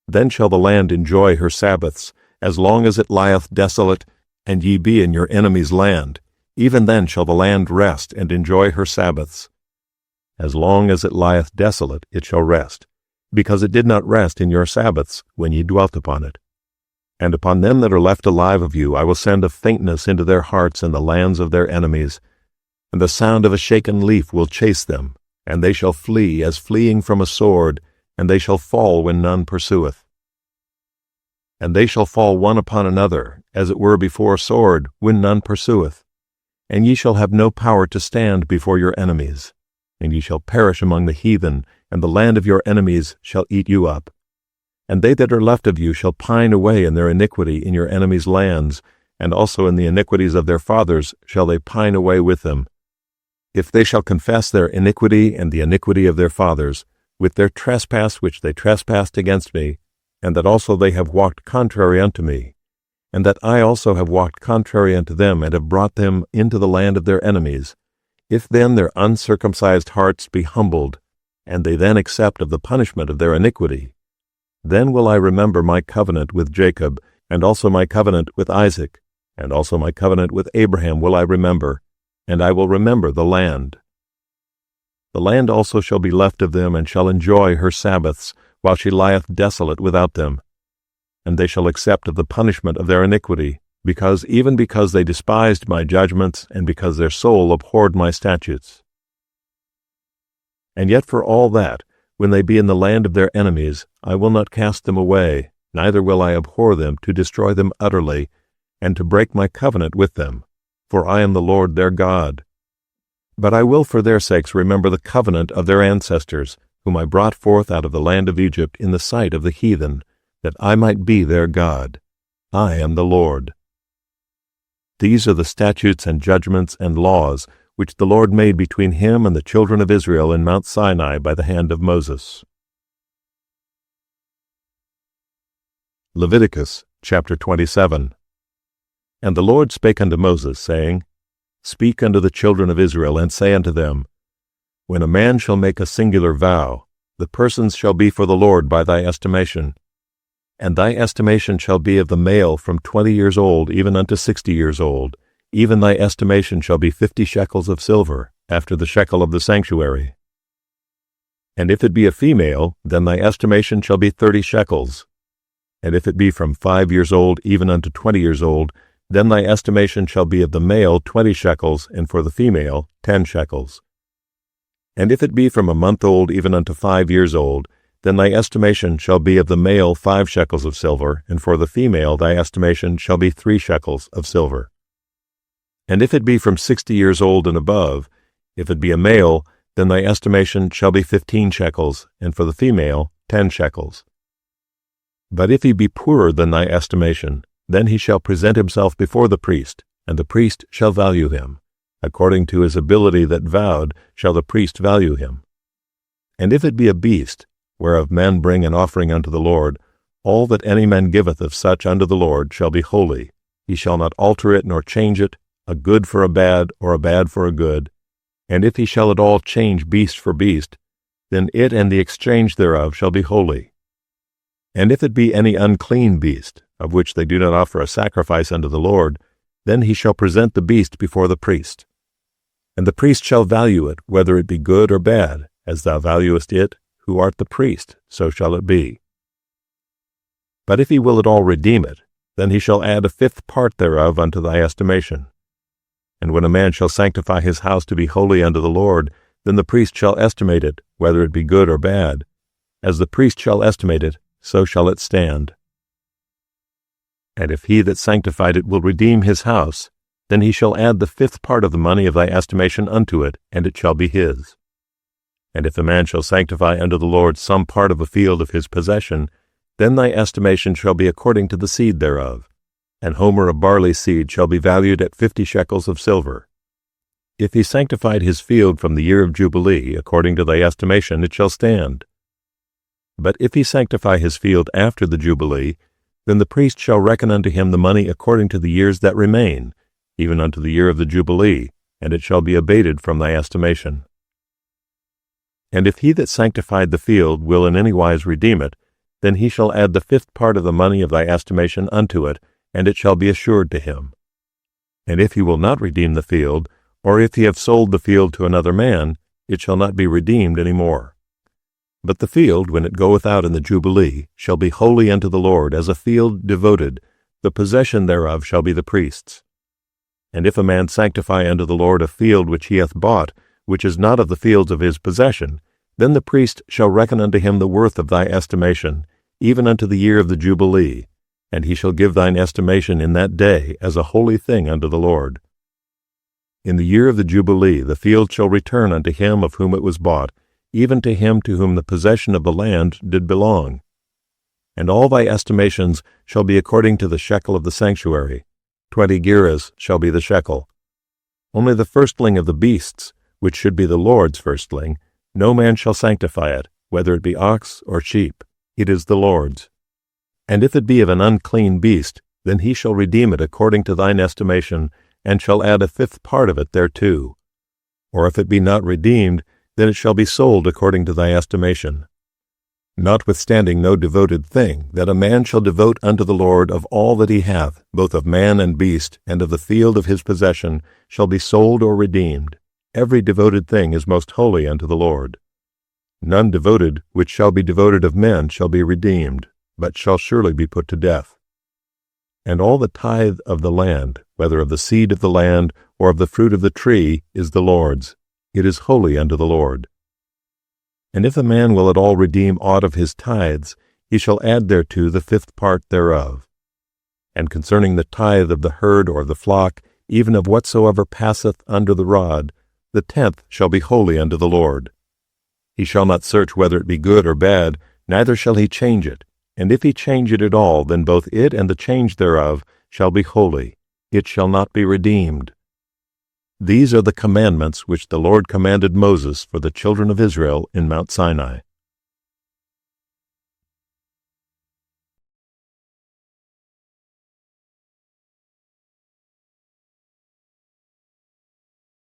Then shall the land enjoy her Sabbaths, as long as it lieth desolate, and ye be in your enemy's land. Even then shall the land rest, and enjoy her Sabbaths. As long as it lieth desolate, it shall rest, because it did not rest in your Sabbaths when ye dwelt upon it. And upon them that are left alive of you I will send a faintness into their hearts in the lands of their enemies, and the sound of a shaken leaf will chase them, and they shall flee as fleeing from a sword, and they shall fall when none pursueth. And they shall fall one upon another, as it were before a sword, when none pursueth. And ye shall have no power to stand before your enemies, and ye shall perish among the heathen, and the land of your enemies shall eat you up. And they that are left of you shall pine away in their iniquity in your enemies' lands, and also in the iniquities of their fathers shall they pine away with them. If they shall confess their iniquity and the iniquity of their fathers, with their trespass which they trespassed against me, and that also they have walked contrary unto me, and that I also have walked contrary unto them, and have brought them into the land of their enemies, if then their uncircumcised hearts be humbled, and they then accept of the punishment of their iniquity, then will I remember my covenant with Jacob, and also my covenant with Isaac, and also my covenant with Abraham will I remember, and I will remember the land. The land also shall be left of them, and shall enjoy her Sabbaths, while she lieth desolate without them. And they shall accept of the punishment of their iniquity, because they despised my judgments, and because their soul abhorred my statutes. And yet for all that, when they be in the land of their enemies, I will not cast them away, neither will I abhor them to destroy them utterly, and to break my covenant with them, for I am the Lord their God. But I will for their sakes remember the covenant of their ancestors, whom I brought forth out of the land of Egypt in the sight of the heathen, that I might be their God. I am the Lord. These are the statutes and judgments and laws which the Lord made between him and the children of Israel in Mount Sinai by the hand of Moses. Leviticus chapter 27. And the Lord spake unto Moses, saying, Speak unto the children of Israel, and say unto them, When a man shall make a singular vow, the persons shall be for the Lord by thy estimation. And thy estimation shall be of the male from 20 years old even unto 60 years old. Even thy estimation shall be 50 shekels of silver, after the shekel of the sanctuary. And if it be a female, then thy estimation shall be 30 shekels. And if it be from 5 years old even unto 20 years old, then thy estimation shall be of the male 20 shekels, and for the female 10 shekels. And if it be from a month old even unto 5 years old, then thy estimation shall be of the male 5 shekels of silver, and for the female thy estimation shall be 3 shekels of silver. And if it be from 60 years old and above, if it be a male, then thy estimation shall be 15 shekels, and for the female 10 shekels. But if he be poorer than thy estimation, then he shall present himself before the priest, and the priest shall value him. According to his ability that vowed shall the priest value him. And if it be a beast, whereof men bring an offering unto the Lord, all that any man giveth of such unto the Lord shall be holy. He shall not alter it nor change it, a good for a bad, or a bad for a good. And if he shall at all change beast for beast, then it and the exchange thereof shall be holy. And if it be any unclean beast, of which they do not offer a sacrifice unto the Lord, then he shall present the beast before the priest. And the priest shall value it, whether it be good or bad, as thou valuest it, who art the priest, so shall it be. But if he will at all redeem it, then he shall add a 5th part thereof unto thy estimation. And when a man shall sanctify his house to be holy unto the Lord, then the priest shall estimate it, whether it be good or bad. As the priest shall estimate it, so shall it stand. And if he that sanctified it will redeem his house, then he shall add the 5th part of the money of thy estimation unto it, and it shall be his. And if a man shall sanctify unto the Lord some part of a field of his possession, then thy estimation shall be according to the seed thereof. An homer of barley seed shall be valued at 50 shekels of silver. If he sanctified his field from the year of Jubilee, according to thy estimation, it shall stand. But if he sanctify his field after the Jubilee, then the priest shall reckon unto him the money according to the years that remain, even unto the year of the Jubilee, and it shall be abated from thy estimation. And if he that sanctified the field will in any wise redeem it, then he shall add the 5th part of the money of thy estimation unto it, and it shall be assured to him. And if he will not redeem the field, or if he have sold the field to another man, it shall not be redeemed any more. But the field, when it goeth out in the Jubilee, shall be holy unto the Lord as a field devoted, the possession thereof shall be the priest's. And if a man sanctify unto the Lord a field which he hath bought, which is not of the fields of his possession, then the priest shall reckon unto him the worth of thy estimation, even unto the year of the Jubilee, and he shall give thine estimation in that day as a holy thing unto the Lord. In the year of the Jubilee the field shall return unto him of whom it was bought, even to him to whom the possession of the land did belong. And all thy estimations shall be according to the shekel of the sanctuary. 20 gerahs shall be the shekel. Only the firstling of the beasts, which should be the Lord's firstling, no man shall sanctify it, whether it be ox or sheep. It is the Lord's. And if it be of an unclean beast, then he shall redeem it according to thine estimation, and shall add a 5th part of it thereto. Or if it be not redeemed, then it shall be sold according to thy estimation. Notwithstanding no devoted thing, that a man shall devote unto the Lord of all that he hath, both of man and beast, and of the field of his possession, shall be sold or redeemed. Every devoted thing is most holy unto the Lord. None devoted which shall be devoted of men shall be redeemed, but shall surely be put to death. And all the tithe of the land, whether of the seed of the land or of the fruit of the tree, is the Lord's. It is holy unto the Lord. And if a man will at all redeem aught of his tithes, he shall add thereto the 5th part thereof. And concerning the tithe of the herd or the flock, even of whatsoever passeth under the rod, the 10th shall be holy unto the Lord. He shall not search whether it be good or bad, neither shall he change it. And if he change it at all, then both it and the change thereof shall be holy. It shall not be redeemed. These are the commandments which the Lord commanded Moses for the children of Israel in Mount Sinai.